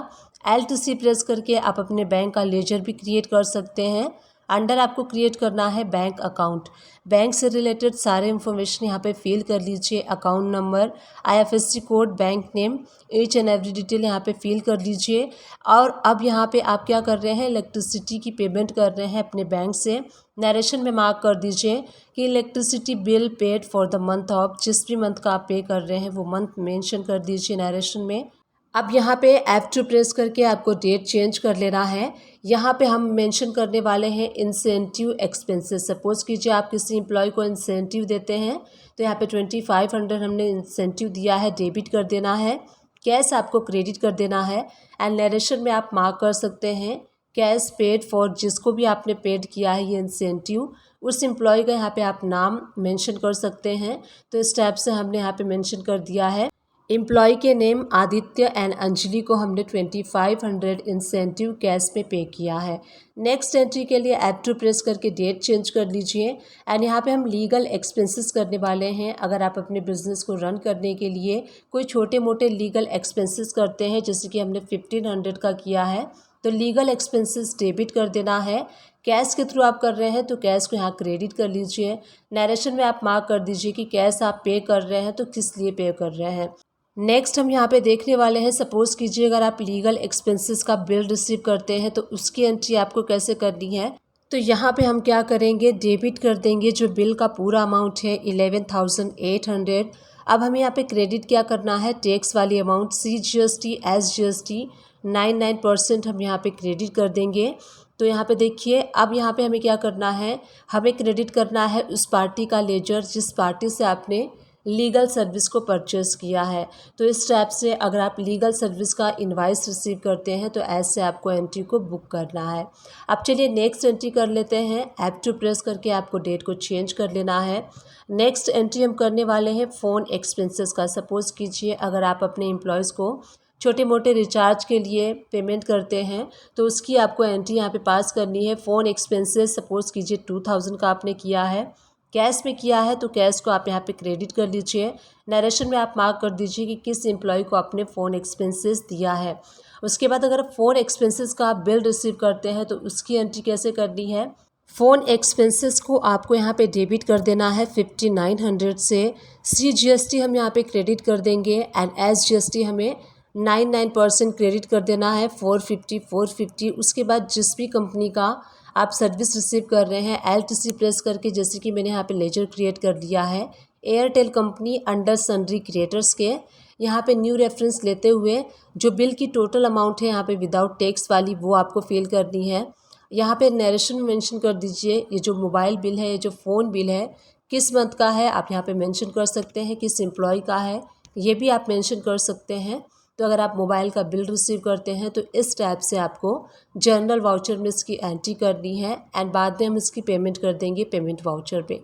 LTC प्रेस करके आप अपने बैंक का लेजर भी क्रिएट कर सकते हैं। अंडर आपको क्रिएट करना है बैंक अकाउंट। बैंक से रिलेटेड सारे इन्फॉर्मेशन यहाँ पे फिल कर लीजिए। Account number, IFSC code, bank name, each and every detail यहाँ पे फिल कर लीजिए। और अब यहाँ पे आप क्या कर रहे हैं, इलेक्ट्रिसिटी की पेमेंट कर रहे हैं अपने बैंक से। नरेशन में मार्क कर दीजिए कि electricity bill paid for the month of, जिस भी मंथ का आप पे कर रहे हैं वो मंथ मेंशन कर दीजिए नरेशन में। अब यहाँ पे F2 प्रेस करके आपको डेट चेंज कर लेना है। यहाँ पे हम मेंशन करने वाले हैं इंसेंटिव एक्सपेंसेस। सपोज़ कीजिए आप किसी एम्प्लॉय को इंसेंटिव देते हैं तो यहाँ पे 2500 हमने इंसेंटिव दिया है, डेबिट कर देना है। कैश आपको क्रेडिट कर देना है एंड नरेशन में आप मार्क कर सकते हैं कैश पेड फॉर, जिसको भी आपने पेड किया है ये इंसेंटिव उस एम्प्लॉय का यहाँ पे आप नाम मेंशन कर सकते हैं। तो इस टाइप से हमने यहाँ पे मेंशन कर दिया है। एम्प्लॉय के नेम आदित्य एंड अंजलि को हमने 2500 इंसेंटिव कैश में पे किया है। नेक्स्ट एंट्री के लिए F2 प्रेस करके डेट चेंज कर लीजिए एंड यहाँ पे हम लीगल एक्सपेंसेस करने वाले हैं। अगर आप अपने बिजनेस को रन करने के लिए कोई छोटे मोटे लीगल एक्सपेंसेस करते हैं, जैसे कि हमने 1500 का किया है, तो लीगल एक्सपेंसेस डेबिट कर देना है। कैश के थ्रू आप कर रहे हैं तो कैश को यहाँ क्रेडिट कर लीजिए। नरेशन में आप मार्क कर दीजिए कि कैश आप पे कर रहे हैं तो किस लिए पे कर रहे हैं। नेक्स्ट हम यहाँ पे देखने वाले हैं, सपोज़ कीजिए अगर आप लीगल एक्सपेंसेस का बिल रिसीव करते हैं तो उसकी एंट्री आपको कैसे करनी है। तो यहाँ पे हम क्या करेंगे, डेबिट कर देंगे जो बिल का पूरा अमाउंट है 11,800। अब हमें यहाँ पे क्रेडिट क्या करना है, टैक्स वाली अमाउंट CGST SGST 99% हम यहाँ पे क्रेडिट कर देंगे। तो यहाँ पे देखिए अब यहाँ पे हमें क्या करना है, हमें क्रेडिट करना है उस पार्टी का लेजर जिस पार्टी से आपने लीगल सर्विस को परचेज़ किया है। तो इस टाइप से अगर आप लीगल सर्विस का इनवाइस रिसीव करते हैं तो ऐसे आपको एंट्री को बुक करना है। अब चलिए नेक्स्ट एंट्री कर लेते हैं। F2 प्रेस करके आपको डेट को चेंज कर लेना है। नेक्स्ट एंट्री हम करने वाले हैं फ़ोन एक्सपेंसेस का। सपोज़ कीजिए अगर आप अपने एम्प्लॉयज़ को छोटे मोटे रिचार्ज के लिए पेमेंट करते हैं तो उसकी आपको एंट्री यहाँ पे पास करनी है। फ़ोन एक्सपेंसेस सपोज़ कीजिए 2000 का आपने किया है, कैश में किया है तो कैश को आप यहाँ पे क्रेडिट कर लीजिए। नरेशन में आप मार्क कर दीजिए कि किस एम्प्लॉय को आपने फ़ोन एक्सपेंसेस दिया है। उसके बाद अगर फ़ोन एक्सपेंसेस का आप बिल रिसीव करते हैं तो उसकी एंट्री कैसे करनी है। फ़ोन एक्सपेंसेस को आपको यहाँ पे डेबिट कर देना है 5900 से। CGST हम यहाँ पे क्रेडिट कर देंगे एंड SGST हमें 99% क्रेडिट कर देना है 450। उसके बाद जिस भी कंपनी का आप सर्विस रिसीव कर रहे हैं LTC प्रेस करके, जैसे कि मैंने यहाँ पे लेजर क्रिएट कर लिया है Airtel company under sundry creators के, यहाँ पे न्यू रेफरेंस लेते हुए जो बिल की टोटल अमाउंट है यहाँ पे विदाउट टैक्स वाली वो आपको फिल करनी है। यहाँ पे नरेशन में मेंशन कर दीजिए ये जो मोबाइल बिल है, ये जो फ़ोन बिल है किस मंथ का है आप यहाँ पे मेंशन कर सकते हैं, किस एम्प्लॉय का है ये भी आप मेंशन कर सकते हैं। तो अगर आप मोबाइल का बिल रिसीव करते हैं तो इस टाइप से आपको जनरल वाउचर में इसकी एंट्री करनी है एंड बाद में हम इसकी पेमेंट कर देंगे पेमेंट वाउचर पे।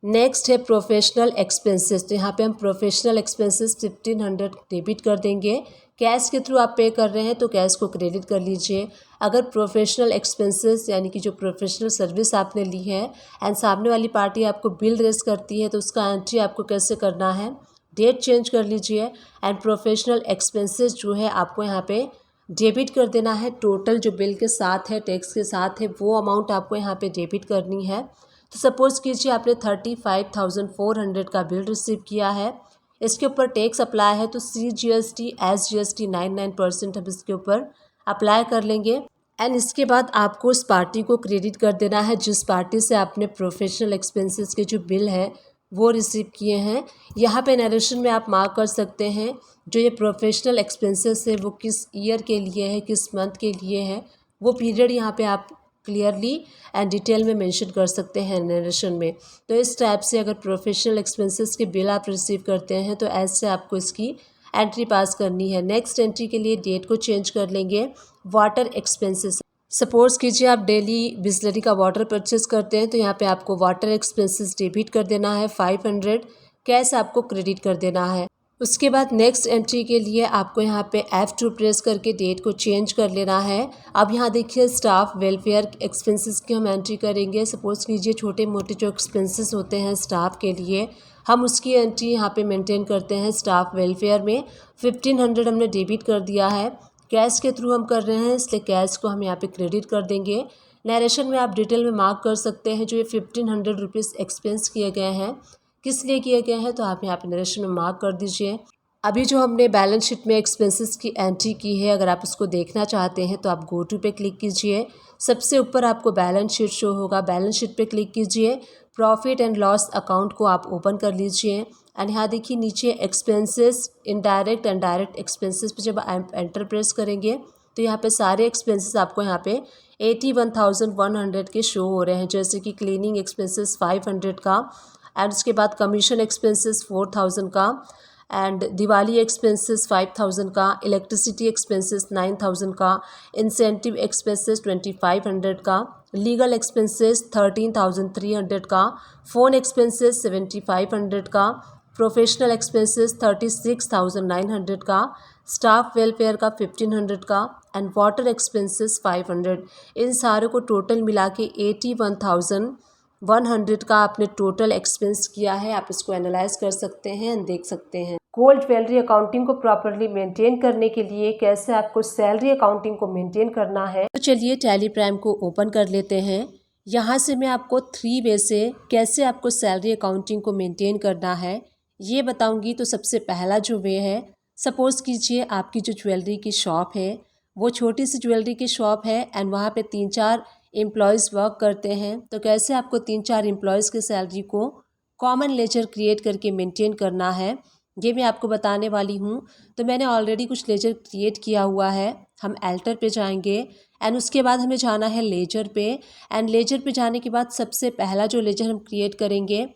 नेक्स्ट है प्रोफेशनल एक्सपेंसेस। तो यहाँ पे हम प्रोफेशनल एक्सपेंसेस 1500 डेबिट कर देंगे। कैश के थ्रू आप पे कर रहे हैं तो कैश को क्रेडिट कर लीजिए। अगर प्रोफेशनल एक्सपेंसेस यानी कि जो प्रोफेशनल सर्विस आपने ली है एंड सामने वाली पार्टी आपको बिल रेस करती है तो उसका एंट्री आपको कैसे करना है, डेट चेंज कर लीजिए एंड प्रोफेशनल एक्सपेंसेस जो है आपको यहाँ पे डेबिट कर देना है। टोटल जो बिल के साथ है टैक्स के साथ है वो अमाउंट आपको यहाँ पे डेबिट करनी है। तो सपोज़ कीजिए आपने 35,400 का बिल रिसीव किया है, इसके ऊपर टैक्स अप्लाई है तो CGST SGST 99% हम इसके ऊपर अप्लाई कर लेंगे एंड इसके बाद आपको उस पार्टी को क्रेडिट कर देना है जिस पार्टी से आपने प्रोफेशनल एक्सपेंसेस के जो बिल है वो रिसीव किए हैं। यहाँ पे नरेशन में आप मार्क कर सकते हैं जो ये प्रोफेशनल एक्सपेंसेस है वो किस ईयर के लिए है, किस मंथ के लिए है, वो पीरियड यहाँ पे आप क्लियरली एंड डिटेल में मेंशन कर सकते हैं नरेशन में। तो इस टाइप से अगर प्रोफेशनल एक्सपेंसेस के बिल आप रिसीव करते हैं तो ऐसे आपको इसकी एंट्री पास करनी है। नेक्स्ट एंट्री के लिए डेट को चेंज कर लेंगे। वाटर एक्सपेंसेस, सपोज़ कीजिए आप डेली बिस्लरी का वाटर परचेस करते हैं तो यहाँ पे आपको वाटर एक्सपेंसेस डेबिट कर देना है 500, कैश आपको क्रेडिट कर देना है। उसके बाद नेक्स्ट एंट्री के लिए आपको यहाँ पे F2 प्रेस करके डेट को चेंज कर लेना है। अब यहाँ देखिए स्टाफ वेलफेयर एक्सपेंसेस की हम एंट्री करेंगे। सपोज़ कीजिए छोटे मोटे जो एक्सपेंसेस होते हैं स्टाफ के लिए हम उसकी एंट्री यहाँ पे मेंटेन करते हैं। स्टाफ वेलफेयर में 1500 हमने डेबिट कर दिया है, कैश के थ्रू हम कर रहे हैं इसलिए कैश को हम यहाँ पे क्रेडिट कर देंगे। नरेशन में आप डिटेल में मार्क कर सकते हैं जो ये 1500 रुपीज़ एक्सपेंस किए गए हैं किस लिए किए गए हैं तो आप यहाँ पे नरेशन में मार्क कर दीजिए। अभी जो हमने बैलेंस शीट में एक्सपेंसेस की एंट्री की है अगर आप उसको देखना चाहते हैं तो आप गो टू पे क्लिक कीजिए। सबसे ऊपर आपको बैलेंस शीट शो होगा, बैलेंस शीट पे क्लिक कीजिए। प्रॉफिट एंड लॉस अकाउंट को आप ओपन कर लीजिए एंड यहाँ देखिए नीचे expenses indirect and direct expenses पे जब आप एंटर प्रेस करेंगे तो यहाँ पे सारे एक्सपेंसेस आपको यहाँ पे 81,100 के शो हो रहे हैं, जैसे कि क्लीनिंग एक्सपेंसेस 500 का एंड उसके बाद कमीशन एक्सपेंसेस 4000 का एंड दिवाली एक्सपेंसेस 5000 का, इलेक्ट्रिसिटी एक्सपेंसेस 9000 का, इंसेंटिव एक्सपेंसेस 2500 का, लीगल एक्सपेंसेस 13300 का, फ़ोन एक्सपेंसेस 7500 का, प्रोफेशनल एक्सपेंसेस 36,900 का, स्टाफ वेलफेयर का 1500 का एंड वाटर एक्सपेंसेस 500। इन सारों को टोटल मिला के 81,100 का आपने टोटल एक्सपेंस किया है। आप इसको एनालाइज कर सकते हैं एंड देख सकते हैं। गोल्ड ज्वेलरी अकाउंटिंग को प्रॉपरली मेंटेन करने के लिए कैसे आपको सैलरी अकाउंटिंग को मेंटेन करना है, तो चलिए टैली प्राइम को ओपन कर लेते हैं। यहाँ से मैं आपको 3 वे से कैसे आपको सैलरी अकाउंटिंग को मेंटेन करना है ये बताऊंगी। तो सबसे पहला जो वे है, सपोज़ कीजिए आपकी जो ज्वेलरी की शॉप है वो छोटी सी ज्वेलरी की शॉप है एंड वहाँ पे 3-4 एम्प्लॉयज़ वर्क करते हैं। तो कैसे आपको 3-4 एम्प्लॉयज़ की सैलरी को कॉमन लेजर क्रिएट करके मेंटेन करना है ये मैं आपको बताने वाली हूँ। तो मैंने ऑलरेडी कुछ लेजर क्रिएट किया हुआ है। हम एल्टर पे जाएंगे एंड उसके बाद हमें जाना है लेजर पे एंड लेजर पे जाने के बाद सबसे पहला जो लेजर हम क्रिएट करेंगे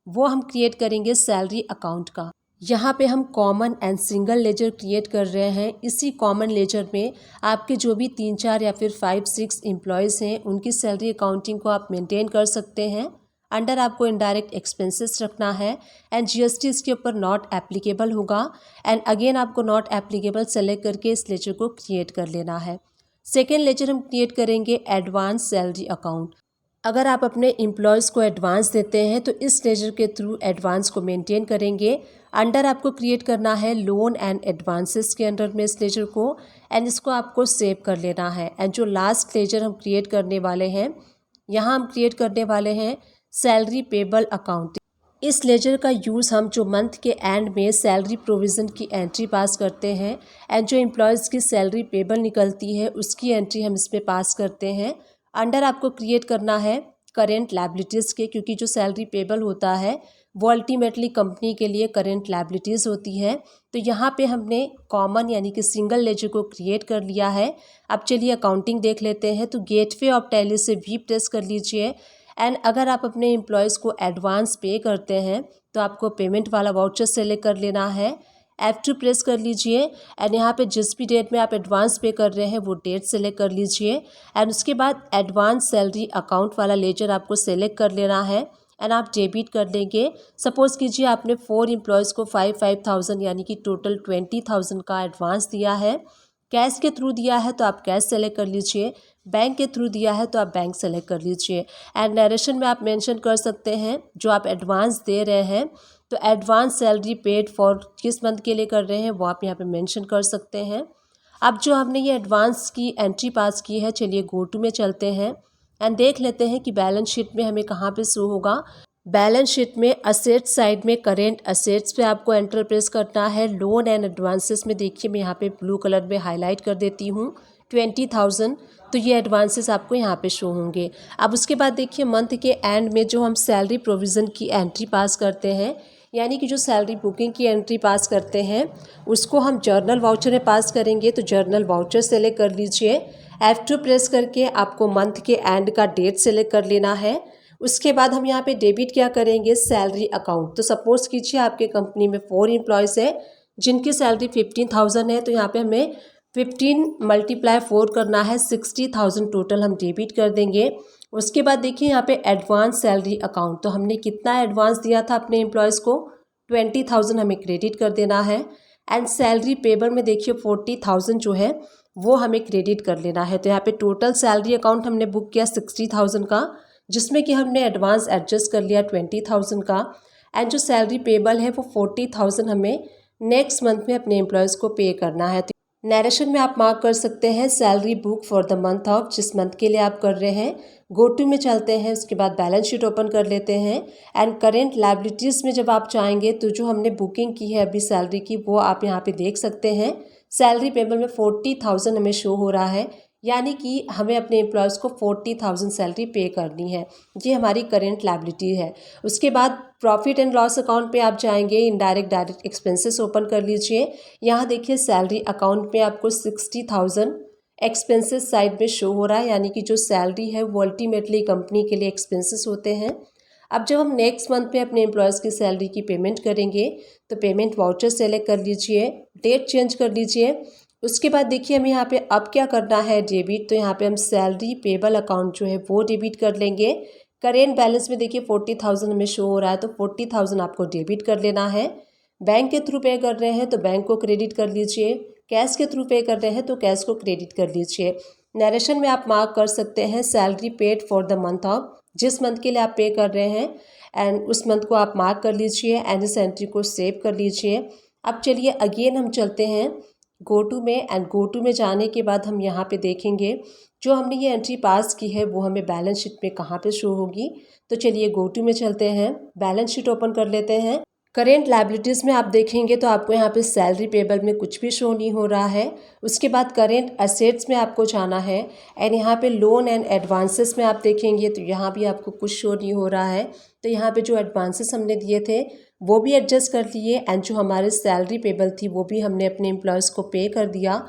वो हम क्रिएट करेंगे सैलरी अकाउंट का। यहाँ पे हम common and single laser create कर रहे हैं। इसी कॉमन लेजर में आपके जो भी 3-4 या फिर 5-6 एम्प्लॉयज़ हैं उनकी सैलरी अकाउंटिंग को आप मेंटेन कर सकते हैं। अंडर आपको इनडायरेक्ट एक्सपेंसेस रखना है एंड जीएसटी इसके ऊपर नॉट एप्लीकेबल होगा। एंड अगेन आपको नॉट एप्लीकेबल सेलेक्ट करके इस लेजर को क्रिएट कर लेना है। सेकेंड लेजर हम क्रिएट करेंगे एडवांस सैलरी अकाउंट। अगर आप अपने एम्प्लॉयज़ को एडवांस देते हैं तो इस लेजर के थ्रू एडवांस को मेंटेन करेंगे। अंडर आपको क्रिएट करना है लोन एंड एडवांसेस के अंडर में इस लेजर को, एंड इसको आपको सेव कर लेना है। एंड जो लास्ट लेजर हम क्रिएट करने वाले हैं, यहाँ हम क्रिएट करने वाले हैं सैलरी पेबल अकाउंट। इस लेजर का यूज़ हम जो मंथ के एंड में सैलरी प्रोविज़न की एंट्री पास करते हैं एंड जो एम्प्लॉयज़ की सैलरी पेबल निकलती है उसकी एंट्री हम इस पर पास करते हैं। अंडर आपको क्रिएट करना है करेंट लायबिलिटीज़ के, क्योंकि जो सैलरी पेबल होता है वो अल्टीमेटली कंपनी के लिए करेंट लायबिलिटीज़ होती है। तो यहाँ पे हमने कॉमन यानी कि सिंगल लेजर को क्रिएट कर लिया है। अब चलिए अकाउंटिंग देख लेते हैं। तो गेटवे ऑफ टैली से वी प्रेस कर लीजिए। एंड अगर आप अपने एम्प्लॉयज़ को एडवांस पे करते हैं तो आपको पेमेंट वाला वाउचर सेलेक्ट कर लेना है। F2 प्रेस कर लीजिए एंड यहाँ पे जिस भी डेट में आप एडवांस पे कर रहे हैं वो डेट सेलेक्ट कर लीजिए। एंड उसके बाद एडवांस सैलरी अकाउंट वाला लेजर आपको सेलेक्ट कर लेना है एंड आप डेबिट कर देंगे। सपोज़ कीजिए आपने 4 एम्प्लॉयज़ को 5,000 यानी कि टोटल 20,000 का एडवांस दिया है। कैश के थ्रू दिया है तो आप कैश सेलेक्ट कर लीजिए, बैंक के थ्रू दिया है तो आप बैंक सेलेक्ट कर लीजिए। एंड नरेशन में आप मेंशन कर सकते हैं जो आप एडवांस दे रहे हैं, तो एडवांस सैलरी पेड फॉर किस मंथ के लिए कर रहे हैं वो आप यहाँ पे मेंशन कर सकते हैं। अब जो हमने ये एडवांस की एंट्री पास की है, चलिए गो टू में चलते हैं एंड देख लेते हैं कि बैलेंस शीट में हमें कहाँ पे शो होगा। बैलेंस शीट में असेट्स साइड में करेंट असेट्स पे आपको एंटर प्रेस करना है। लोन एंड एडवांसेस में देखिए मैं यहाँ पे ब्लू कलर में हाईलाइट कर देती हूँ 20,000, तो ये एडवांसेस आपको यहाँ पे शो होंगे। अब उसके बाद देखिए मंथ के एंड में जो हम सैलरी प्रोविज़न की एंट्री पास करते हैं, यानी कि जो सैलरी बुकिंग की एंट्री पास करते हैं उसको हम जर्नल वाउचर में पास करेंगे। तो जर्नल वाउचर सेलेक्ट कर लीजिए। F2 प्रेस करके आपको मंथ के एंड का डेट सेलेक्ट कर लेना है। उसके बाद हम यहाँ पे डेबिट क्या करेंगे, सैलरी अकाउंट। तो सपोज़ कीजिए आपके कंपनी में 4 एम्प्लॉयज़ है जिनकी सैलरी 15,000 है, तो यहाँ पे हमें 15 × 4 करना है, 60,000 टोटल हम डेबिट कर देंगे। उसके बाद देखिए यहाँ पे एडवांस सैलरी अकाउंट, तो हमने कितना एडवांस दिया था अपने एम्प्लॉयज़ को, 20,000 हमें क्रेडिट कर देना है। एंड सैलरी पेबल में देखिए 40,000 जो है वो हमें क्रेडिट कर लेना है। तो यहाँ पे टोटल सैलरी अकाउंट हमने बुक किया 60,000 का, जिसमें कि हमने एडवांस एडजस्ट कर लिया 20,000 का। एंड जो सैलरी पेबल है वो 40,000 हमें नेक्स्ट मंथ में अपने एम्प्लॉयज़ को पे करना है। तो नरेशन में आप मार्क कर सकते हैं salary book for the month of, जिस मंथ के लिए आप कर रहे हैं। गो टू में चलते हैं, उसके बाद बैलेंस शीट ओपन कर लेते हैं एंड करेंट लायबिलिटीज़ में जब आप चाहेंगे तो जो हमने बुकिंग की है अभी सैलरी की वो आप यहाँ पे देख सकते हैं। सैलरी पेबल में 40,000 हमें शो हो रहा है, यानी कि हमें अपने एम्प्लॉयज़ को 40,000 सैलरी पे करनी है। ये हमारी करेंट लायबिलिटी है। उसके बाद प्रॉफिट एंड लॉस अकाउंट पे आप जाएंगे, इनडायरेक्ट डायरेक्ट एक्सपेंसेस ओपन कर लीजिए। यहाँ देखिए सैलरी अकाउंट पे आपको 60,000 एक्सपेंसेस साइड में शो हो रहा है, यानी कि जो सैलरी है वो अल्टीमेटली कंपनी के लिए एक्सपेंसेस होते हैं। अब जब हम नेक्स्ट मंथ में अपने एम्प्लॉयज़ की सैलरी की पेमेंट करेंगे तो पेमेंट वाउचर सेलेक्ट कर लीजिए, डेट चेंज कर लीजिए। उसके बाद देखिए हमें यहाँ पे अब क्या करना है, डेबिट। तो यहाँ पे हम सैलरी पेबल अकाउंट जो है वो डेबिट कर लेंगे। करेंट बैलेंस में देखिए 40,000 हमें शो हो रहा है, तो 40,000 आपको डेबिट कर लेना है। बैंक के थ्रू पे कर रहे हैं तो बैंक को क्रेडिट कर लीजिए, कैश के थ्रू पे कर रहे हैं तो कैश को क्रेडिट कर लीजिए। नरेशन में आप मार्क कर सकते हैं salary paid for the month of, जिस मंथ के लिए आप पे कर रहे हैं एंड उस मंथ को आप मार्क कर लीजिए एंड इस एंट्री को सेव कर लीजिए। अब चलिए अगेन हम चलते हैं गो टू में एंड गो टू में जाने के बाद हम यहाँ पे देखेंगे जो हमने ये एंट्री पास की है वो हमें बैलेंस शीट में कहाँ पे शो होगी। तो चलिए गो टू में चलते हैं, बैलेंस शीट ओपन कर लेते हैं। करेंट लायबिलिटीज़ में आप देखेंगे तो आपको यहाँ पे सैलरी पेबल में कुछ भी शो नहीं हो रहा है। उसके बाद करेंट असेट्स में आपको जाना है एंड यहाँ पे लोन एंड एडवांसेस में आप देखेंगे तो यहाँ भी आपको कुछ शो नहीं हो रहा है। तो यहाँ पे जो एडवांसेस हमने दिए थे वो भी एडजस्ट कर लिए एंड जो हमारे सैलरी पेबल थी वो भी हमने अपने एम्प्लॉयज़ को पे कर दिया।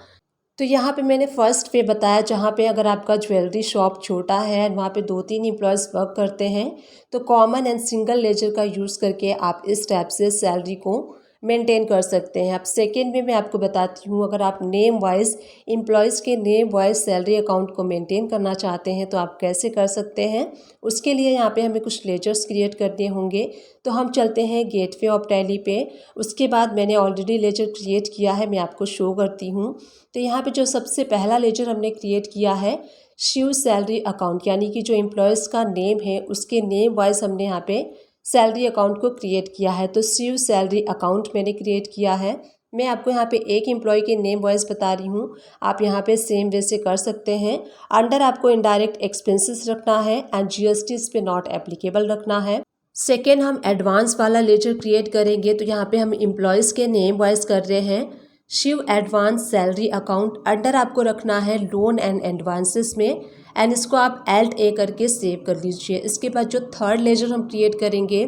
तो यहाँ पे मैंने फर्स्ट पे बताया जहाँ पे अगर आपका ज्वेलरी शॉप छोटा है एंड वहाँ पे 2-3 एम्प्लॉयज़ वर्क करते हैं तो कॉमन एंड सिंगल लेजर का यूज़ करके आप इस टाइप से सैलरी को मेंटेन कर सकते हैं। अब सेकेंड में मैं आपको बताती हूँ, अगर आप नेम वाइज एम्प्लॉयज़ के नेम वाइज सैलरी अकाउंट को मेंटेन करना चाहते हैं तो आप कैसे कर सकते हैं। उसके लिए यहाँ पे हमें कुछ लेजर्स क्रिएट करने होंगे। तो हम चलते हैं गेटवे ऑफ टैली पे। उसके बाद मैंने ऑलरेडी लेजर क्रिएट किया है, मैं आपको शो करती हूँ। तो यहाँ पे जो सबसे पहला लेजर हमने क्रिएट किया है शिव सैलरी अकाउंट, यानी कि जो एम्प्लॉयज़ का नेम है उसके नेम वाइज हमने यहाँ पे सैलरी अकाउंट को क्रिएट किया है। तो शिव सैलरी अकाउंट मैंने क्रिएट किया है। मैं आपको यहाँ पे एक एम्प्लॉय के नेम वाइज बता रही हूँ, आप यहाँ पे सेम वे से कर सकते हैं। अंडर आपको इनडायरेक्ट एक्सपेंसेस रखना है एंड जीएसटी इस पे नॉट एप्लीकेबल रखना है। सेकेंड, हम एडवांस वाला लेजर क्रिएट करेंगे। तो यहाँ पे हम एम्प्लॉयज़ के नेम वाइज कर रहे हैं Shiv advance salary account. Under आपको रखना है लोन एंड एडवांसेस में एंड इसको आप Alt+A करके सेव कर लीजिए। इसके बाद जो थर्ड लेजर हम क्रिएट करेंगे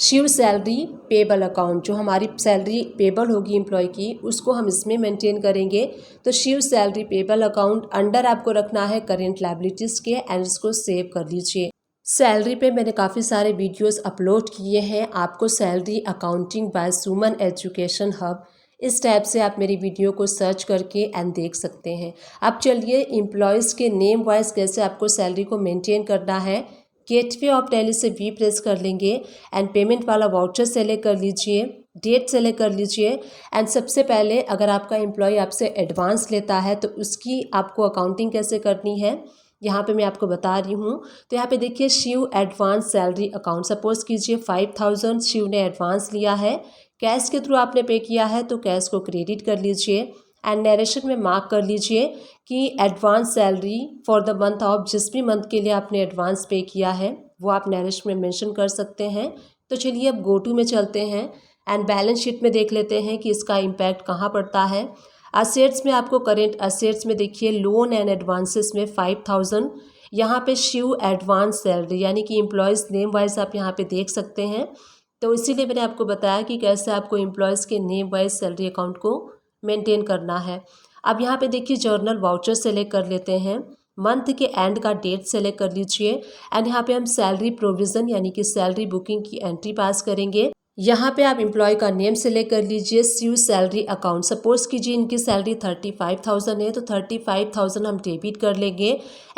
शिव सैलरी पेबल अकाउंट, जो हमारी सैलरी पेबल होगी एम्प्लॉय की उसको हम इसमें मेंटेन करेंगे। तो Shiv salary payable account under आपको रखना है करेंट लायबिलिटीज़ के एंड इसको सेव कर लीजिए। सैलरी पे मैंने काफ़ी सारे वीडियोस अपलोड किए हैं, आपको सैलरी अकाउंटिंग बाय सुमन एजुकेशन हब इस टाइप से आप मेरी वीडियो को सर्च करके एंड देख सकते हैं। अब चलिए एम्प्लॉयज़ के नेम वाइज कैसे आपको सैलरी को मेंटेन करना है। गेटवे ऑफ टैली से वी प्रेस कर लेंगे एंड पेमेंट वाला वाउचर सेलेक्ट कर लीजिए, डेट सेलेक्ट कर लीजिए एंड सबसे पहले अगर आपका एम्प्लॉय आपसे एडवांस लेता है तो उसकी आपको अकाउंटिंग कैसे करनी है यहाँ पे मैं आपको बता रही हूँ। तो यहाँ पे देखिए Shiv advance salary account, suppose कीजिए 5000 शिव ने एडवांस लिया है, कैश के थ्रू आपने पे किया है तो कैश को क्रेडिट कर लीजिए एंड नरेशन में मार्क कर लीजिए कि advance salary for the month of, जिस भी मंथ के लिए आपने एडवांस पे किया है वो आप नरेशन में मेंशन कर सकते हैं। तो चलिए अब गो टू में चलते हैं एंड बैलेंस शीट में देख लेते हैं कि इसका इम्पैक्ट कहाँ पड़ता है। असेट्स में आपको करेंट असेट्स में देखिए लोन एंड एडवांसेस में 5000, यहाँ पे शिव एडवांस सैलरी यानी कि एम्प्लॉयज़ नेम वाइज आप यहाँ पे देख सकते हैं। तो इसीलिए मैंने आपको बताया कि कैसे आपको एम्प्लॉयज़ के नेम वाइज सैलरी अकाउंट को मेंटेन करना है। अब यहाँ पे देखिए जर्नल वाउचर सेलेक्ट कर लेते हैं, मंथ के एंड का डेट सेलेक्ट कर लीजिए एंड यहाँ पे हम सैलरी प्रोविज़न यानी कि सैलरी बुकिंग की एंट्री पास करेंगे। यहाँ पे आप एम्प्लॉय का नेम सेलेक्ट कर लीजिए, शिव सैलरी अकाउंट, सपोज कीजिए इनकी सैलरी 35,000 है तो 35,000 हम डेबिट कर लेंगे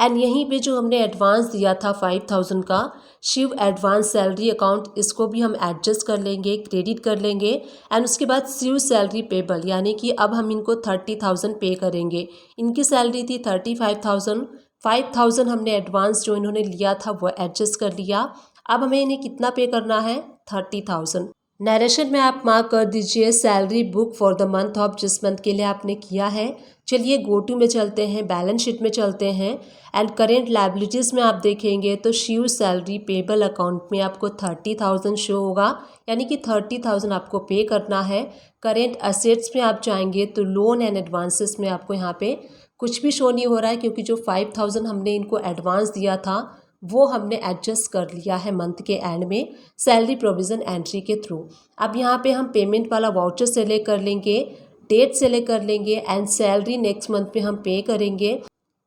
एंड यहीं पे जो हमने एडवांस दिया था 5,000 का शिव एडवांस सैलरी अकाउंट, इसको भी हम एडजस्ट कर लेंगे, क्रेडिट कर लेंगे एंड उसके बाद शिव सैलरी पेबल यानी कि अब हम इनको 30,000 पे करेंगे। इनकी सैलरी थी 35,000, 5,000 हमने एडवांस जो इन्होंने लिया था वो एडजस्ट कर लिया। अब हमें इन्हें कितना पे करना है 30,000। नरेशन में आप मार्क कर दीजिए salary book for the month of, जिस मंथ के लिए आपने किया है। चलिए गो टू में चलते हैं, बैलेंस शीट में चलते हैं एंड करेंट लायबिलिटीज़ में आप देखेंगे तो शिव सैलरी पेबल अकाउंट में आपको 30,000 शो होगा यानी कि 30,000 आपको पे करना है। करेंट असेट्स में आप जाएंगे तो लोन एंड एडवांसेस में आपको यहाँ पे कुछ भी शो नहीं हो रहा है क्योंकि जो 5,000 हमने इनको एडवांस दिया था वो हमने एडजस्ट कर लिया है मंथ के एंड में सैलरी प्रोविज़न एंट्री के थ्रू। अब यहाँ पे हम पेमेंट वाला वाउचर सेलेक्ट कर लेंगे, डेट सेलेक्ट कर लेंगे एंड सैलरी नेक्स्ट मंथ पे हम पे करेंगे।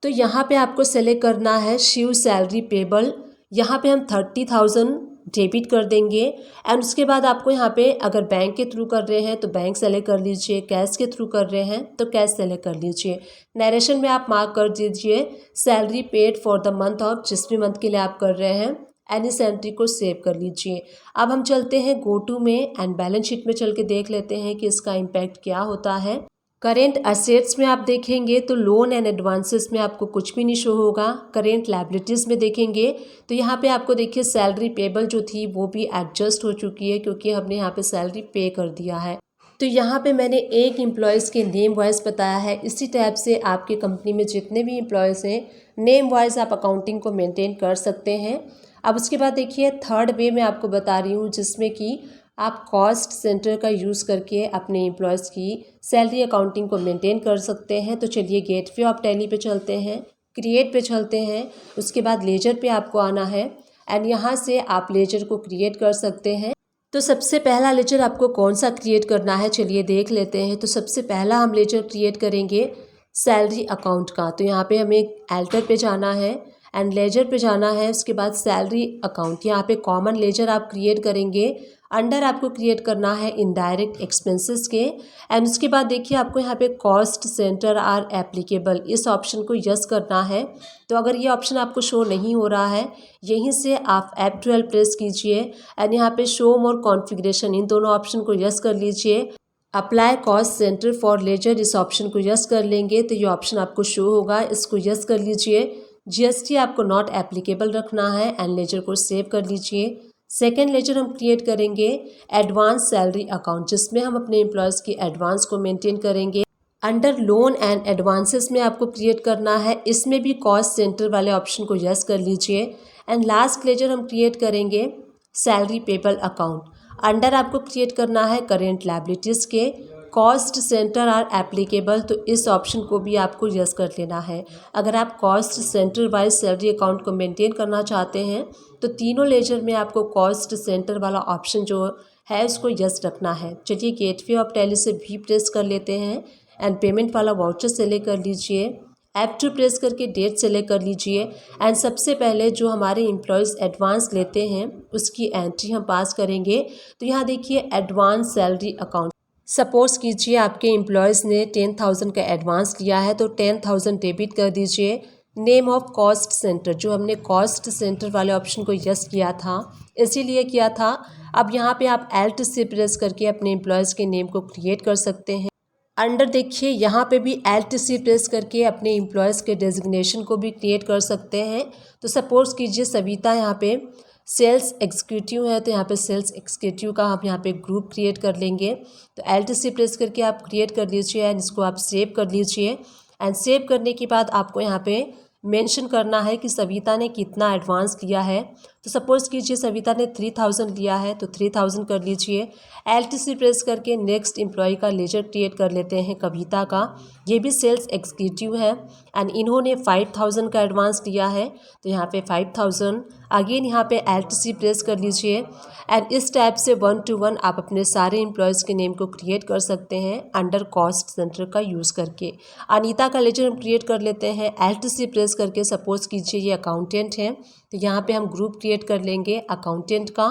तो यहाँ पे आपको सेलेक्ट करना है शिव सैलरी पेबल, यहाँ पे हम 30,000 डेबिट कर देंगे एंड उसके बाद आपको यहाँ पे अगर बैंक के थ्रू कर रहे हैं तो बैंक सेलेक्ट कर लीजिए, कैश के थ्रू कर रहे हैं तो कैश सेलेक्ट कर लीजिए। नरेशन में आप मार्क कर दीजिए salary paid for the month of, जिस भी मंथ के लिए आप कर रहे हैं एंड इस एंट्री को सेव कर लीजिए। अब हम चलते हैं गो टू में एंड बैलेंस शीट में चल के देख लेते हैं कि इसका इम्पैक्ट क्या होता है। करेंट असेट्स में आप देखेंगे तो लोन एंड एडवांसेस में आपको कुछ भी नहीं शो होगा। करेंट लायबिलिटीज़ में देखेंगे तो यहाँ पे आपको देखिए सैलरी पेबल जो थी वो भी एडजस्ट हो चुकी है क्योंकि हमने यहाँ पे सैलरी पे कर दिया है। तो यहाँ पे मैंने एक एम्प्लॉयज़ के नेम वाइज बताया है। इसी टाइप से आपके कंपनी में जितने भी एम्प्लॉयज़ हैं नेम वाइज आप अकाउंटिंग को मेंटेन कर सकते हैं। अब उसके बाद देखिए थर्ड वे मैं आपको बता रही हूँ जिसमें कि आप कॉस्ट सेंटर का यूज़ करके अपने एम्प्लॉयज़ की सैलरी अकाउंटिंग को मेंटेन कर सकते हैं। तो चलिए गेटवे ऑफ टैली पे चलते हैं, क्रिएट पे चलते हैं, उसके बाद लेजर पे आपको आना है एंड यहाँ से आप लेजर को क्रिएट कर सकते हैं। तो सबसे पहला लेजर आपको कौन सा क्रिएट करना है चलिए देख लेते हैं। तो सबसे पहला हम लेजर क्रिएट करेंगे सैलरी अकाउंट का। तो यहाँ पे हमें एल्टर पे जाना है एंड लेजर पे जाना है। उसके बाद सैलरी अकाउंट, यहाँ पे कॉमन लेजर आप क्रिएट करेंगे। अंडर आपको क्रिएट करना है इनडायरेक्ट एक्सपेंसेस के। एंड उसके बाद देखिए आपको यहाँ पे कॉस्ट सेंटर आर एप्लीकेबल, इस ऑप्शन को यस करना है। तो अगर ये ऑप्शन आपको शो नहीं हो रहा है, यहीं से आप F12 प्रेस कीजिए एंड यहाँ पे शो मोर कॉन्फ़िगरेशन, इन दोनों ऑप्शन को यस कर लीजिए। Apply cost centre for ledger, इस ऑप्शन को यस कर लेंगे तो ये ऑप्शन आपको शो होगा, इसको यस कर लीजिए। जीएसटी आपको नॉट एप्लीकेबल रखना है एंड लेजर को सेव कर लीजिए। सेकेंड लेजर हम क्रिएट करेंगे एडवांस सैलरी अकाउंट, जिसमें हम अपने एम्प्लॉयज़ की एडवांस को मेंटेन करेंगे। अंडर लोन एंड एडवांसेस में आपको क्रिएट करना है, इसमें भी कॉस्ट सेंटर वाले ऑप्शन को यस कर लीजिए। एंड लास्ट लेजर हम क्रिएट करेंगे सैलरी पेबल अकाउंट। अंडर आपको क्रिएट करना है करेंट लायबिलिटीज़ के, कॉस्ट सेंटर आर एप्लीकेबल, तो इस ऑप्शन को भी आपको यस कर लेना है। अगर आप cost centre wise salary account को मेंटेन करना चाहते हैं तो तीनों लेजर में आपको कॉस्ट सेंटर वाला ऑप्शन जो है उसको यस रखना है। चलिए गेटवे ऑफ टैली से भी प्रेस कर लेते हैं एंड पेमेंट वाला वाउचर सेलेक्ट कर लीजिए। F2 प्रेस करके डेट सेलेक्ट कर लीजिए एंड सबसे पहले जो हमारे एम्प्लॉयज़ एडवांस लेते हैं उसकी एंट्री हम पास करेंगे। तो यहाँ देखिए एडवांस सैलरी अकाउंट, सपोज कीजिए आपके एम्प्लॉयज़ ने 10,000 का एडवांस लिया है तो 10,000 डेबिट कर दीजिए। नेम ऑफ कॉस्ट सेंटर, जो हमने कॉस्ट सेंटर वाले ऑप्शन को यस किया था, इसीलिए किया था। अब यहाँ पे आप Alt से प्रेस करके अपने एम्प्लॉयज़ के नेम को क्रिएट कर सकते हैं। अंडर देखिए यहाँ पे भी Alt से प्रेस करके अपने एम्प्लॉयज़ के डेजिग्नेशन को भी क्रिएट कर सकते हैं। तो सपोज कीजिए सविता यहाँ पे सेल्स एग्जीक्यूटिव है, तो यहाँ पे सेल्स एग्जीक्यूटिव का हम यहाँ पे ग्रुप क्रिएट कर लेंगे। तो Alt से प्रेस करके आप क्रिएट कर लीजिए एंड इसको आप सेव कर लीजिए। एंड सेव करने के बाद आपको यहाँ पे मेंशन करना है कि सविता ने कितना एडवांस लिया है। तो सपोज़ कीजिए सविता ने 3,000 लिया है तो 3,000 कर लीजिए। Alt से प्रेस करके नेक्स्ट एम्प्लॉय का लेजर क्रिएट कर लेते हैं कविता का, ये भी सेल्स एग्जीक्यूटिव है एंड इन्होंने 5,000 का एडवांस लिया है तो यहाँ पे 5,000। अगेन यहाँ पे Alt से प्रेस कर लीजिए एंड इस टाइप से 1 to 1 आप अपने सारे एम्प्लॉयज़ के नेम को क्रिएट कर सकते हैं अंडर कॉस्ट सेंटर का यूज़ करके। अनीता का लेजर हम क्रिएट कर लेते हैं Alt से प्रेस करके। सपोज कीजिए ये अकाउंटेंट है तो यहाँ पे हम ग्रुप क्रिएट कर लेंगे अकाउंटेंट का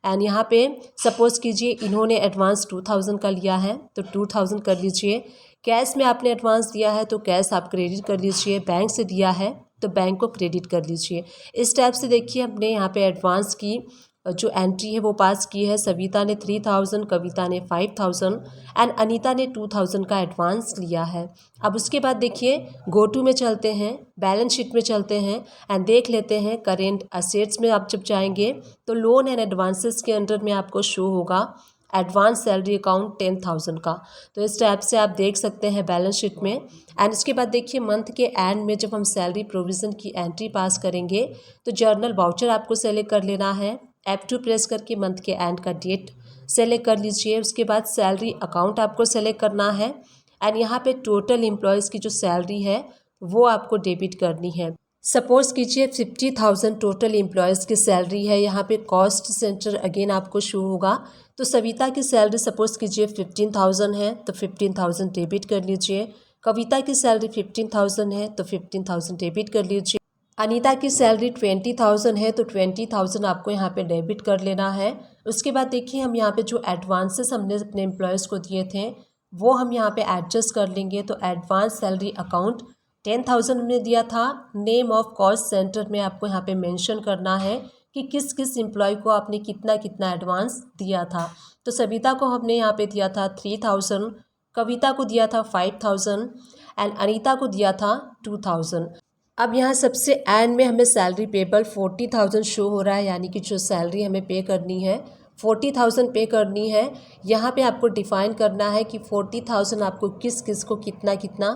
एंड यहाँ पे सपोज कीजिए इन्होंने एडवांस 2,000 का लिया है तो 2,000 कर लीजिए। कैश में आपने एडवांस दिया है तो कैश आप क्रेडिट कर लीजिए, बैंक से दिया है तो बैंक को क्रेडिट कर लीजिए। इस टाइप से देखिए हमने यहाँ पे एडवांस की जो एंट्री है वो पास की है। सविता ने 3,000, कविता ने 5,000 एंड अनीता ने 2,000 का एडवांस लिया है। अब उसके बाद देखिए गो टू में चलते हैं, बैलेंस शीट में चलते हैं एंड देख लेते हैं करेंट असेट्स में। आप जब जाएंगे तो लोन एंड एडवांसेस के अंडर में आपको शो होगा एडवांस सैलरी अकाउंट 10,000 का। तो इस टाइप से आप देख सकते हैं बैलेंस शीट में। एंड उसके बाद देखिए मंथ के एंड में जब हम सैलरी प्रोविज़न की एंट्री पास करेंगे तो जर्नल वाउचर आपको सेलेक्ट कर लेना है। F2 प्रेस करके मंथ के एंड का डेट सेलेक्ट कर लीजिए। उसके बाद सैलरी अकाउंट आपको सेलेक्ट करना है एंड यहाँ पे टोटल एम्प्लॉयज़ की जो सैलरी है वो आपको डेबिट करनी है। सपोज कीजिए 50,000 टोटल एम्प्लॉयज़ की सैलरी है। यहाँ पे कॉस्ट सेंटर अगेन आपको शो होगा। तो सविता की सैलरी सपोज कीजिए 15,000 है तो 15,000 डेबिट कर लीजिए। कविता की सैलरी 15,000 है तो 15,000 डेबिट कर लीजिए। अनीता की सैलरी 20,000 है तो 20,000 आपको यहाँ पे डेबिट कर लेना है। उसके बाद देखिए हम यहाँ पे जो एडवांसेस हमने अपने एम्प्लॉयज़ को दिए थे वो हम यहाँ पे एडजस्ट कर लेंगे। तो एडवांस सैलरी अकाउंट 10,000 हमने दिया था। नेम ऑफ कॉस्ट सेंटर में आपको यहाँ पे मेंशन करना है कि किस किस एम्प्लॉय को आपने कितना कितना एडवांस दिया था। तो सविता को हमने यहाँ पे दिया था 3,000, कविता को दिया था 5,000 एंड अनीता को दिया था 2,000। अब यहाँ सबसे एंड में हमें सैलरी पेबल 40,000 शो हो रहा है, यानी कि जो सैलरी हमें पे करनी है 40,000 पे करनी है। यहाँ पे आपको डिफ़ाइन करना है कि 40,000 आपको किस किस को कितना कितना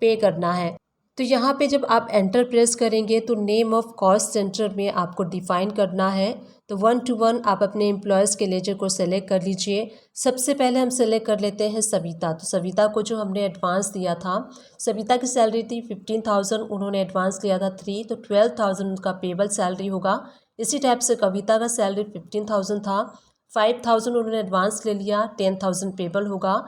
पे करना है। तो यहाँ पे जब आप एंटर प्रेस करेंगे तो नेम ऑफ कॉस्ट सेंटर में आपको डिफ़ाइन करना है। तो 1 to 1 आप अपने एम्प्लॉयज़ के लेजर को सेलेक्ट कर लीजिए। सबसे पहले हम सेलेक्ट कर लेते हैं सविता। तो सविता को जो हमने एडवांस दिया था, सविता की सैलरी थी 15,000, उन्होंने एडवांस लिया था 3, तो 12,000 उनका पेबल सैलरी होगा। इसी टाइप से कविता का सैलरी 15,000 था, 5,000 उन्होंने एडवांस ले लिया, 10,000 पेबल होगा।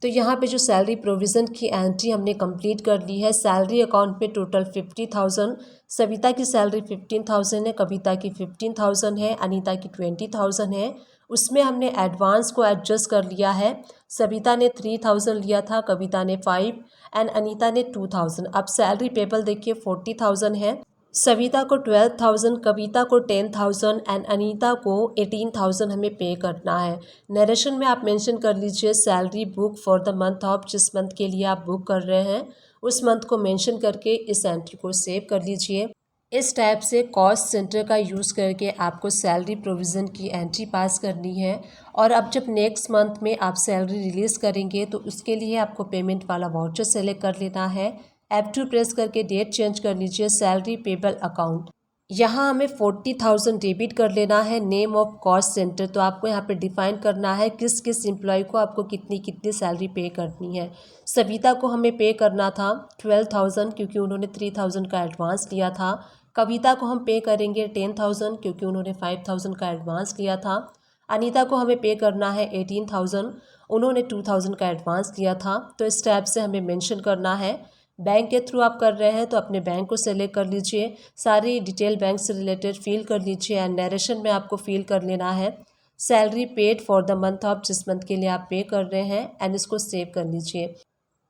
तो यहाँ पे जो सैलरी प्रोविज़न की एंट्री हमने कंप्लीट कर ली है। सैलरी अकाउंट में टोटल 50,000, सविता की सैलरी 15,000 है, कविता की 15,000 है, अनीता की 20,000 है। उसमें हमने एडवांस को एडजस्ट कर लिया है। सविता ने 3,000 लिया था, कविता ने 5 एंड अनीता ने 2,000। अब सैलरी पेबल देखिए 40,000 है। सविता को 12,000, कविता को 10,000 एंड अनीता को 18,000 हमें पे करना है। नरेशन में आप मेंशन कर लीजिए salary book for the month of, जिस मंथ के लिए आप बुक कर रहे हैं उस मंथ को मेंशन करके इस एंट्री को सेव कर लीजिए। इस टाइप से कॉस्ट सेंटर का यूज़ करके आपको सैलरी प्रोविज़न की एंट्री पास करनी है। और अब जब नेक्स्ट मंथ में आप सैलरी रिलीज़ करेंगे तो उसके लिए आपको पेमेंट वाला वाउचर सेलेक्ट कर लेना है। F2 प्रेस करके डेट चेंज कर लीजिए। सैलरी पेबल अकाउंट, यहाँ हमें 40,000 डेबिट कर लेना है। नेम ऑफ कॉस्ट सेंटर, तो आपको यहाँ पे डिफाइन करना है किस किस एम्प्लॉय को आपको कितनी कितनी सैलरी पे करनी है। सविता को हमें पे करना था 12,000 क्योंकि उन्होंने 3,000 का एडवांस लिया था। कविता को हम पे करेंगे 10,000 क्योंकि उन्होंने 5,000 का एडवांस लिया था। अनीता को हमें पे करना है 18,000, उन्होंने 2,000 का एडवांस लिया था। तो इस टाइप से हमें मेंशन करना है। बैंक के थ्रू आप कर रहे हैं तो अपने बैंक को सेलेक्ट कर लीजिए, सारी डिटेल बैंक से रिलेटेड फिल कर लीजिए एंड नरेशन में आपको फिल कर लेना है salary paid for the month of, जिस मंथ के लिए आप पे कर रहे हैं एंड इसको सेव कर लीजिए।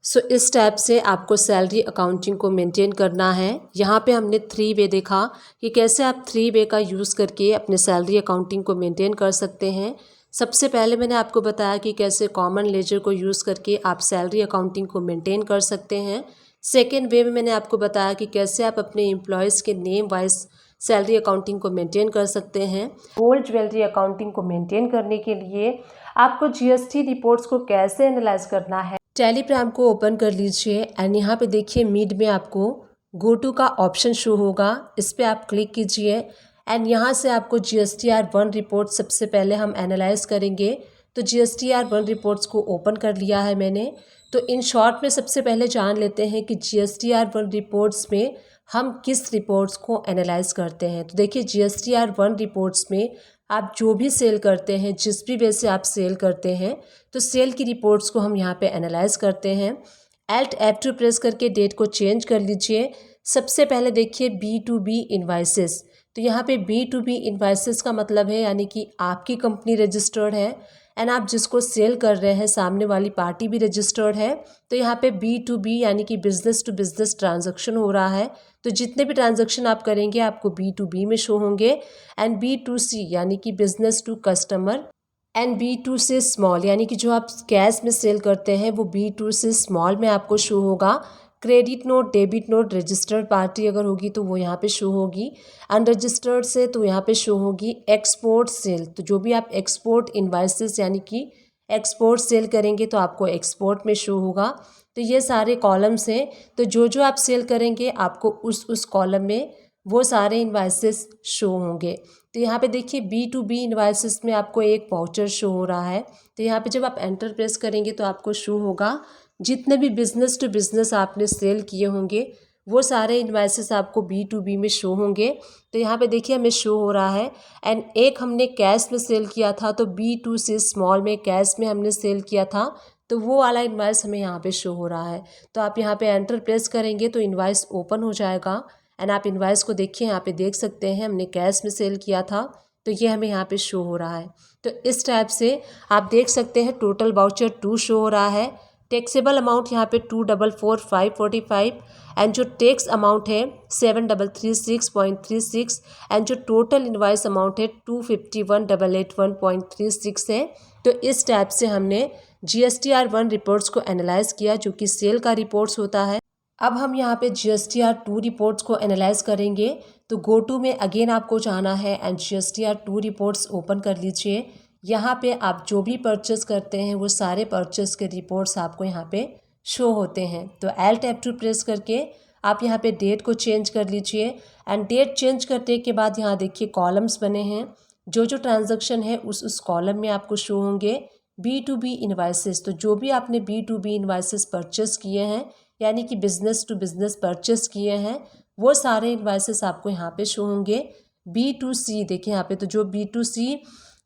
सो इस टाइप से आपको सैलरी अकाउंटिंग को मेंटेन करना है। यहाँ पे हमने 3 वे देखा कि कैसे आप 3 वे का यूज़ करके अपने सैलरी अकाउंटिंग को मेंटेन कर सकते हैं। सबसे पहले मैंने आपको बताया कि कैसे कॉमन लेजर को यूज़ करके आप सैलरी अकाउंटिंग को मेंटेन कर सकते हैं। सेकेंड वे में मैंने आपको बताया कि कैसे आप अपने एम्प्लॉयज़ के नेम वाइज सैलरी अकाउंटिंग को मेंटेन कर सकते हैं। गोल्ड ज्वेलरी अकाउंटिंग को मेंटेन करने के लिए आपको जीएसटी रिपोर्ट्स को कैसे एनालाइज करना है। टेलीग्राम को ओपन कर लीजिए एंड यहाँ पे देखिए मिड में आपको गो टू का ऑप्शन शो होगा, इस पर आप क्लिक कीजिए एंड यहाँ से आपको GSTR1 रिपोर्ट सबसे पहले हम एनालाइज करेंगे। तो GSTR1 रिपोर्ट्स को ओपन कर लिया है मैंने। तो इन शॉर्ट में सबसे पहले जान लेते हैं कि GSTR1 रिपोर्ट्स में हम किस रिपोर्ट्स को एनालाइज करते हैं। तो देखिए GSTR1 रिपोर्ट्स में आप जो भी सेल करते हैं, जिस भी वे से आप सेल करते हैं, तो सेल की रिपोर्ट्स को हम यहाँ पे एनालाइज करते हैं। Alt F2 प्रेस करके डेट को चेंज कर लीजिए। सबसे पहले देखिए B2B इन्वाइसेस, तो यहाँ पे B2B इन्वाइसेस का मतलब है यानी कि आपकी कंपनी रजिस्टर्ड है एंड आप जिसको सेल कर रहे हैं सामने वाली पार्टी भी रजिस्टर्ड है। तो यहाँ पे B2B यानी कि बिजनेस टू बिजनेस ट्रांजैक्शन हो रहा है। तो जितने भी ट्रांजैक्शन आप करेंगे आपको B2B में शो होंगे एंड B2C यानी कि business to customer and B2C small यानी कि जो आप कैश में सेल करते हैं वो B2C स्मॉल में आपको शो होगा। Credit note, debit note, registered party अगर होगी तो वो यहाँ पे शो होगी। अनरजिस्टर्ड से तो यहाँ पे शो होगी एक्सपोर्ट सेल, तो जो भी आप एक्सपोर्ट इन्वाइसेस यानी कि एक्सपोर्ट सेल करेंगे तो आपको एक्सपोर्ट में शो होगा। तो ये सारे कॉलम्स हैं, तो जो जो आप सेल करेंगे आपको उस कॉलम में वो सारे इन्वाइसेस शो होंगे। तो यहाँ पे देखिए B2B इन्वाइसेस में आपको एक वाउचर शो हो रहा है। तो यहाँ पे जब आप एंटर प्रेस करेंगे तो आपको शो होगा जितने भी बिजनेस टू बिजनेस आपने सेल किए होंगे वो सारे इन्वाइसेस आपको B2B में शो होंगे। तो यहाँ पे देखिए हमें शो हो रहा है एंड एक हमने कैश में सेल किया था तो B2C स्मॉल में कैश में हमने सेल किया था, तो वो वाला इन्वाइस हमें यहाँ पे शो हो रहा है। तो आप यहाँ पे एंटर प्रेस करेंगे तो इन्वाइस ओपन हो जाएगा एंड आप इन्वाइस को देखिए, यहाँ पे देख सकते हैं हमने कैश में सेल किया था तो ये हमें यहाँ पे शो हो रहा है। तो इस टाइप से आप देख सकते हैं टोटल वाउचर 2 शो हो रहा है। टैक्सेबल अमाउंट यहाँ पे 244,545 एंड जो टैक्स अमाउंट है 7,336.36 एंड जो टोटल इनवाइस अमाउंट है 251,881.36 है। तो इस टाइप से हमने GSTR1 रिपोर्ट्स को एनालाइज किया जो कि सेल का रिपोर्ट्स होता है। अब हम यहाँ पे GSTR2 रिपोर्ट्स को एनालाइज करेंगे। तो गो टू में अगेन आपको जाना है एंड GSTR2 रिपोर्ट्स ओपन कर लीजिए। यहाँ पे आप जो भी परचेस करते हैं वो सारे परचेस के रिपोर्ट्स आपको यहाँ पे शो होते हैं। तो Alt F2 प्रेस करके आप यहाँ पे डेट को चेंज कर लीजिए एंड डेट चेंज करने के बाद यहाँ देखिए कॉलम्स बने हैं, जो जो ट्रांजैक्शन है उस कॉलम में आपको शो होंगे B2B इन्वाइसेस। तो जो भी आपने B2B इन्वाइसेस परचेस किए हैं यानी कि बिजनेस टू बिजनेस परचेस किए हैं वो सारे इन्वाइसेस आपको यहाँ पे शो होंगे। B2C देखिए यहाँ पे, तो जो B2C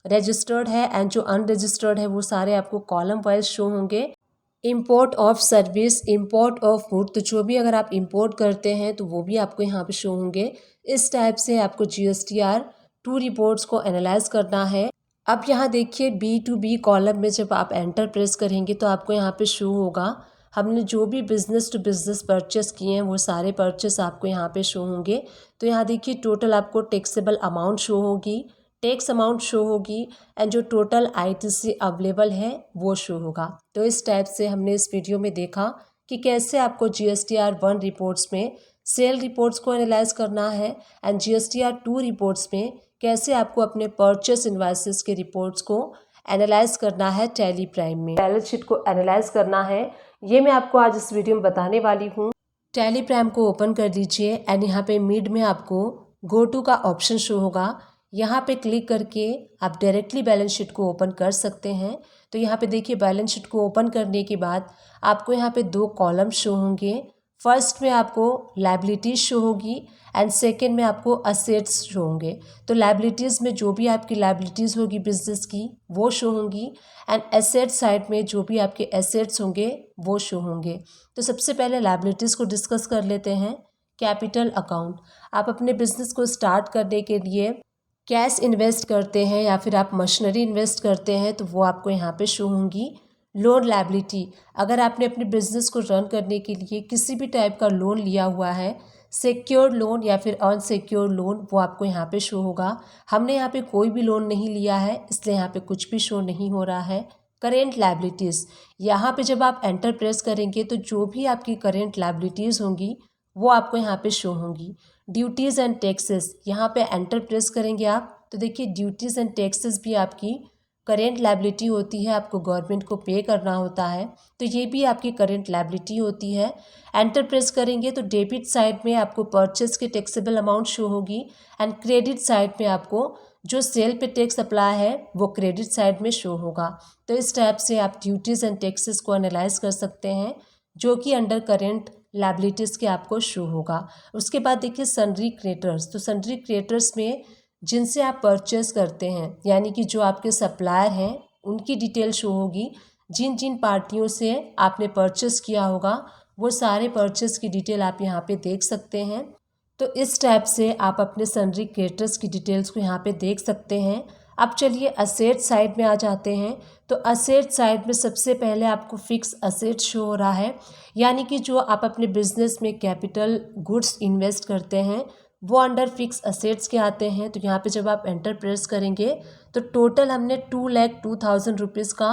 रजिस्टर्ड है एंड जो अनरजिस्टर्ड है वो सारे आपको कॉलम वाइज शो होंगे। Import of service, import of good, तो जो भी अगर आप इंपोर्ट करते हैं तो वो भी आपको यहाँ पे शो होंगे। इस टाइप से आपको GSTR 2 रिपोर्ट्स को एनालाइज करना है। अब यहाँ देखिए B2B कॉलम में जब आप एंटर प्रेस करेंगे तो आपको यहाँ पे शो होगा हमने जो भी बिज़नेस टू बिज़नेस परचेस किए हैं वो सारे परचेस आपको यहाँ पे शो होंगे। तो यहाँ देखिए टोटल आपको टैक्सेबल अमाउंट शो होगी, टैक्स अमाउंट शो होगी एंड जो टोटल ITC अवेलेबल है वो शो होगा। तो इस टाइप से हमने इस वीडियो में देखा कि कैसे आपको GSTR 1 रिपोर्ट्स में सेल रिपोर्ट्स को एनालाइज करना है एंड GSTR 2 रिपोर्ट्स में कैसे आपको अपने परचेस इनवाइसेस के रिपोर्ट्स को एनालाइज करना है टैली प्राइम में, बैलेंस शीट को एनालाइज करना है। ये मैं आपको आज इस वीडियो में बताने वाली हूँ। टैली प्राइम को ओपन कर लीजिए एंड यहाँ पे मिड में आपको गो टू का ऑप्शन शो होगा। यहाँ पे क्लिक करके आप डायरेक्टली बैलेंस शीट को ओपन कर सकते हैं। तो यहाँ पे देखिए बैलेंस शीट को ओपन करने के बाद आपको यहाँ पे 2 कॉलम शो होंगे। फर्स्ट में आपको लायबिलिटीज़ शो होगी एंड सेकेंड में आपको असेट्स शो होंगे। तो लायबिलिटीज़ में जो भी आपकी लायबिलिटीज़ होगी बिजनेस की वो शो होंगी एंड एसेट साइड में जो भी आपके एसेट्स होंगे वो शो होंगे। तो सबसे पहले लायबिलिटीज़ को डिस्कस कर लेते हैं। कैपिटल अकाउंट, आप अपने बिजनेस को स्टार्ट करने के लिए कैश इन्वेस्ट करते हैं या फिर आप मशीनरी इन्वेस्ट करते हैं तो वो आपको यहाँ पे शो होंगी। लोन लायबिलिटी, अगर आपने अपने बिजनेस को रन करने के लिए किसी भी टाइप का लोन लिया हुआ है, सिक्योर लोन या फिर अनसिक्योर लोन, वो आपको यहाँ पे शो होगा। हमने यहाँ पे कोई भी लोन नहीं लिया है इसलिए यहाँ पे कुछ भी शो नहीं हो रहा है। करेंट लायबिलिटीज़, यहाँ पे जब आप एंटर प्रेस करेंगे तो जो भी आपकी करेंट लायबिलिटीज़ होंगी वो आपको यहाँ पे शो होंगी। ड्यूटीज़ एंड टैक्सेस, यहाँ पे एंटर प्रेस करेंगे आप तो देखिए ड्यूटीज़ एंड टैक्सेस भी आपकी करेंट लायबिलिटी होती है, आपको गवर्नमेंट को पे करना होता है तो ये भी आपकी करेंट लायबिलिटी होती है। एंटर प्रेस करेंगे तो डेबिट साइड में आपको परचेस की टैक्सेबल अमाउंट शो होगी एंड क्रेडिट साइड में आपको जो सेल पे टैक्स अप्लाई है वो क्रेडिट साइड में शो होगा। तो इस टाइप से आप ड्यूटीज़ एंड टैक्सेस को एनालाइज कर सकते हैं जो कि अंडर करेंट लायबिलिटीज़ के आपको शो होगा। उसके बाद देखिए सन्ड्री क्रेडिटर्स, तो सन्ड्री क्रेडिटर्स में जिनसे आप परचेस करते हैं यानी कि जो आपके सप्लायर हैं उनकी डिटेल शो होगी। जिन जिन पार्टियों से आपने परचेस किया होगा वो सारे परचेस की डिटेल आप यहाँ पे देख सकते हैं। तो इस टाइप से आप अपने सन्ड्री क्रेडिटर्स की डिटेल्स को यहाँ पे देख सकते हैं। अब चलिए असेट साइड में आ जाते हैं। तो असेट साइड में सबसे पहले आपको फिक्स असेट शो हो रहा है, यानी कि जो आप अपने बिजनेस में कैपिटल गुड्स इन्वेस्ट करते हैं वो अंडर फिक्स असेट्स के आते हैं। तो यहाँ पे जब आप एंटर प्रेस करेंगे तो टोटल हमने 2,02,000 रुपीज़ का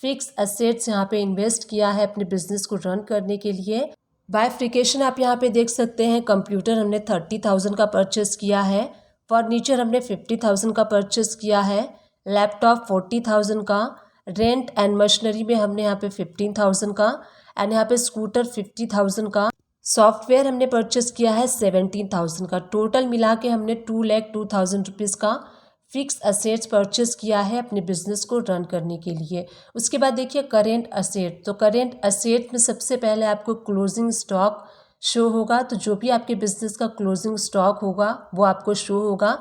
फिक्स असेट्स यहाँ पे इन्वेस्ट किया है अपने बिजनेस को रन करने के लिए। बाइफ्रिकेशन आप यहाँ पे देख सकते हैं। कंप्यूटर हमने 30,000 का परचेस किया है, फर्नीचर हमने 50,000 का परचेस किया है, लैपटॉप 40,000 का, रेंट एंड मशीनरी में हमने यहाँ पे 15,000 का एंड यहाँ पे स्कूटर 50,000 का, सॉफ्टवेयर हमने परचेस किया है 17,000 का। टोटल मिला के हमने 2,02,000 रुपीज़ का फिक्स असेट्स परचेस किया है अपने बिजनेस को रन करने के लिए। उसके बाद देखिए करेंट असेट, तो करेंट असेट में सबसे पहले आपको क्लोजिंग स्टॉक शो होगा। तो जो भी आपके बिजनेस का क्लोजिंग स्टॉक होगा वो आपको शो होगा।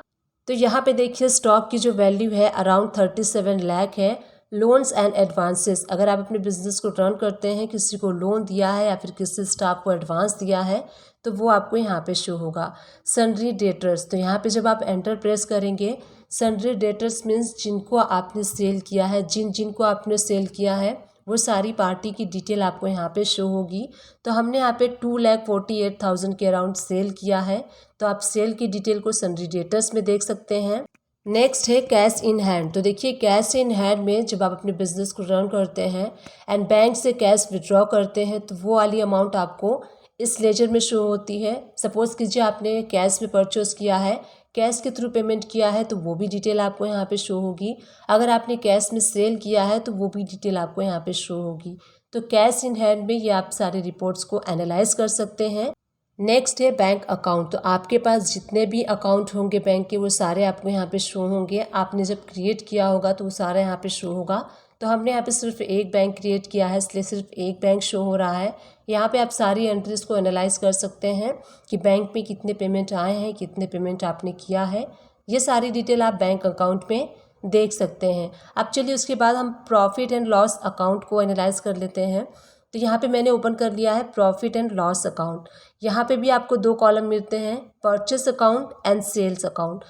तो यहाँ पे देखिए स्टॉक की जो वैल्यू है अराउंड 37 लाख है। लोन्स एंड एडवांसेस, अगर आप अपने बिजनेस को रन करते हैं, किसी को लोन दिया है या फिर किसी स्टाफ को एडवांस दिया है तो वो आपको यहाँ पे शो होगा। सन्ड्री डेटर्स, तो यहाँ पे जब आप एंटर प्रेस करेंगे, सन्ड्री डेटर्स मीन्स जिनको आपने सेल किया है, जिनको आपने सेल किया है वो सारी पार्टी की डिटेल आपको यहाँ पे शो होगी। तो हमने यहाँ पे 2,48,000 के अराउंड सेल किया है तो आप सेल की डिटेल को सन्ड्री डेटर्स में देख सकते हैं। नेक्स्ट है कैश इन हैंड, तो देखिए कैश इन हैंड में जब आप अपने बिजनेस को रन करते हैं एंड बैंक से कैश विड्रॉ करते हैं तो वो वाली अमाउंट आपको इस लेजर में शो होती है। सपोज़ कीजिए आपने कैश में परचेस किया है, कैश के थ्रू पेमेंट किया है तो वो भी डिटेल आपको यहाँ पे शो होगी। अगर आपने कैश में सेल किया है तो वो भी डिटेल आपको यहाँ पे शो होगी। तो कैश इन हैंड में ये आप सारे रिपोर्ट्स को एनालाइज कर सकते हैं। नेक्स्ट है बैंक अकाउंट, तो आपके पास जितने भी अकाउंट होंगे बैंक के वो सारे आपको यहाँ पे शो होंगे। आपने जब क्रिएट किया होगा तो वो सारा यहाँ पे शो होगा। तो हमने यहाँ पे सिर्फ एक बैंक क्रिएट किया है इसलिए सिर्फ एक बैंक शो हो रहा है। यहाँ पे आप सारी एंट्रीज को एनालाइज कर सकते हैं कि बैंक में कितने पेमेंट आए हैं, कितने पेमेंट आपने किया है। ये सारी डिटेल आप बैंक अकाउंट में देख सकते हैं। अब चलिए उसके बाद हम प्रॉफिट एंड लॉस अकाउंट को एनालाइज कर लेते हैं। तो यहाँ पे मैंने ओपन कर लिया है प्रॉफिट एंड लॉस अकाउंट। यहाँ पे भी आपको 2 कॉलम मिलते हैं, purchase account and sales account.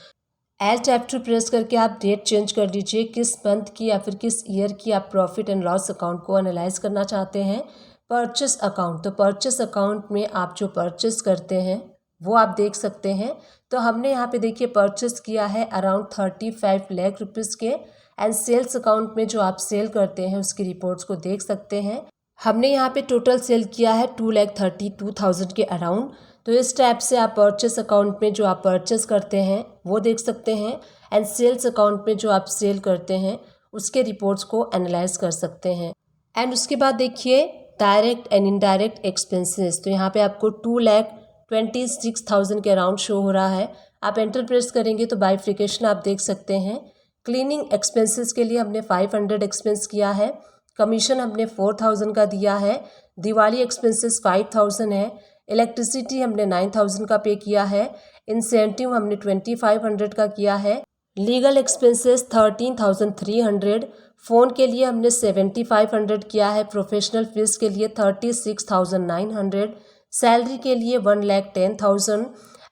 Alt F2 press करके आप डेट चेंज कर लीजिए, किस मंथ की या फिर किस ईयर की आप प्रॉफिट एंड लॉस अकाउंट को एनालाइज करना चाहते हैं। परचेस अकाउंट, तो परचेस अकाउंट में आप जो परचेस करते हैं वो आप देख सकते हैं। तो हमने यहाँ पे देखिए परचेस किया है अराउंड 35 लाख रुपीज़ के। एंड सेल्स अकाउंट में जो आप सेल करते हैं उसकी रिपोर्ट्स को देख सकते हैं। हमने यहाँ पे टोटल सेल किया है 2,32,000 के अराउंड। तो इस टाइप से आप परचेस अकाउंट में जो आप परचेस करते हैं वो देख सकते हैं, एंड सेल्स अकाउंट में जो आप सेल करते हैं उसके रिपोर्ट्स को एनालाइज कर सकते हैं। एंड उसके बाद देखिए डायरेक्ट एंड इनडायरेक्ट एक्सपेंसेस, तो यहाँ पे आपको 2,26,000 के अराउंड शो हो रहा है। आप एंटर प्रेस करेंगे तो बाइफ्रिकेशन आप देख सकते हैं। क्लीनिंग एक्सपेंसेस के लिए हमने 500 एक्सपेंस किया है, कमीशन हमने 4,000 का दिया है, दिवाली एक्सपेंसेस 5,000 है, इलेक्ट्रिसिटी हमने 9,000 का पे किया है, इंसेंटिव हमने 2,500 का किया है, लीगल एक्सपेंसेस 13,300, फ़ोन के लिए हमने 7,500 किया है, प्रोफेशनल फीस के लिए 36,900, सैलरी के लिए 1,10,000।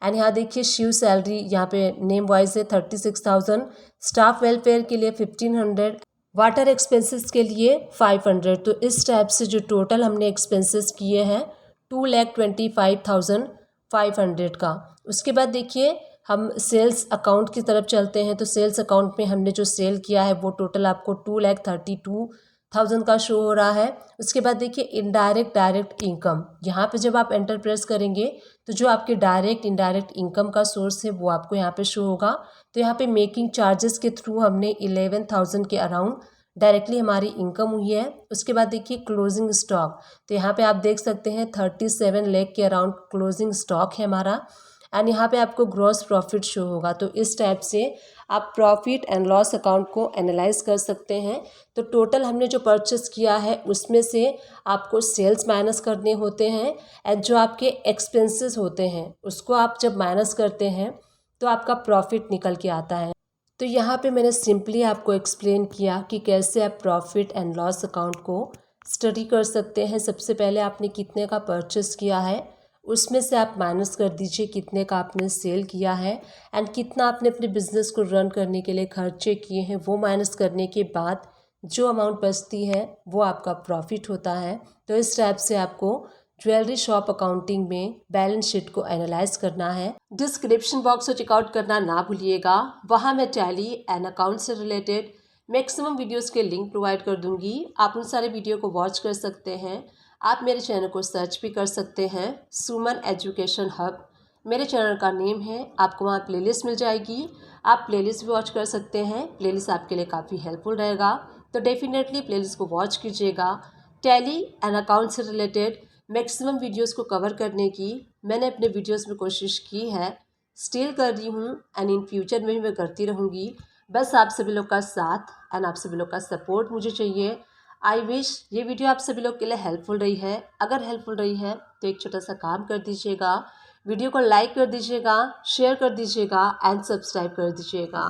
एंड यहाँ देखिए शिव सैलरी यहाँ पे नेम वाइज है 36,000, स्टाफ वेलफेयर के लिए 1,500, वाटर एक्सपेंसेस के लिए 500। तो इस टाइप से जो टोटल हमने एक्सपेंसेस किए हैं 2,25,500 का। उसके बाद देखिए हम सेल्स अकाउंट की तरफ चलते हैं। तो सेल्स अकाउंट में हमने जो सेल किया है वो टोटल आपको 2,32,000 का शो हो रहा है। उसके बाद देखिए इनडायरेक्ट डायरेक्ट इनकम, यहाँ पे जब आप एंटर प्रेस करेंगे तो जो आपके डायरेक्ट इनडायरेक्ट इनकम का सोर्स है वो आपको यहाँ पे शो होगा। तो यहाँ पे मेकिंग चार्जेस के थ्रू हमने 11,000 के अराउंड डायरेक्टली हमारी इनकम हुई है। उसके बाद देखिए क्लोजिंग स्टॉक, तो यहाँ पे आप देख सकते हैं 37 लाख के अराउंड क्लोजिंग स्टॉक है हमारा। एंड यहाँ पे आपको ग्रॉस प्रॉफिट शो होगा। तो इस टाइप से आप प्रॉफिट एंड लॉस अकाउंट को एनालाइज कर सकते हैं। तो टोटल हमने जो परचेस किया है उसमें से आपको सेल्स माइनस करने होते हैं, एंड जो आपके एक्सपेंसेस होते हैं उसको आप जब माइनस करते हैं तो आपका प्रॉफिट निकल के आता है। तो यहाँ पे मैंने सिंपली आपको एक्सप्लेन किया कि कैसे आप प्रॉफिट एंड लॉस अकाउंट को स्टडी कर सकते हैं। सबसे पहले आपने कितने का परचेस किया है उसमें से आप माइनस कर दीजिए कितने का आपने सेल किया है, एंड कितना आपने अपने बिजनेस को रन करने के लिए खर्चे किए हैं वो माइनस करने के बाद जो अमाउंट बचती है वो आपका प्रॉफिट होता है। तो इस टाइप से आपको ज्वेलरी शॉप अकाउंटिंग में बैलेंस शीट को एनालाइज करना है। डिस्क्रिप्शन बॉक्स को चेकआउट करना ना भूलिएगा, वहाँ मैं टैली एंड अकाउंट से रिलेटेड मैक्सिमम वीडियोस के लिंक प्रोवाइड कर दूंगी। आप उन सारे वीडियो को वॉच कर सकते हैं। आप मेरे चैनल को सर्च भी कर सकते हैं, सुमन एजुकेशन हब मेरे चैनल का नेम है। आपको वहाँ प्लेलिस्ट मिल जाएगी, आप प्लेलिस्ट भी वॉच कर सकते हैं। प्लेलिस्ट आपके लिए काफ़ी हेल्पफुल रहेगा, तो डेफिनेटली प्लेलिस्ट को वॉच कीजिएगा। टैली एंड अकाउंट से रिलेटेड मैक्सिमम वीडियोस को कवर करने की मैंने अपने वीडियोस में कोशिश की है, स्टिल कर रही हूँ, एंड इन फ्यूचर में भी मैं करती रहूँगी। बस आप सभी लोग का साथ एंड आप सभी लोग का सपोर्ट मुझे चाहिए। आई विश ये वीडियो आप सभी लोग के लिए हेल्पफुल रही है। अगर हेल्पफुल रही है तो एक छोटा सा काम कर दीजिएगा, वीडियो को लाइक कर दीजिएगा, शेयर कर दीजिएगा एंड सब्सक्राइब कर दीजिएगा।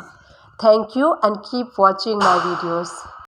Thank you and keep watching my videos.